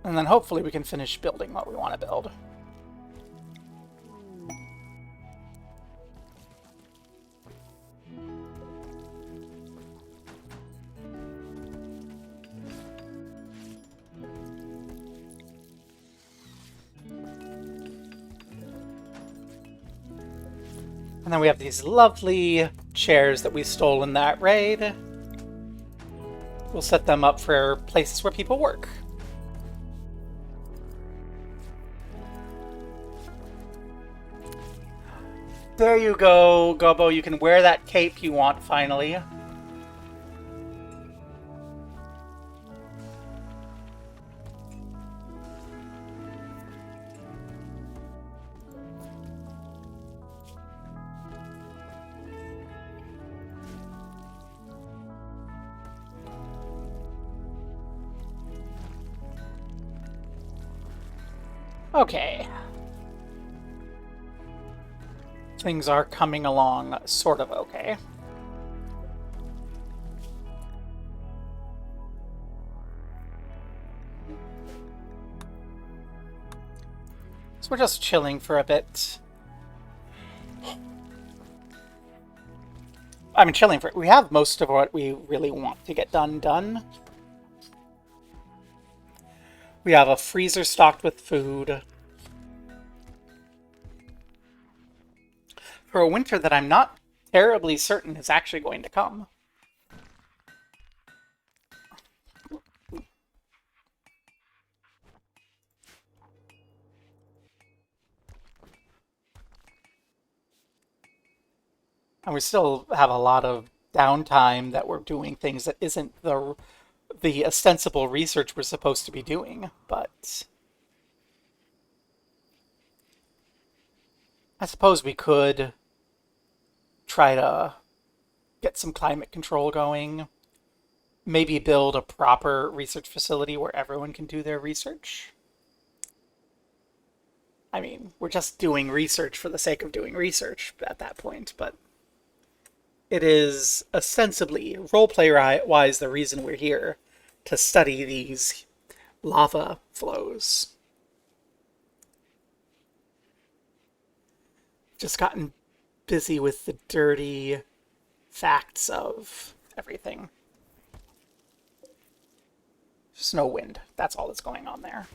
And then hopefully we can finish building what we want to build. And then we have these lovely chairs that we stole in that raid. We'll set them up for places where people work. There you go, Gobbo. You can wear that cape you want, finally. Okay. Things are coming along sort of okay. So we're just chilling for a bit. I mean, chilling for... We have most of what we really want to get done. We have a freezer stocked with food. For a winter that I'm not terribly certain is actually going to come. And we still have a lot of downtime that we're doing things that isn't the ostensible research we're supposed to be doing, but I suppose we could try to get some climate control going. Maybe build a proper research facility where everyone can do their research. I mean, we're just doing research for the sake of doing research at that point, but It is ostensibly, roleplay-wise, the reason we're here, to study these lava flows. Just gotten busy with the dirty facts of everything. Just no wind. That's all that's going on there.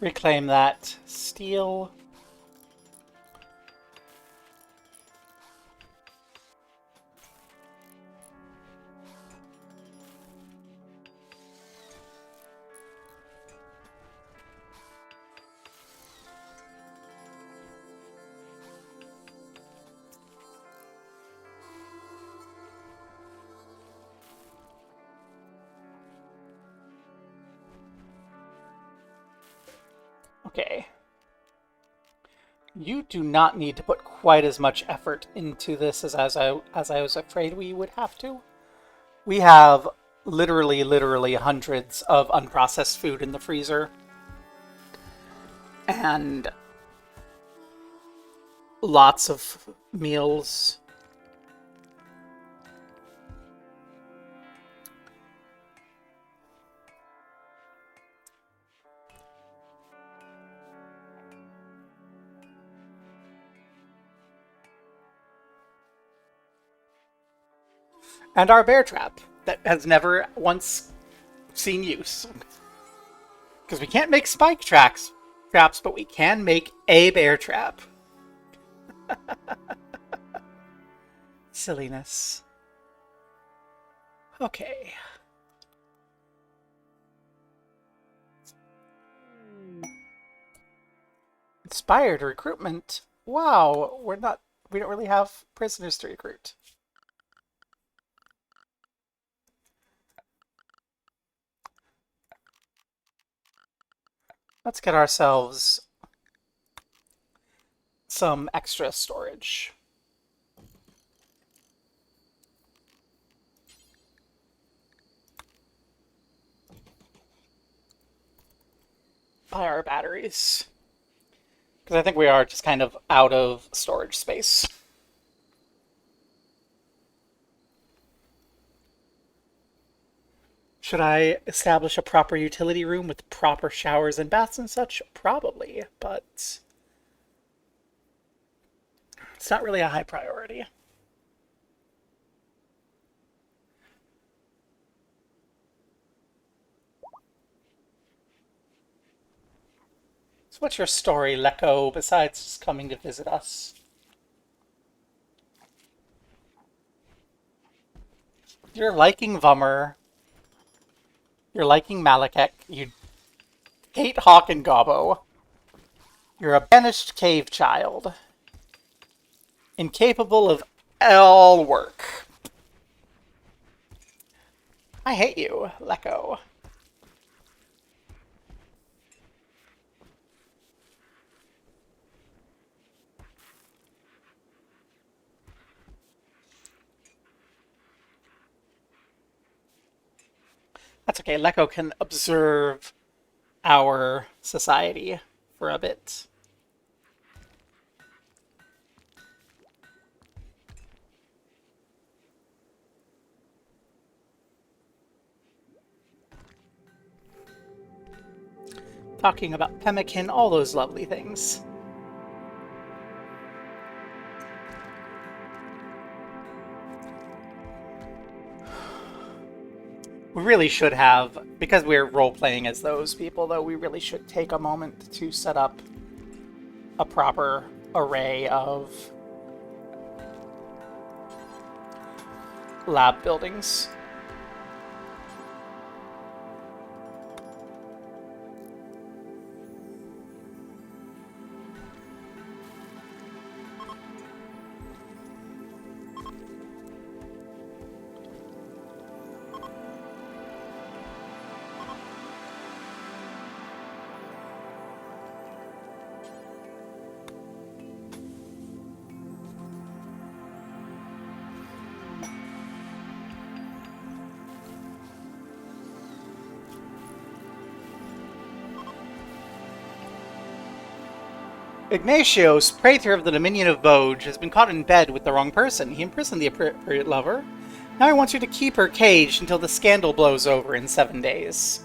Reclaim that steel. Okay. You do not need to put quite as much effort into this as I was afraid we would have to. We have literally hundreds of unprocessed food in the freezer. And lots of meals. And our bear trap that has never once seen use. Because we can't make spike traps, but we can make a bear trap. Silliness. Okay. Inspired recruitment. Wow, we don't really have prisoners to recruit. Let's get ourselves some extra storage. Buy our batteries. Because I think we are just kind of out of storage space. Should I establish a proper utility room with proper showers and baths and such? Probably, but it's not really a high priority. So what's your story, Lecco, besides just coming to visit us? You're liking Vummer. You're liking Malekek. You hate Hawk and Gobbo. You're a banished cave child. Incapable of all work. I hate you, Lecco. That's okay. Lecco can observe our society for a bit. Talking about pemmican, all those lovely things. We really should have, because we're role-playing as those people, though, we really should take a moment to set up a proper array of lab buildings. Ignatios, praetor of the Dominion of Voge, has been caught in bed with the wrong person. He imprisoned the appropriate lover. Now he wants you to keep her caged until the scandal blows over in 7 days.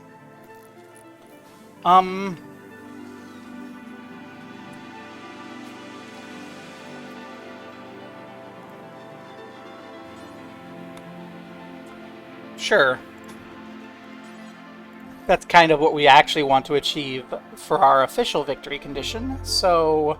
Sure. That's kind of what we actually want to achieve for our official victory condition, so...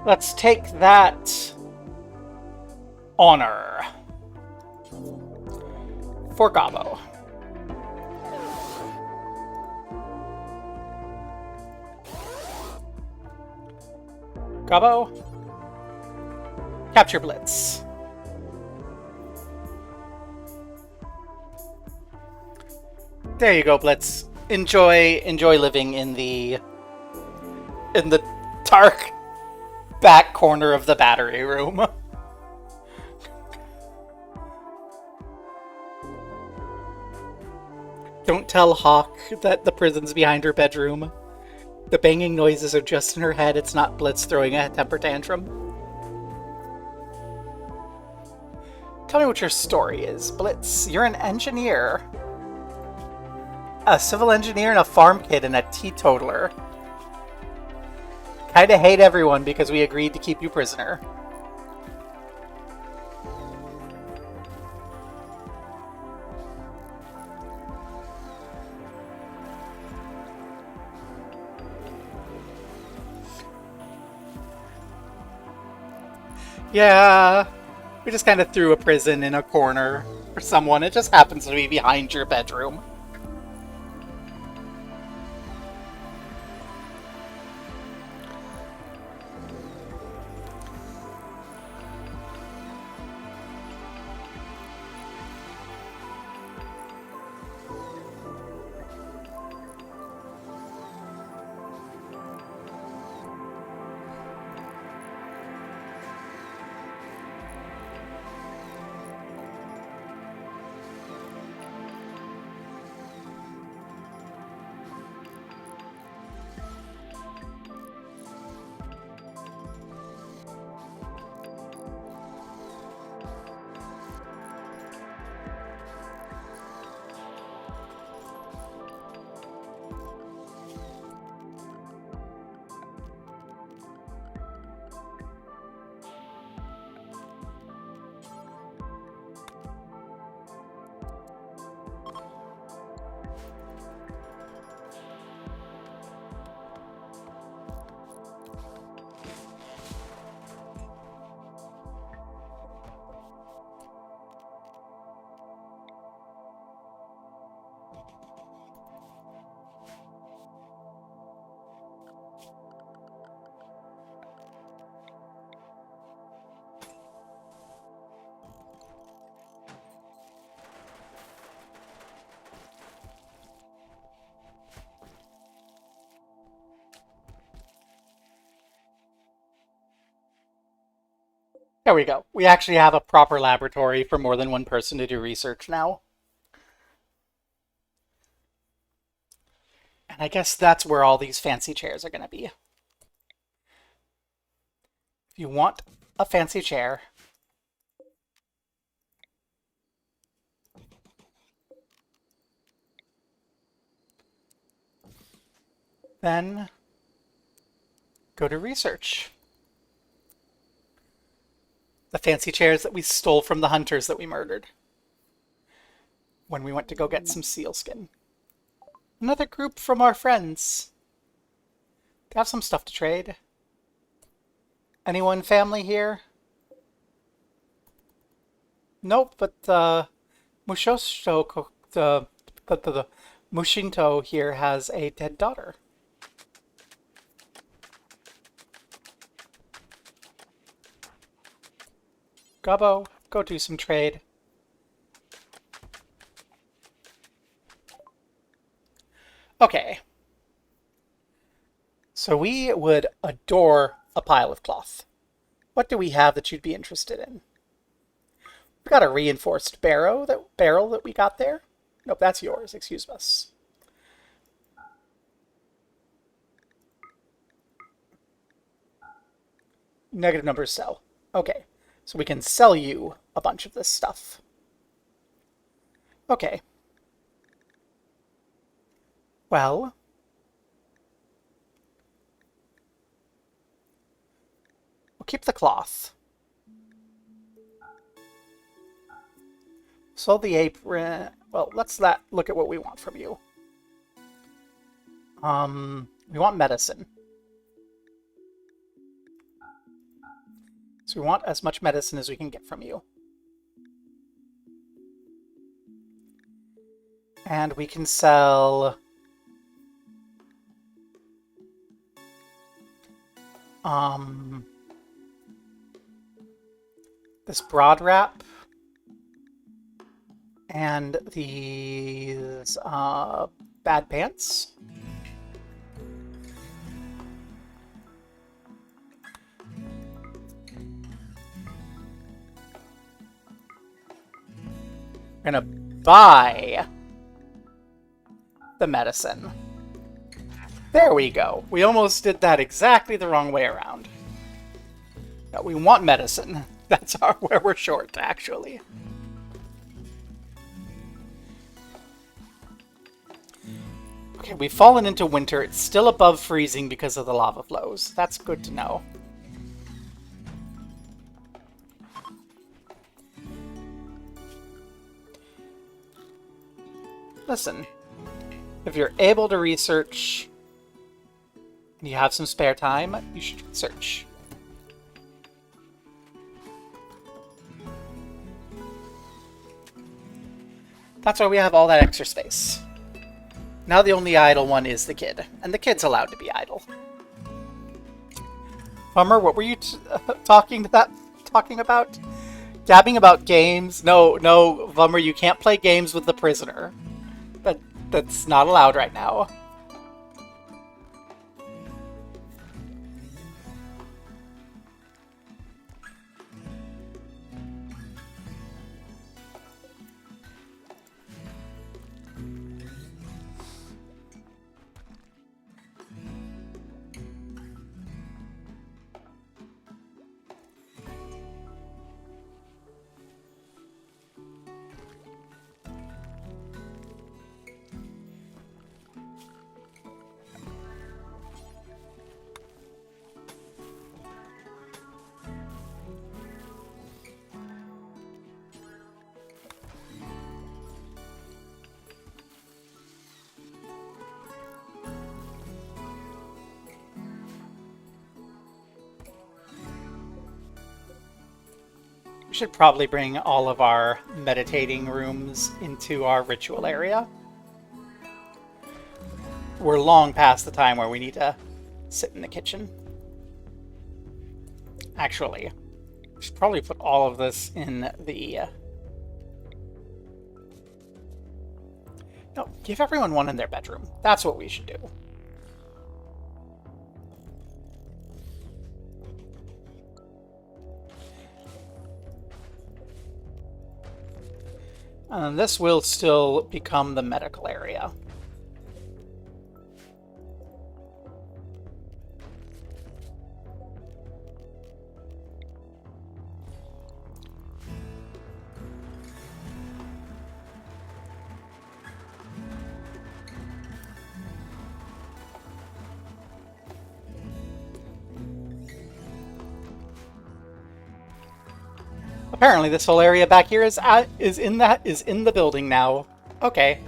let's take that honor for Gobbo. Gobbo, capture Blitz. There you go, Blitz. Enjoy living in the dark back corner of the battery room. Don't tell Hawk that the prison's behind her bedroom. The banging noises are just in her head. It's not Blitz throwing a temper tantrum. Tell me what your story is, Blitz. You're an engineer. A civil engineer and a farm kid and a teetotaler. Kinda hate everyone because we agreed to keep you prisoner. Yeah, we just kind of threw a prison in a corner for someone. It just happens to be behind your bedroom. There we go. We actually have a proper laboratory for more than one person to do research now. And I guess that's where all these fancy chairs are going to be. If you want a fancy chair, Then go to research. The fancy chairs that we stole from the hunters that we murdered when we went to go get some sealskin. Another group from our friends. They have some stuff to trade. Anyone family here? Nope, but Mushosho, the Mushinto here has a dead daughter. Gobbo, go do some trade. Okay. So we would adore a pile of cloth. What do we have that you'd be interested in? We got a reinforced barrel that we got there. Nope, that's yours. Excuse us. Negative numbers sell. Okay, so we can sell you a bunch of this stuff. Okay. Well, we'll keep the cloth. Sold the apron. Well, let's look at what we want from you. We want medicine. So we want as much medicine as we can get from you. And we can sell this broad wrap and these bad pants. We're gonna buy the medicine. There we go. We almost did that exactly the wrong way around. No, we want medicine. That's where we're short, actually. Okay, we've fallen into winter. It's still above freezing because of the lava flows. That's good to know. Listen, if you're able to research and you have some spare time, you should research. That's why we have all that extra space. Now the only idle one is the kid, and the kid's allowed to be idle. Bummer, what were you talking about? Gabbing about games? No, Vummer, you can't play games with the prisoner. That's not allowed right now. We should probably bring all of our meditating rooms into our ritual area. We're long past the time where we need to sit in the kitchen. Actually, we should probably put all of this in the... No, give everyone one in their bedroom. That's what we should do. And this will still become the medical area. Apparently, this whole area back here is in the building now. Okay.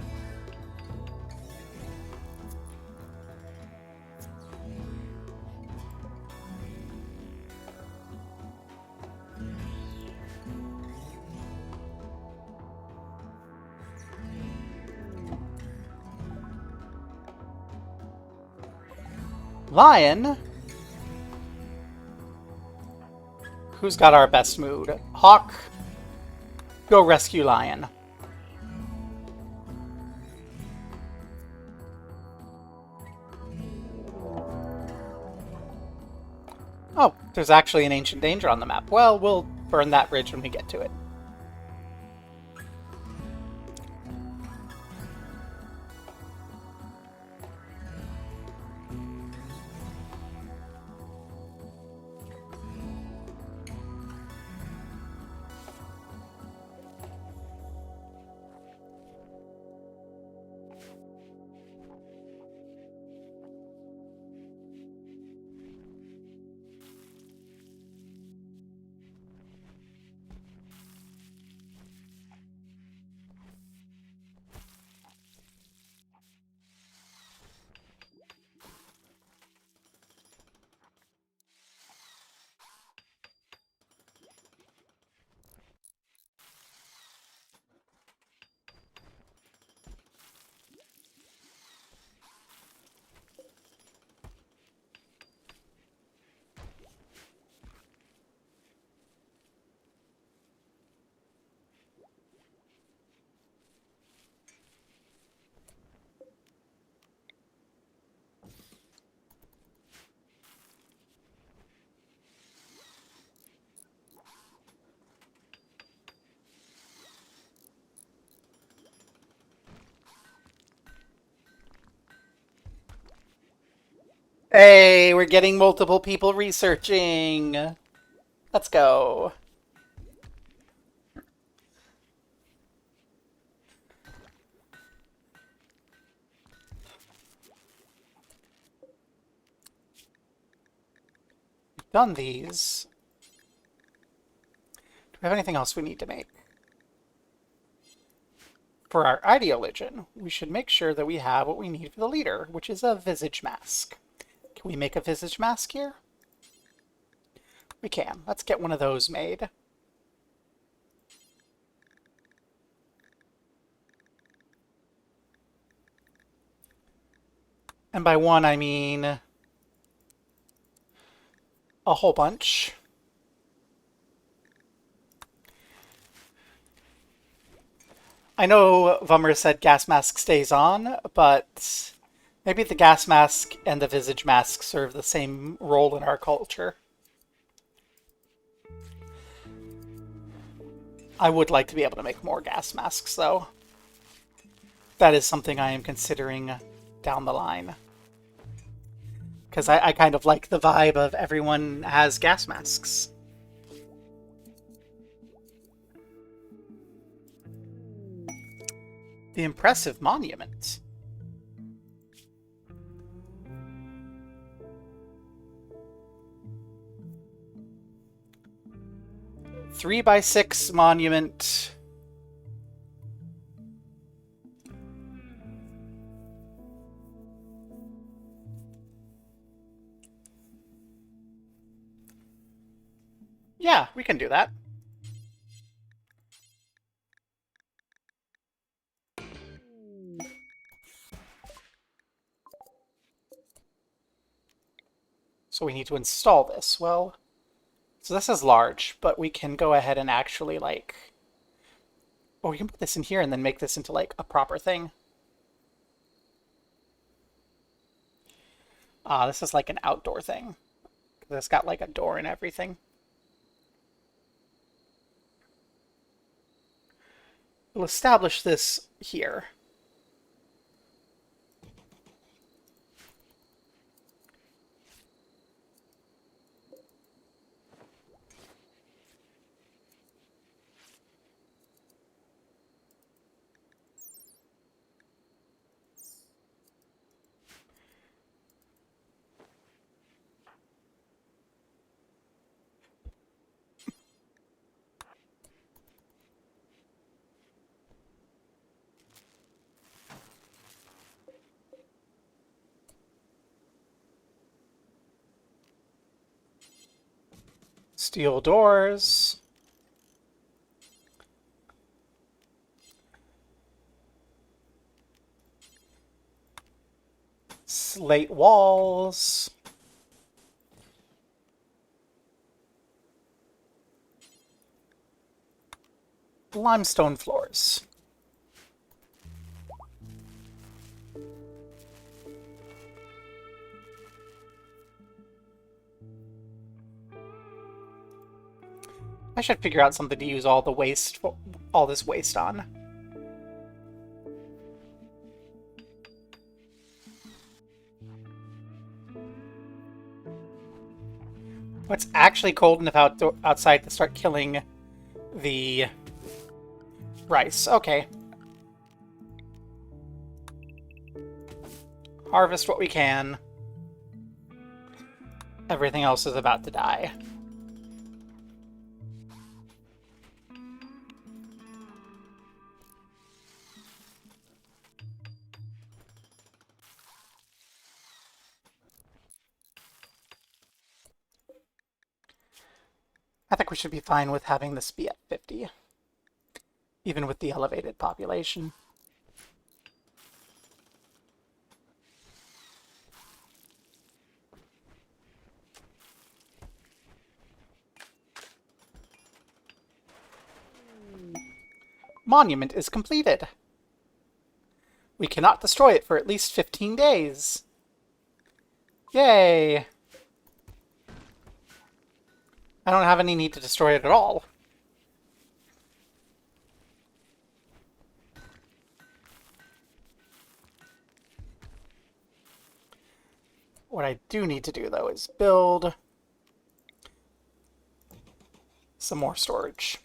Lion? Who's got our best mood? Hawk, go rescue Lion. Oh, there's actually an ancient danger on the map. Well, we'll burn that bridge when we get to it. Hey, we're getting multiple people researching. Let's go. We've done these. Do we have anything else we need to make? For our ideologian, we should make sure that we have what we need for the leader, which is a visage mask. Can we make a visage mask here? We can. Let's get one of those made. And by one, I mean a whole bunch. I know Vummer said gas mask stays on, but maybe the gas mask and the visage mask serve the same role in our culture. I would like to be able to make more gas masks, though. That is something I am considering down the line. Because I kind of like the vibe of everyone has gas masks. The impressive monument. Three by 6 monument. Yeah, we can do that. So we need to install this. Well, so this is large, but we can go ahead and actually, like... Oh, we can put this in here and then make this into, like, a proper thing. This is like an outdoor thing. It's got, like, a door and everything. We'll establish this here. Steel doors. Slate walls. Limestone floors. I should figure out something to use all this waste on. It's actually cold enough outside to start killing the rice. Okay. Harvest what we can. Everything else is about to die. I think we should be fine with having this be at 50, even with the elevated population. Monument is completed. We cannot destroy it for at least 15 days. Yay! I don't have any need to destroy it at all. What I do need to do, though, is build some more storage.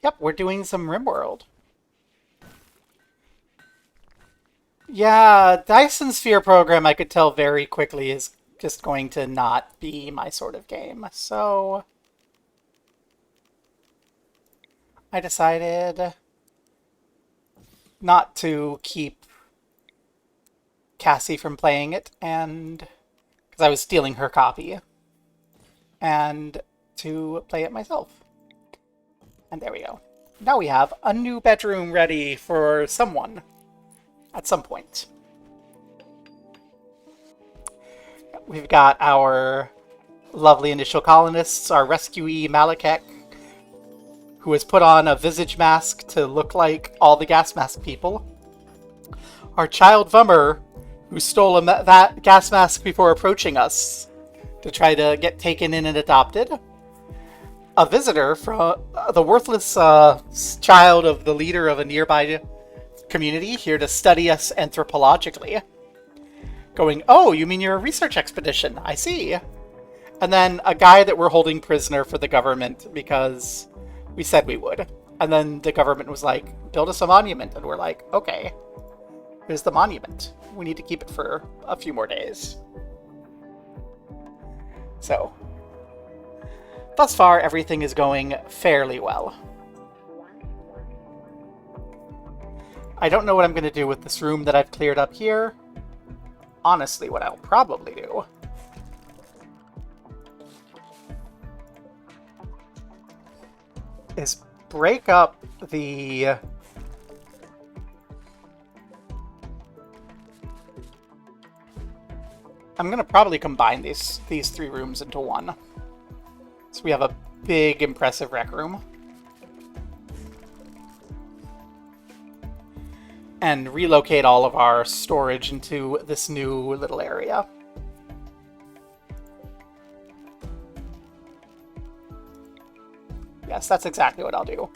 Yep, we're doing some Rimworld. Yeah, Dyson Sphere program I could tell very quickly is just going to not be my sort of game. So I decided not to keep Cassie from playing it, and because I was stealing her copy, and to play it myself. And there we go. Now we have a new bedroom ready for someone at some point. We've got our lovely initial colonists, our rescuee Malekek, who has put on a visage mask to look like all the gas mask people. Our child Vummer, who stole that gas mask before approaching us to try to get taken in and adopted. A visitor from the worthless child of the leader of a nearby community here to study us anthropologically. Going, oh, you mean you're a research expedition? I see. And then a guy that we're holding prisoner for the government because we said we would. And then the government was like, build us a monument. And we're like, okay, here's the monument. We need to keep it for a few more days. So thus far, everything is going fairly well. I don't know what I'm going to do with this room that I've cleared up here. Honestly, what I'll probably do is break up the... I'm going to probably combine these three rooms into one. So we have a big, impressive rec room. And relocate all of our storage into this new little area. Yes, that's exactly what I'll do.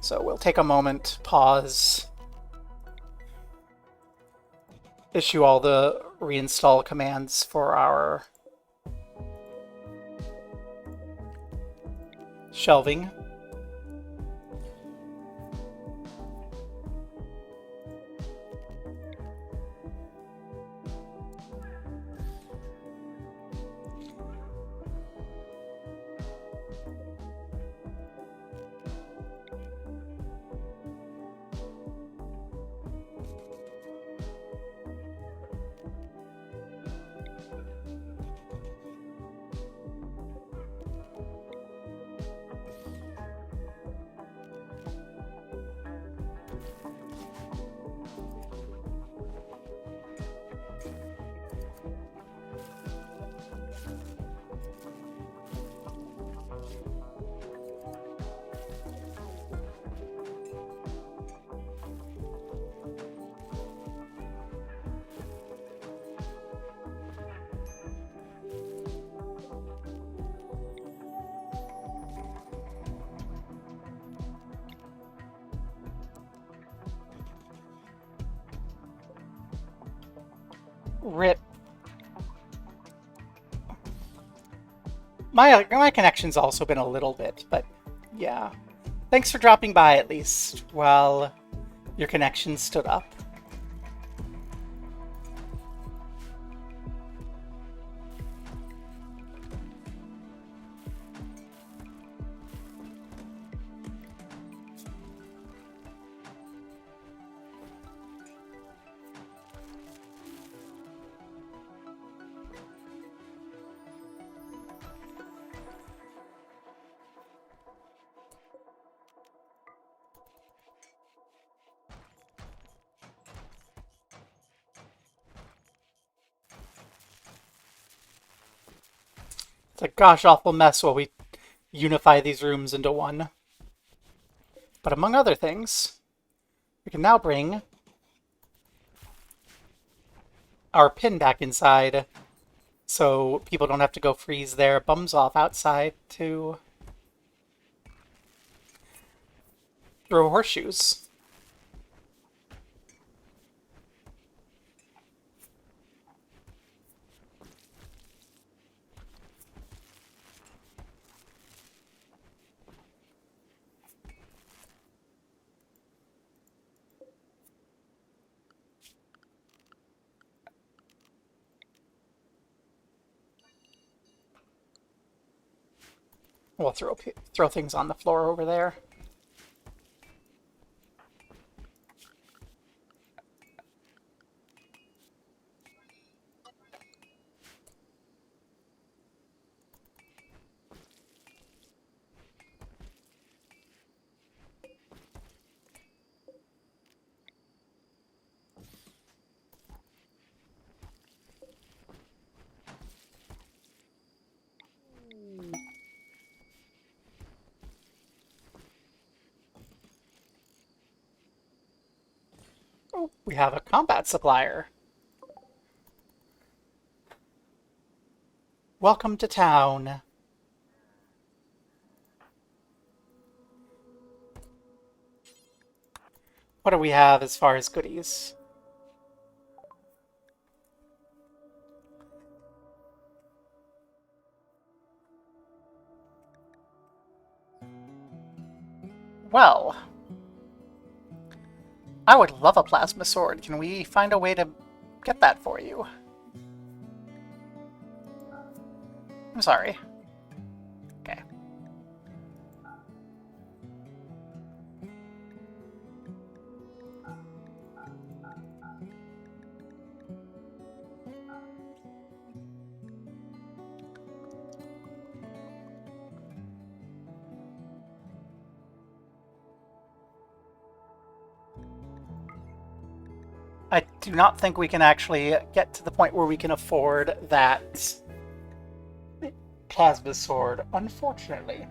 So we'll take a moment, pause, issue all the reinstall commands for our shelving. Rip. My connection's also been a little bit, but yeah. Thanks for dropping by at least while your connection stood up. It's a gosh awful mess while we unify these rooms into one. But among other things, we can now bring our pin back inside so people don't have to go freeze their bums off outside to throw horseshoes. We'll throw things on the floor over there. Oh, we have a combat supplier. Welcome to town. What do we have as far as goodies? Well, I would love a plasma sword. Can we find a way to get that for you? I'm sorry. Okay. I do not think we can actually get to the point where we can afford that plasma sword, unfortunately.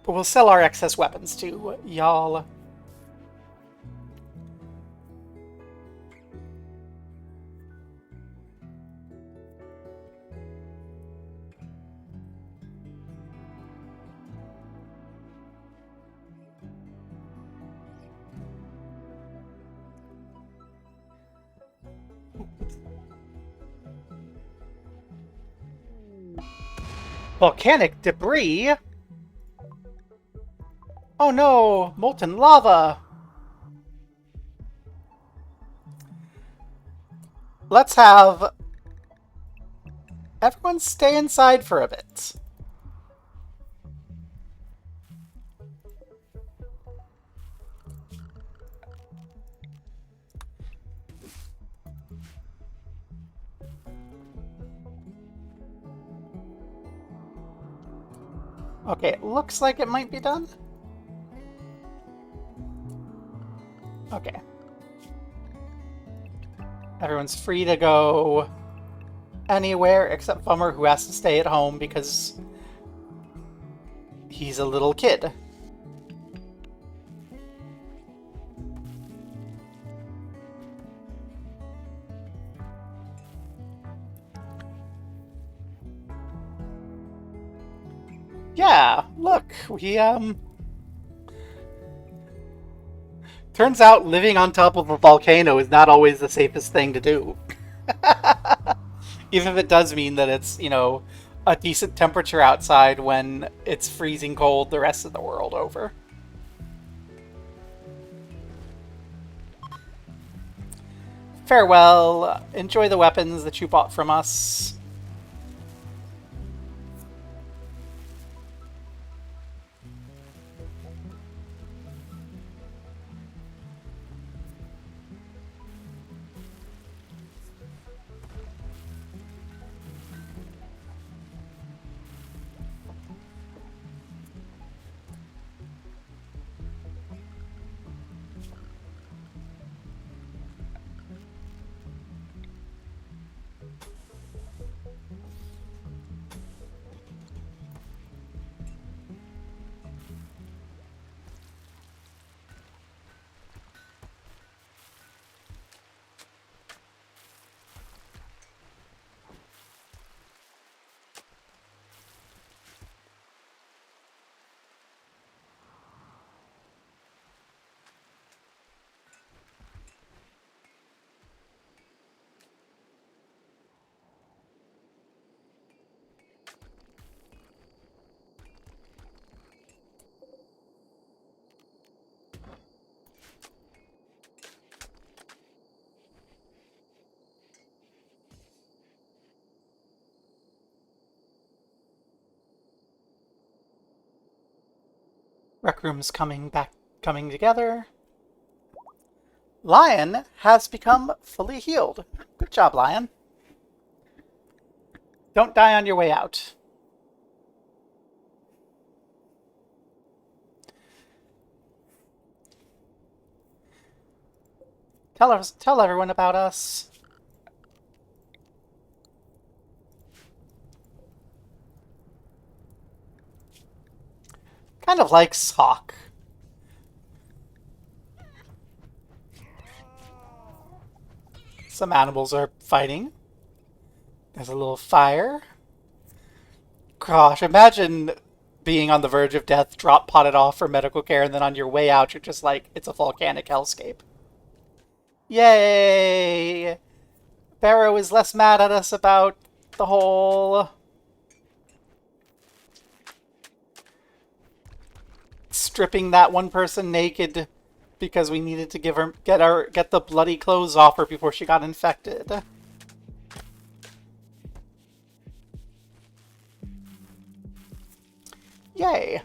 But we'll sell our excess weapons to y'all. Volcanic debris? Oh no, molten lava! Let's have everyone stay inside for a bit. Okay, it looks like it might be done. Okay. Everyone's free to go anywhere except Fummer, who has to stay at home because he's a little kid. Yeah, look, we Turns out living on top of a volcano is not always the safest thing to do. Even if it does mean that it's, a decent temperature outside when it's freezing cold the rest of the world over. Farewell. Enjoy the weapons that you bought from us. Rec room's coming together. Lion has become fully healed. Good job, Lion. Don't die on your way out. Tell everyone about us. Kind of like Hawk. Some animals are fighting. There's a little fire. Gosh, imagine being on the verge of death, drop potted off for medical care, and then on your way out, you're just like, it's a volcanic hellscape. Yay! Barrow is less mad at us about the whole stripping that one person naked because we needed to get the bloody clothes off her before she got infected. Yay.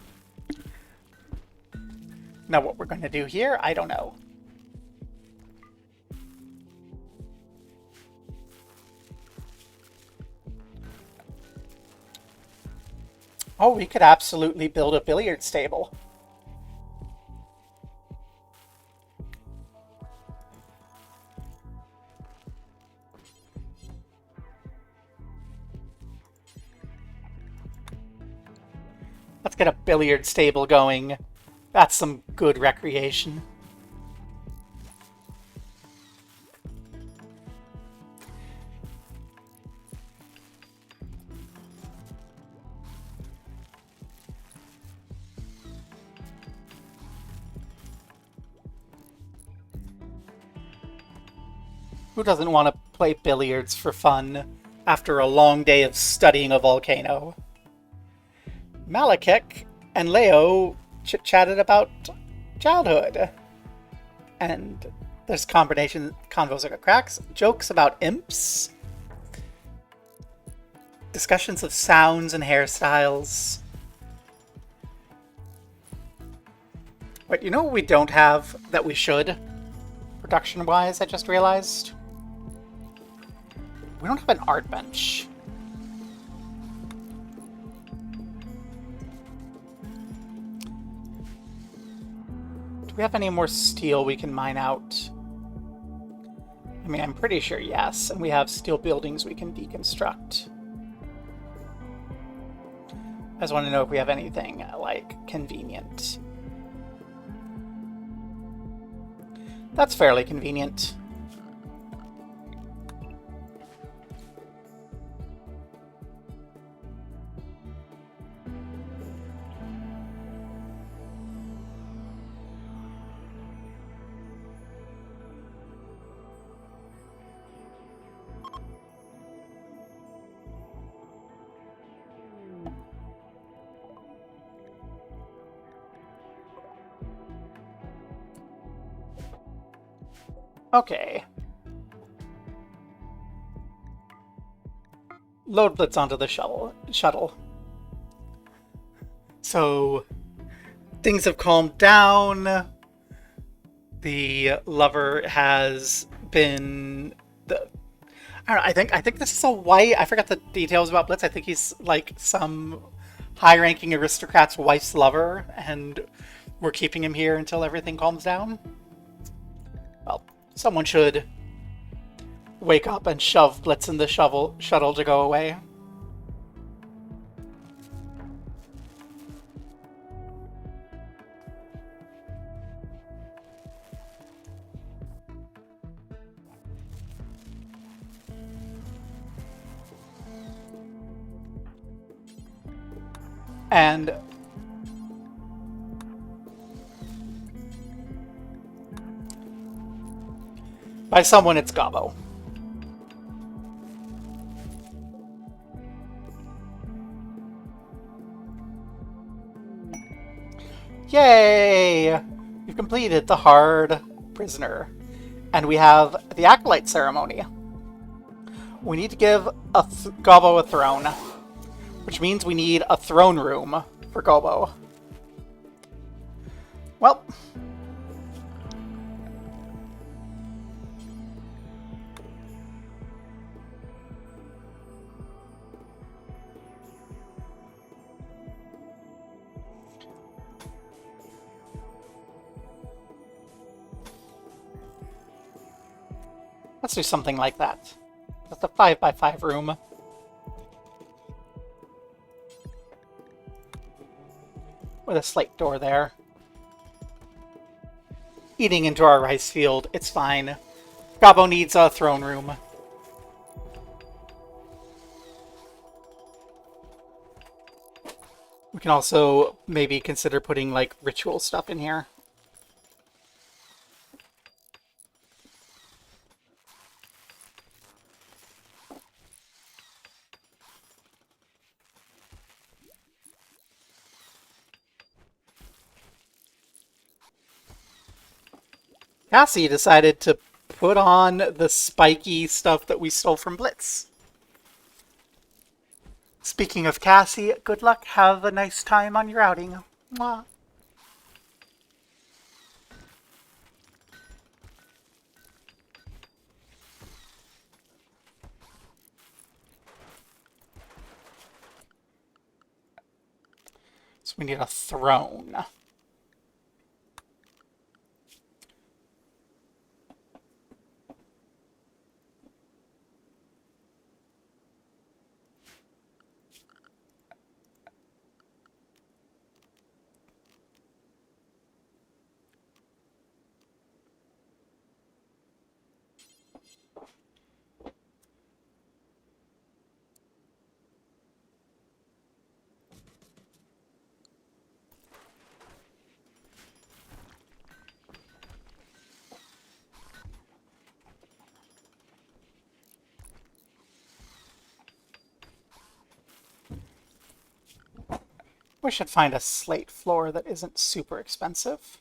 Now what we're going to do here, I don't know. Oh, we could absolutely build a billiards table. Let's get a billiards table going. That's some good recreation. Who doesn't want to play billiards for fun after a long day of studying a volcano? Malekith and Leo chit-chatted about childhood. And there's convos like cracks, jokes about imps, discussions of sounds and hairstyles. Wait, you know what we don't have that we should? Production-wise, I just realized. We don't have an art bench. Do we have any more steel we can mine out? I mean, I'm pretty sure yes, and we have steel buildings we can deconstruct. I just want to know if we have anything, like, convenient. That's fairly convenient. Okay. Load Blitz onto the shuttle. So things have calmed down. The lover has been I don't know, I think this is a white. I forgot the details about Blitz. I think he's like some high-ranking aristocrat's wife's lover, and we're keeping him here until everything calms down. Well, someone should wake up and shove Blitz in the shuttle to go away. And by someone, it's Gobbo. Yay! We've completed the hard prisoner. And we have the Acolyte ceremony. We need to give Gobbo a throne, which means we need a throne room for Gobbo. Well, let's do something like that. Just a 5x5 room. With a slate door there. Eating into our rice field, it's fine. Gobbo needs a throne room. We can also maybe consider putting like ritual stuff in here. Cassie decided to put on the spiky stuff that we stole from Blitz. Speaking of Cassie, good luck. Have a nice time on your outing. Mwah. So we need a throne. We should find a slate floor that isn't super expensive.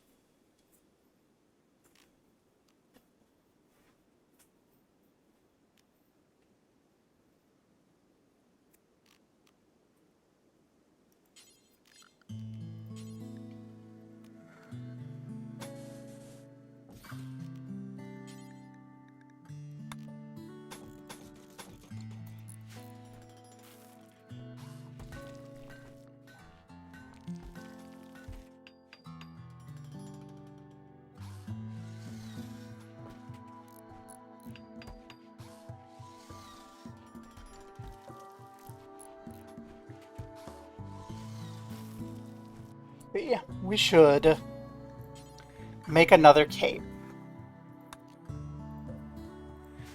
We should make another cape.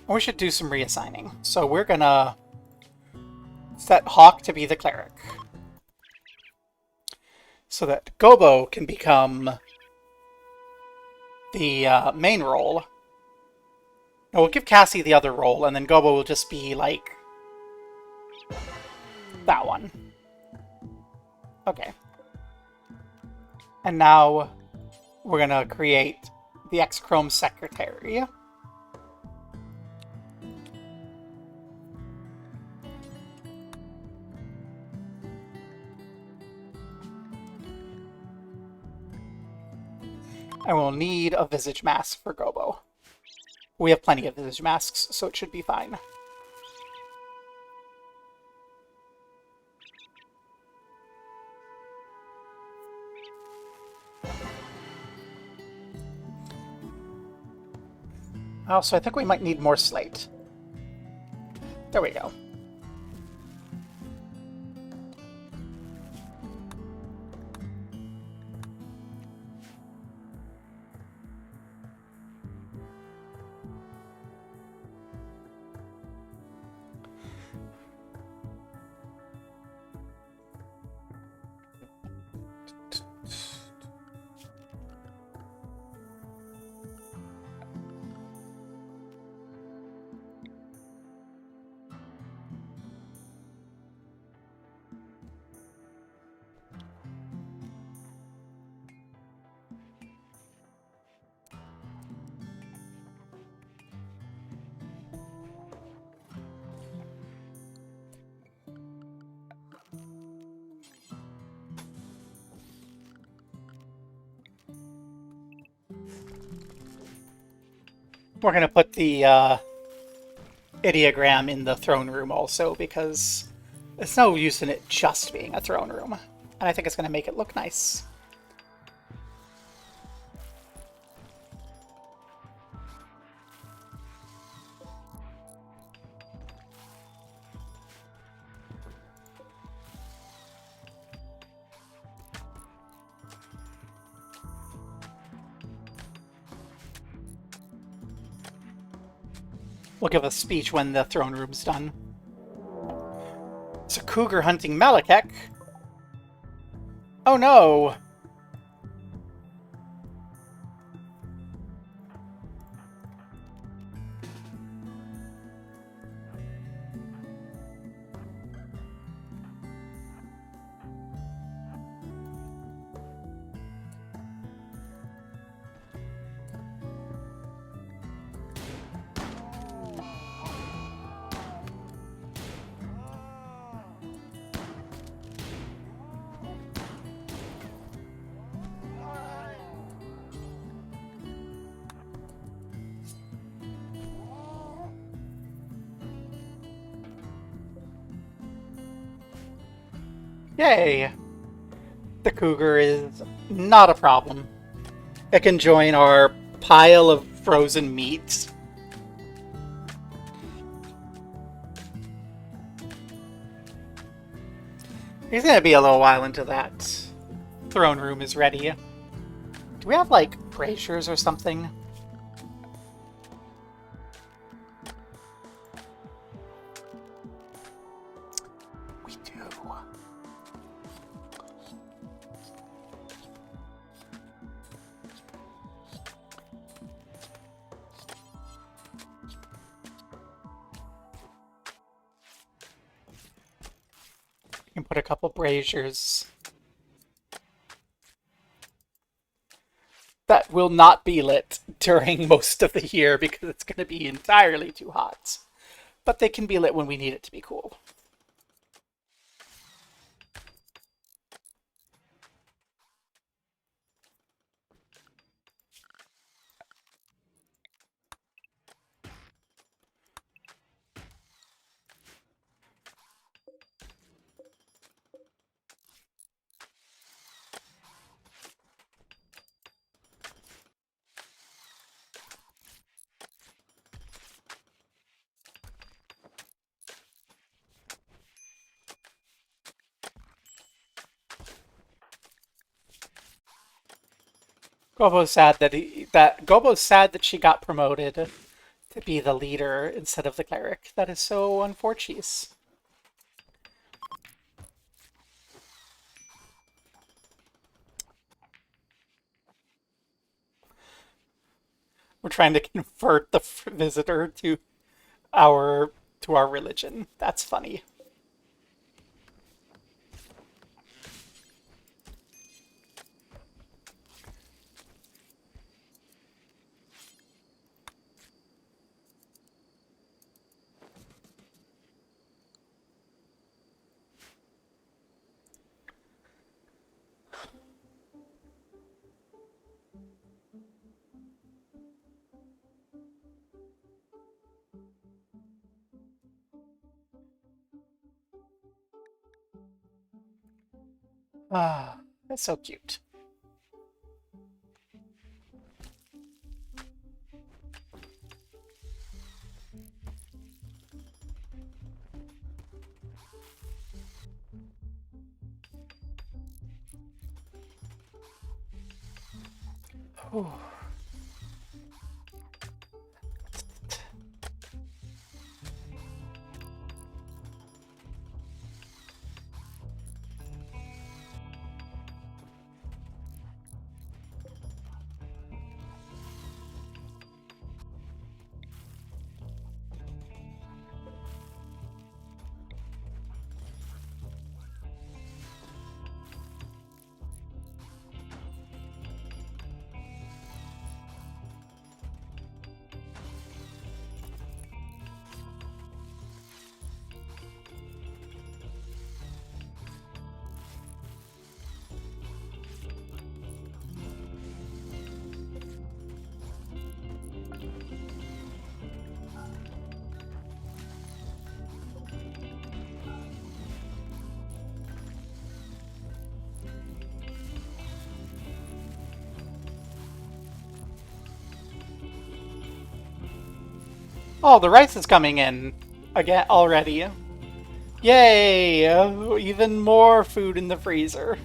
We should do some reassigning. So we're gonna set Hawk to be the cleric, so that Gobbo can become the main role. No, we'll give Cassie the other role, and then Gobbo will just be like that one. Okay. And now we're gonna create the X-Chrome Secretary. I will need a visage mask for Gobbo. We have plenty of visage masks, so it should be fine. Also, I think we might need more slate. There we go. We're going to put the ideogram in the throne room also, because there's no use in it just being a throne room. And I think it's going to make it look nice. We'll give a speech when the throne room's done. It's a cougar hunting Malekek. Oh no! Yay! The cougar is not a problem. It can join our pile of frozen meat. It's gonna be a little while until that throne room is ready. Do we have, like, braziers or something? We do. We can put a couple braziers. That will not be lit during most of the year because it's going to be entirely too hot. But they can be lit when we need it to be cool. Gobbo's sad that she got promoted to be the leader instead of the cleric. That is so unfortunate. We're trying to convert the visitor to our religion. That's funny. Ah, that's so cute. Whew. Oh, the rice is coming in again already. Yay! Even more food in the freezer.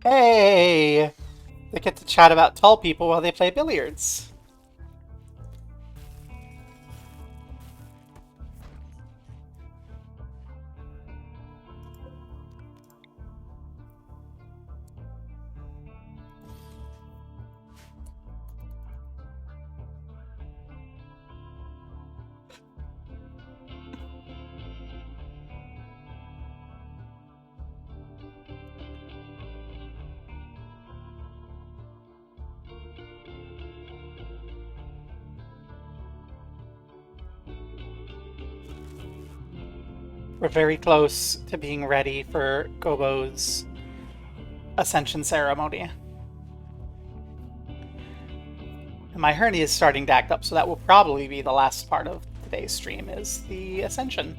Hey! They get to chat about tall people while they play billiards. We're very close to being ready for Gobbo's ascension ceremony. And my hernia is starting to act up, so that will probably be the last part of today's stream, is the ascension.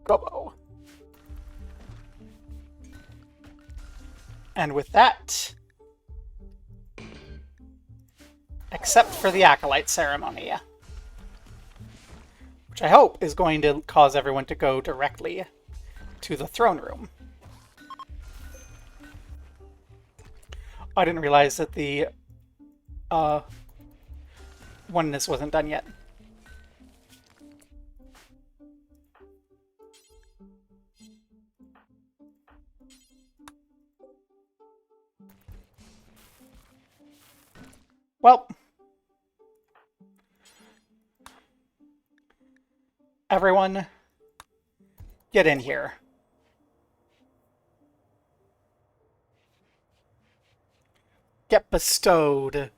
Gobbo. And with that, except for the Acolyte ceremony, which I hope is going to cause everyone to go directly to the throne room. I didn't realize that the oneness wasn't done yet. Well, everyone, get in here. Get bestowed.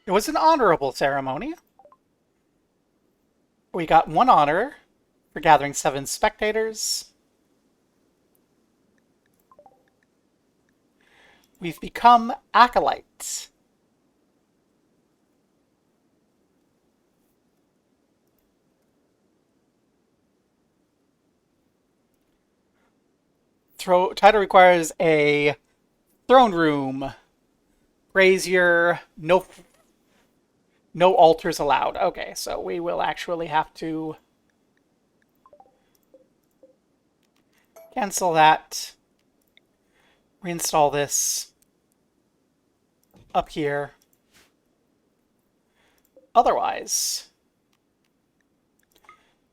It was an honorable ceremony. We got 1 honor for gathering 7 spectators. We've become acolytes. Title requires a throne room. Brazier, no altars allowed. Okay, so we will actually have to Cancel that. Reinstall this up here. Otherwise,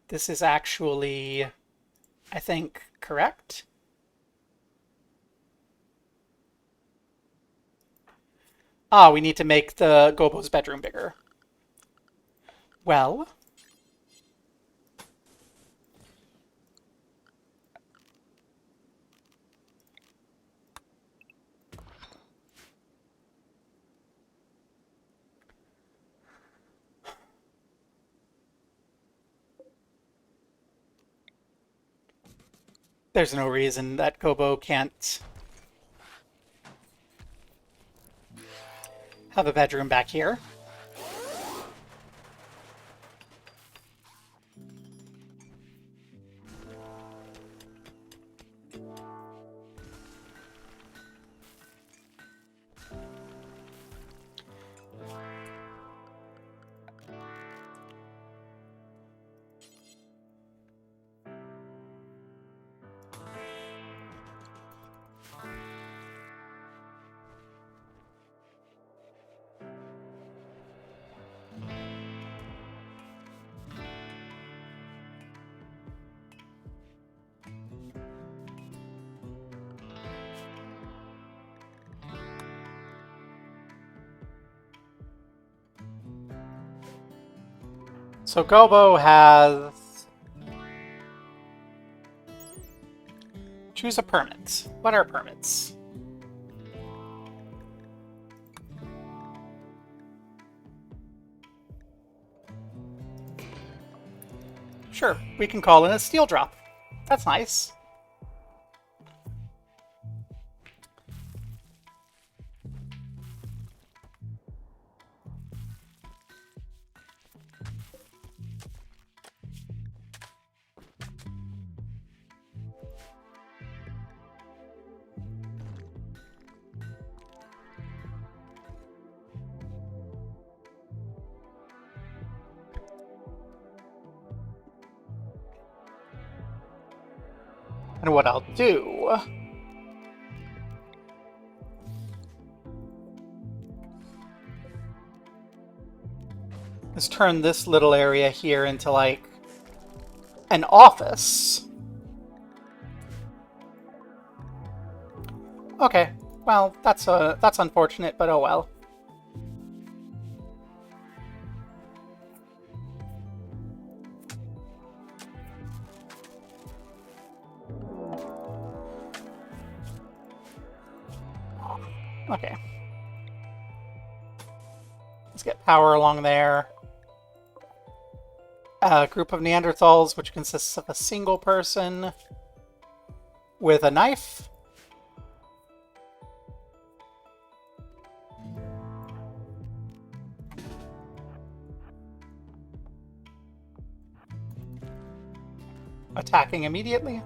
this is actually, I think, correct. Ah, we need to make the Gobbo's bedroom bigger. Well, there's no reason that Gobbo can't have a bedroom back here. So Gobbo has... Choose a permit. What are permits? Sure, we can call in a steel drop. That's nice. And what I'll do is turn this little area here into, like, an office. Okay, well, that's unfortunate, but oh well. Okay. Let's get power along there. A group of Neanderthals, which consists of a single person with a knife. Attacking immediately.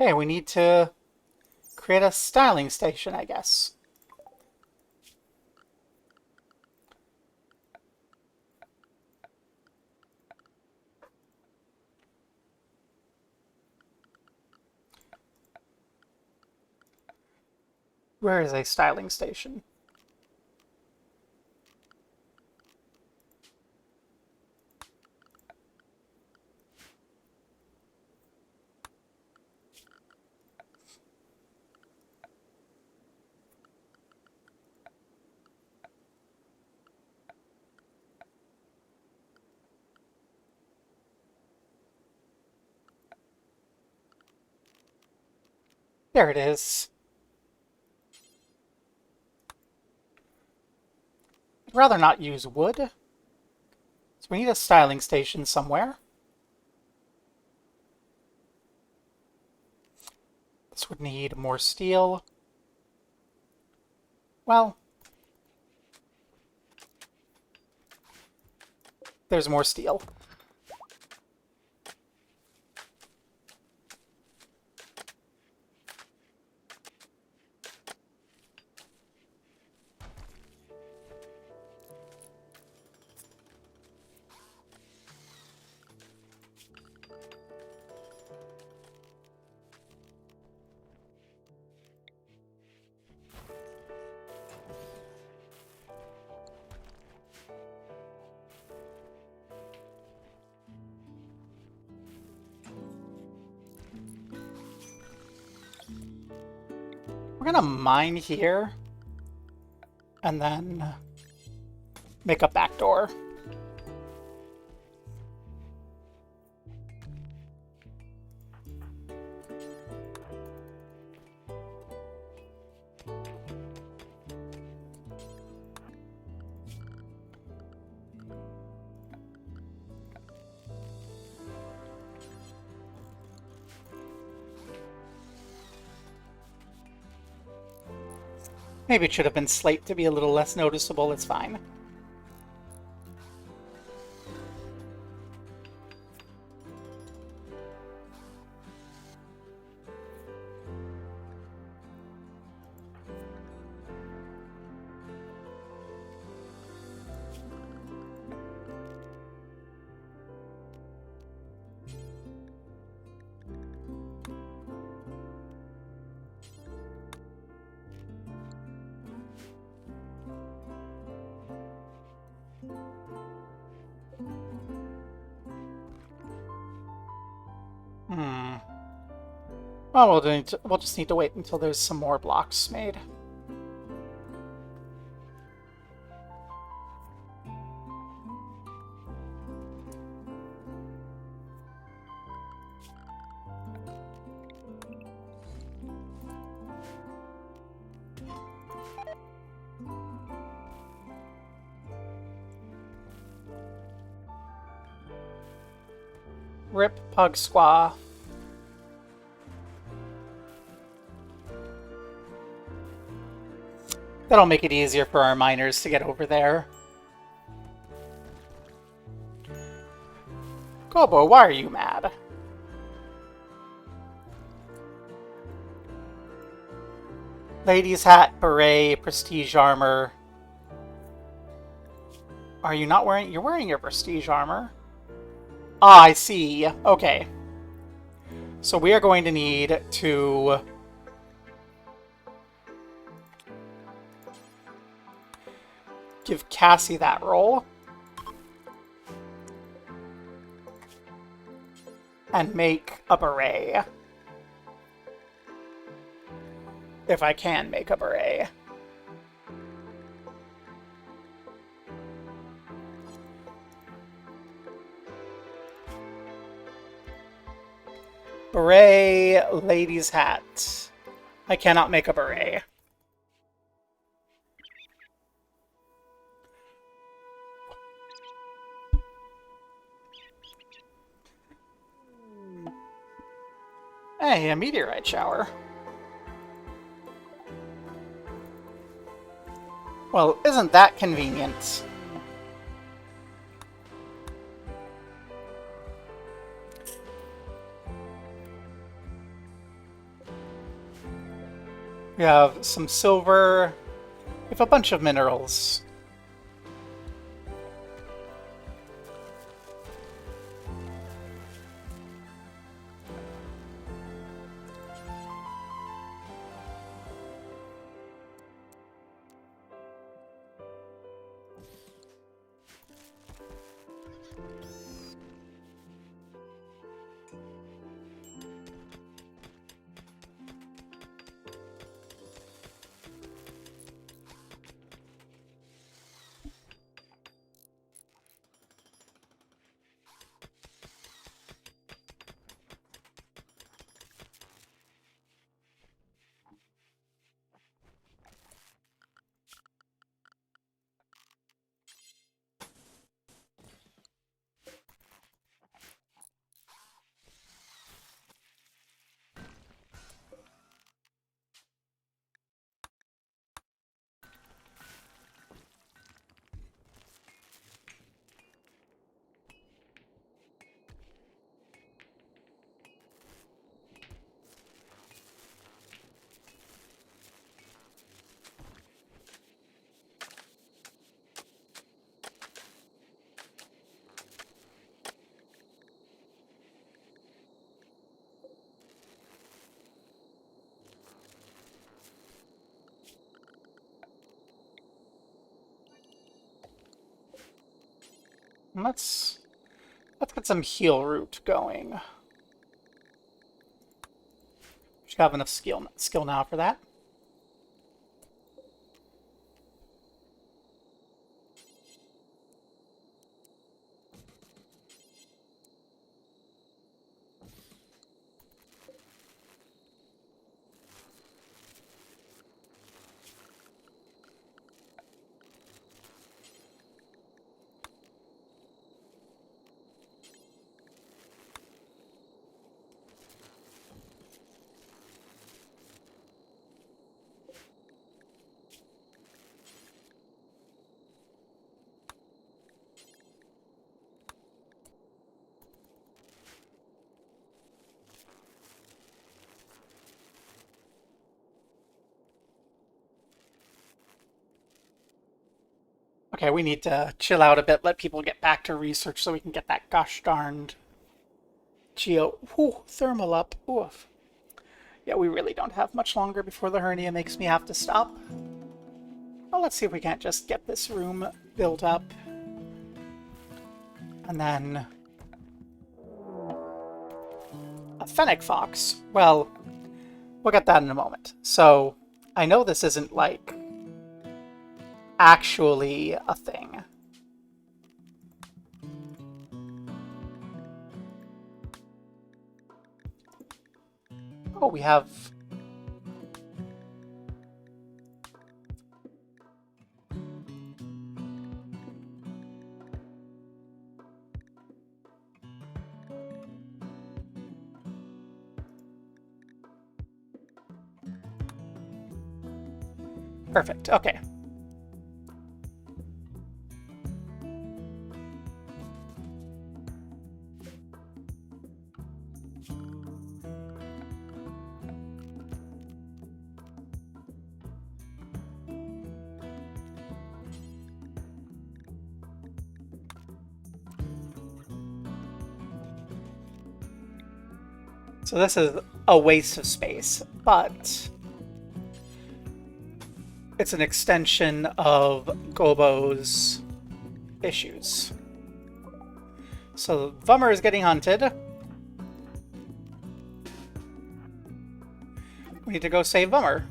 Okay, we need to create a styling station, I guess. Where is a styling station? There it is. I'd rather not use wood. So we need a styling station somewhere. This would need more steel. Well, there's more steel. We're gonna mine here and then make a back door. Maybe it should have been slate to be a little less noticeable. It's fine. Well, we'll just need to wait until there's some more blocks made. Rip Pug Squaw. That'll make it easier for our miners to get over there. Gobbo, why are you mad? Lady's hat, beret, prestige armor. Are you not wearing... You're wearing your prestige armor. Ah, I see. Okay. So we are going to need to... give Cassie that role. And make a beret. If I can make a beret. Beret, lady's hat. I cannot make a beret. Hey, a meteorite shower. Well, isn't that convenient? We have some silver. We have a bunch of minerals. And let's get some heal root going. Should have enough skill now for that. Okay, we need to chill out a bit, let people get back to research so we can get that gosh darned thermal up. Oof. Yeah, we really don't have much longer before the hernia makes me have to stop. Well, let's see if we can't just get this room built up. And then... a fennec fox. Well, we'll get that in a moment. So, I know this isn't, like, actually a thing. Oh, we have... perfect, okay. So this is a waste of space, but it's an extension of Gobbo's issues. So Vummer is getting hunted. We need to go save Vummer.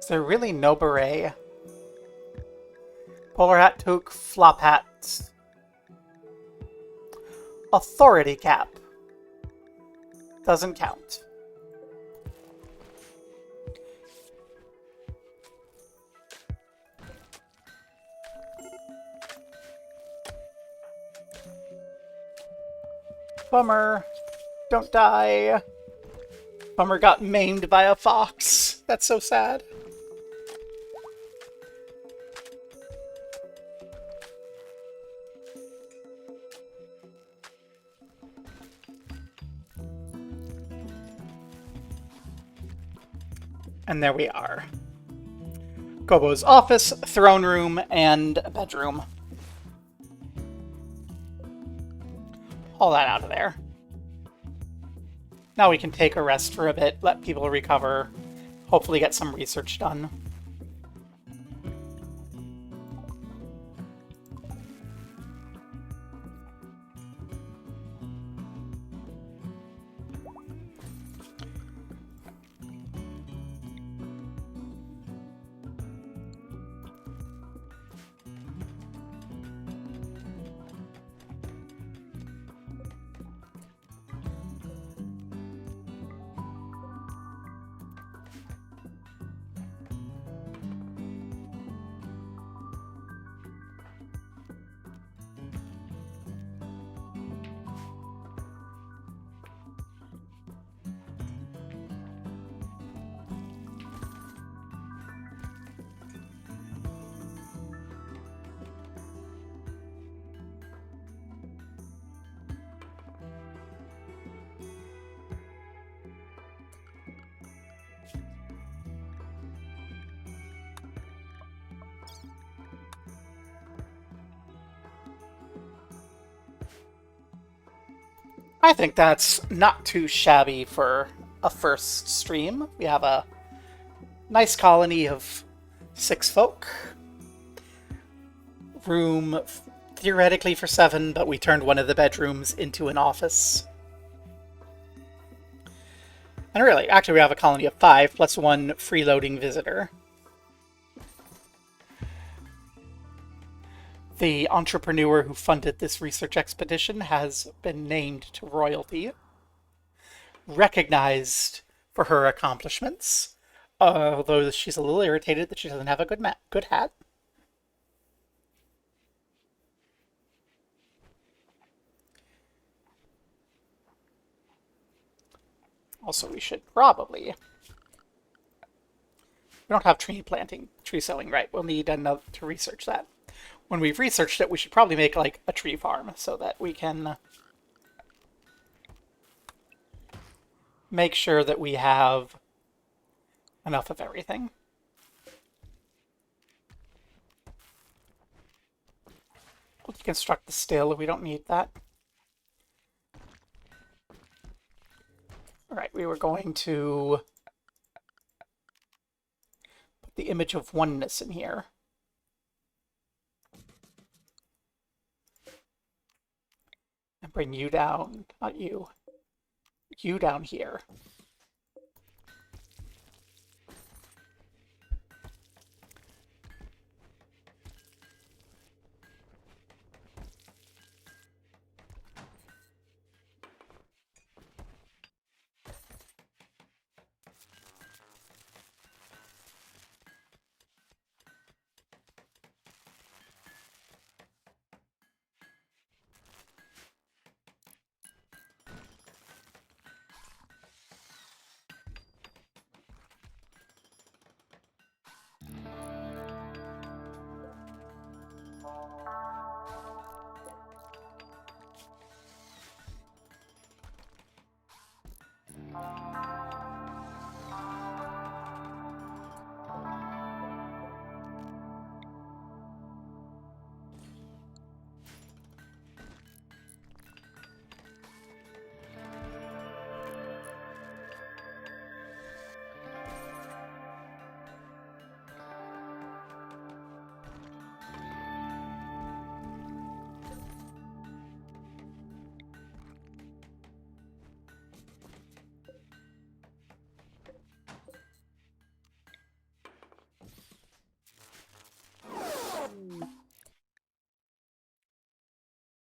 Is there really no beret? Polar hat, toque, flop hat. Authority cap. Doesn't count. Bummer. Don't die. Bummer got maimed by a fox. That's so sad. And there we are. Gobbo's office, throne room, and bedroom. All that out of there. Now we can take a rest for a bit, let people recover, hopefully get some research done. I think that's not too shabby for a first stream. We have a nice colony of 6 folk. Room theoretically for 7, but we turned one of the bedrooms into an office. And really, actually we have a colony of 5 plus 1 freeloading visitor. The entrepreneur who funded this research expedition has been named to royalty, recognized for her accomplishments, although she's a little irritated that she doesn't have a good hat. Also, we should probably... We don't have tree selling, right? We'll need another to research that. When we've researched it, we should probably make like a tree farm so that we can make sure that we have enough of everything. We'll deconstruct the still. We don't need that. All right, we were going to put the image of oneness in here. And bring you down, not you. You down here.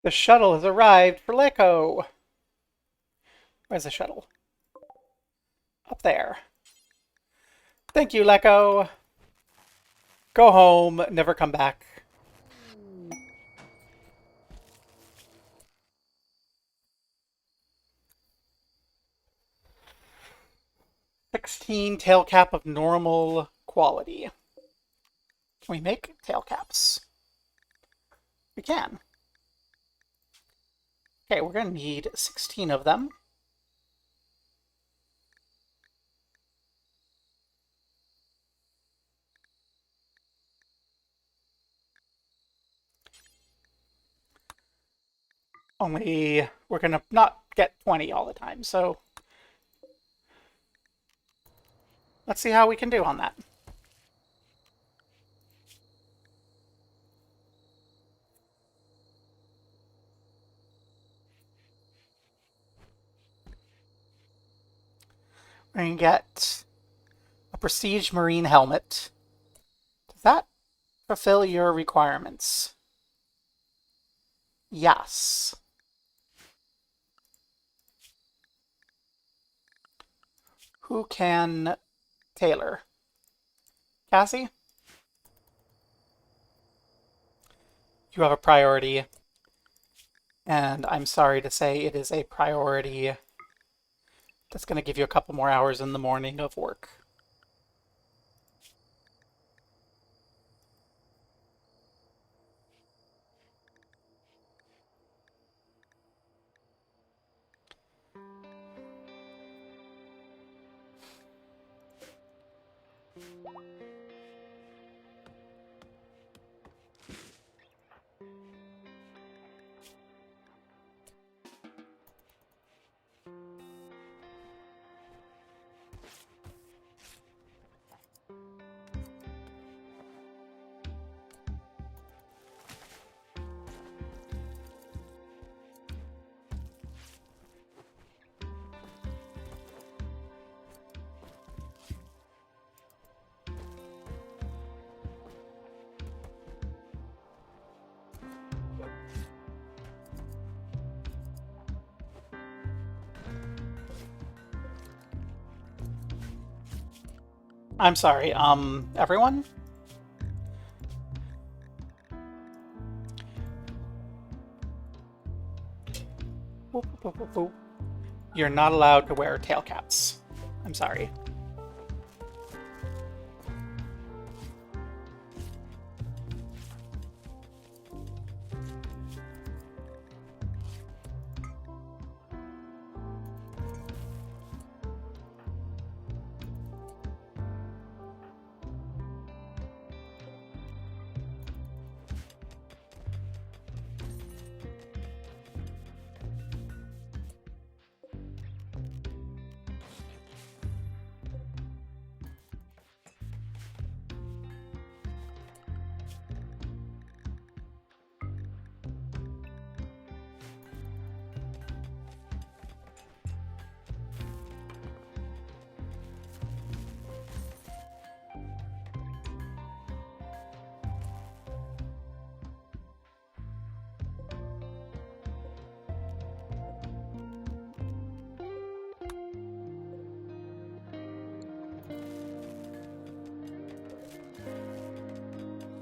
The shuttle has arrived for Leko. Where's the shuttle? Up there. Thank you, Leko. Go home, never come back. $16 tail cap of normal quality. Can we make tail caps? We can. Okay, we're going to need 16 of them. Only we're going to not get 20 all the time, so let's see how we can do on that. We're going to get a Prestige Marine helmet. Does that fulfill your requirements? Yes. Who can tailor? Cassie? You have a priority. And I'm sorry to say it is a priority that's going to give you a couple more hours in the morning of work. I'm sorry, everyone? You're not allowed to wear tail caps. I'm sorry.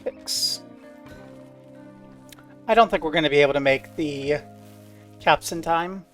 Fix. I don't think we're going to be able to make the caps in time.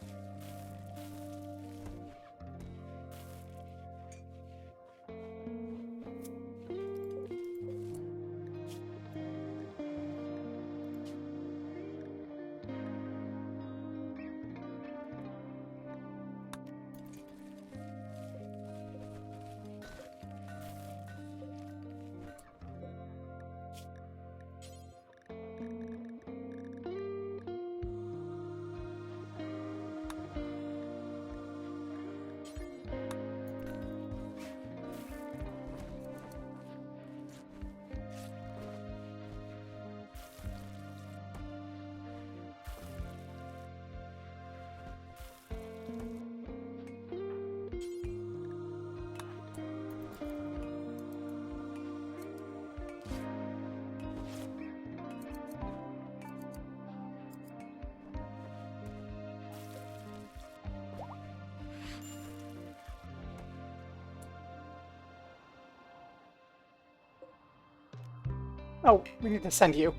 Oh, we need to send you.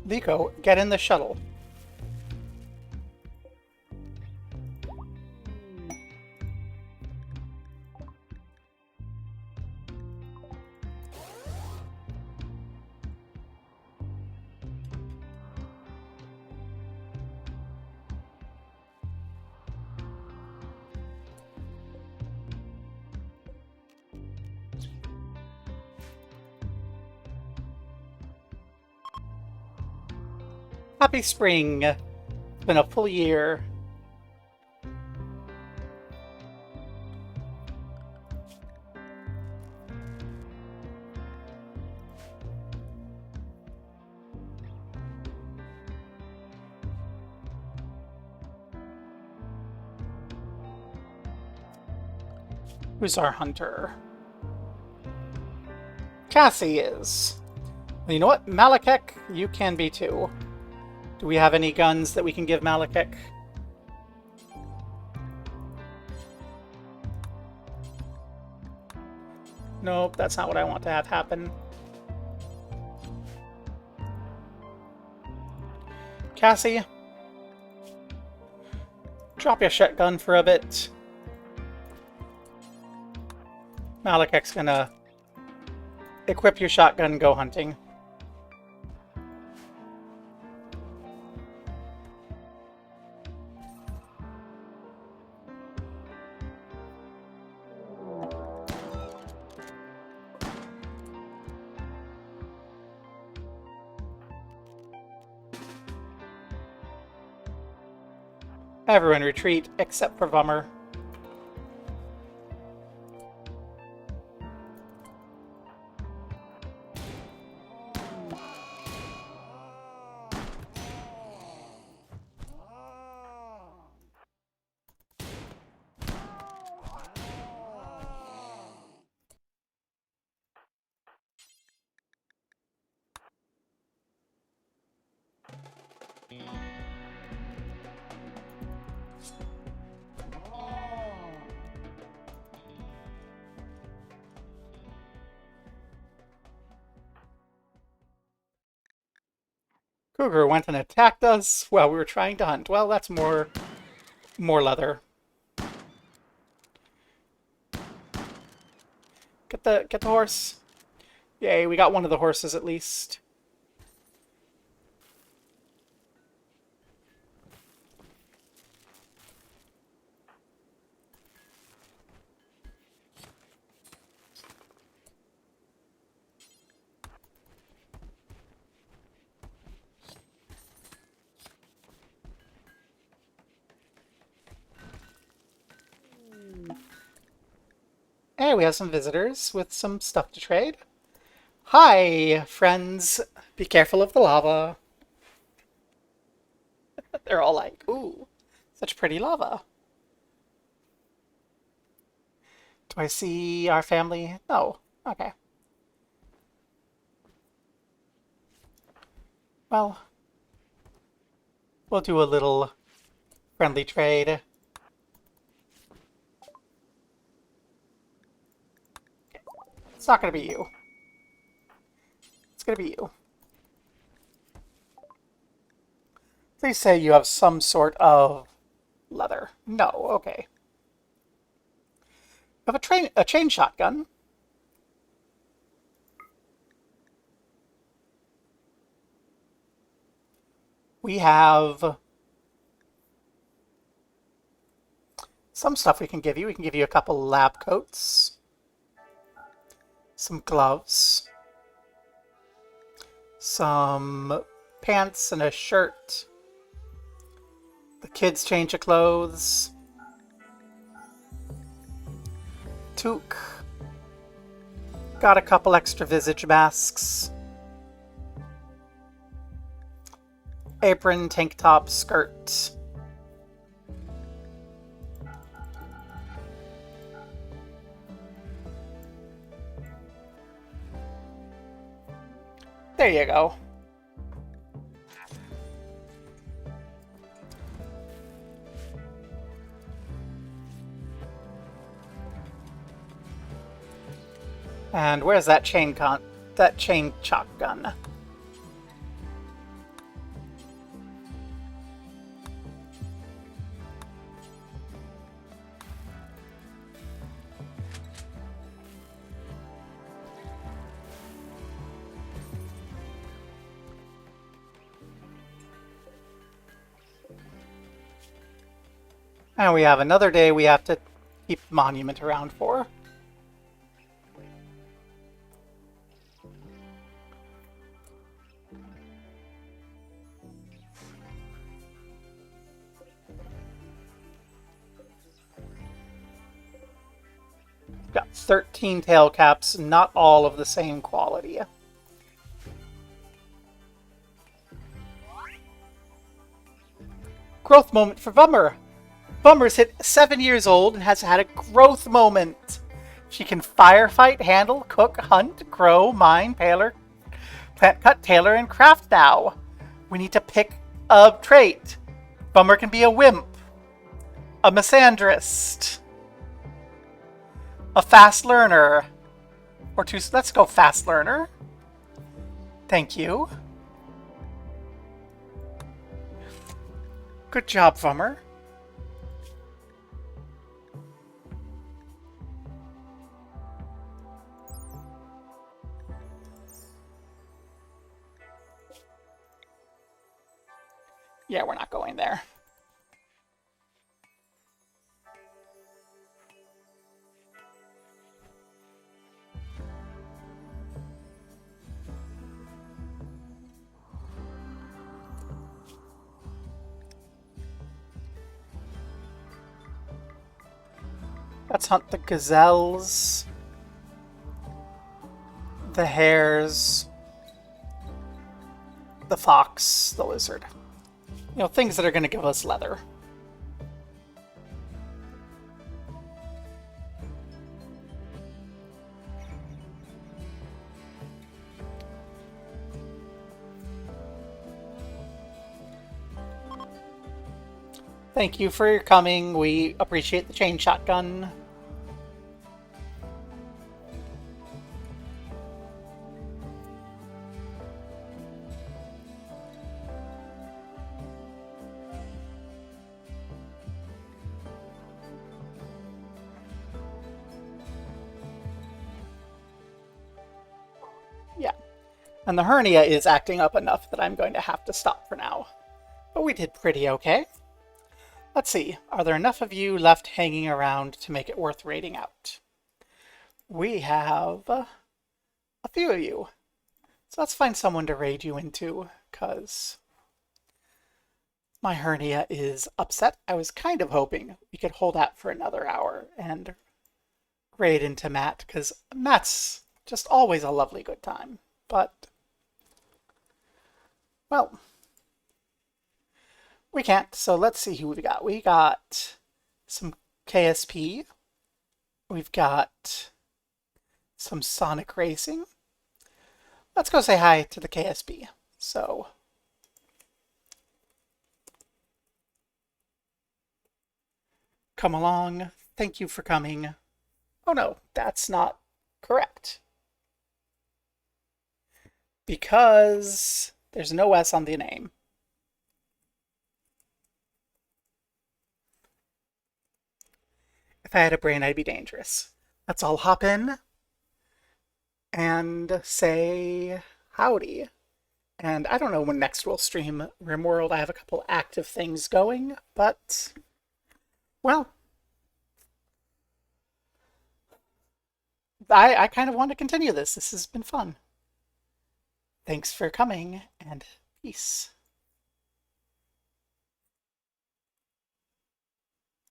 Liko, get in the shuttle. Happy spring. It's been a full year. Who's our hunter? Cassie is. Well, you know what? Malekek, you can be too. Do we have any guns that we can give Malekek? Nope, that's not what I want to have happen. Cassie, drop your shotgun for a bit. Malekek's gonna equip your shotgun and go hunting. Everyone retreat except for Vummer. Cougar went and attacked us while we were trying to hunt. Well, that's more leather. Get the horse. Yay, we got one of the horses at least. Hey, we have some visitors with some stuff to trade. Hi, friends. Be careful of the lava. They're all like, ooh, such pretty lava. Do I see our family? No. Okay. Well, we'll do a little friendly trade. It's not going to be you. It's going to be you. Please say you have some sort of leather. No, okay. We have a chain shotgun. We have some stuff we can give you. We can give you a couple lab coats, some gloves, some pants and a shirt. The kids' change of clothes. Toque. Got a couple extra visage masks. Apron, tank top, skirt. There you go. And where's that chain shotgun? And we have another day we have to keep the monument around for. Got 13 tail caps, not all of the same quality. Growth moment for Bummer. Bummer's hit 7 years old and has had a growth moment. She can firefight, handle, cook, hunt, grow, mine, plant cut, tailor, and craft now. We need to pick a trait. Bummer can be a wimp, a misandrist, a fast learner, or two. Let's go fast learner. Thank you. Good job, Bummer. Yeah, we're not going there. Let's hunt the gazelles, the hares, the fox, the lizard. You know, things that are going to give us leather. Thank you for your coming. We appreciate the chain shotgun. Yeah. And the hernia is acting up enough that I'm going to have to stop for now. But we did pretty okay. Let's see, are there enough of you left hanging around to make it worth raiding out? We have a few of you. So let's find someone to raid you into, because my hernia is upset. I was kind of hoping we could hold out for another hour and raid into Matt, because Matt's just always a lovely good time. But, well, we can't, so let's see who we got. We got some KSP. We've got some Sonic Racing. Let's go say hi to the KSP. So, come along. Thank you for coming. Oh no, that's not correct. Because there's no S on the name. If I had a brain, I'd be dangerous. Let's all hop in and say howdy. And I don't know when next we'll stream Rimworld. I have a couple active things going, but, well, I kind of want to continue this. This has been fun. Thanks for coming, and peace.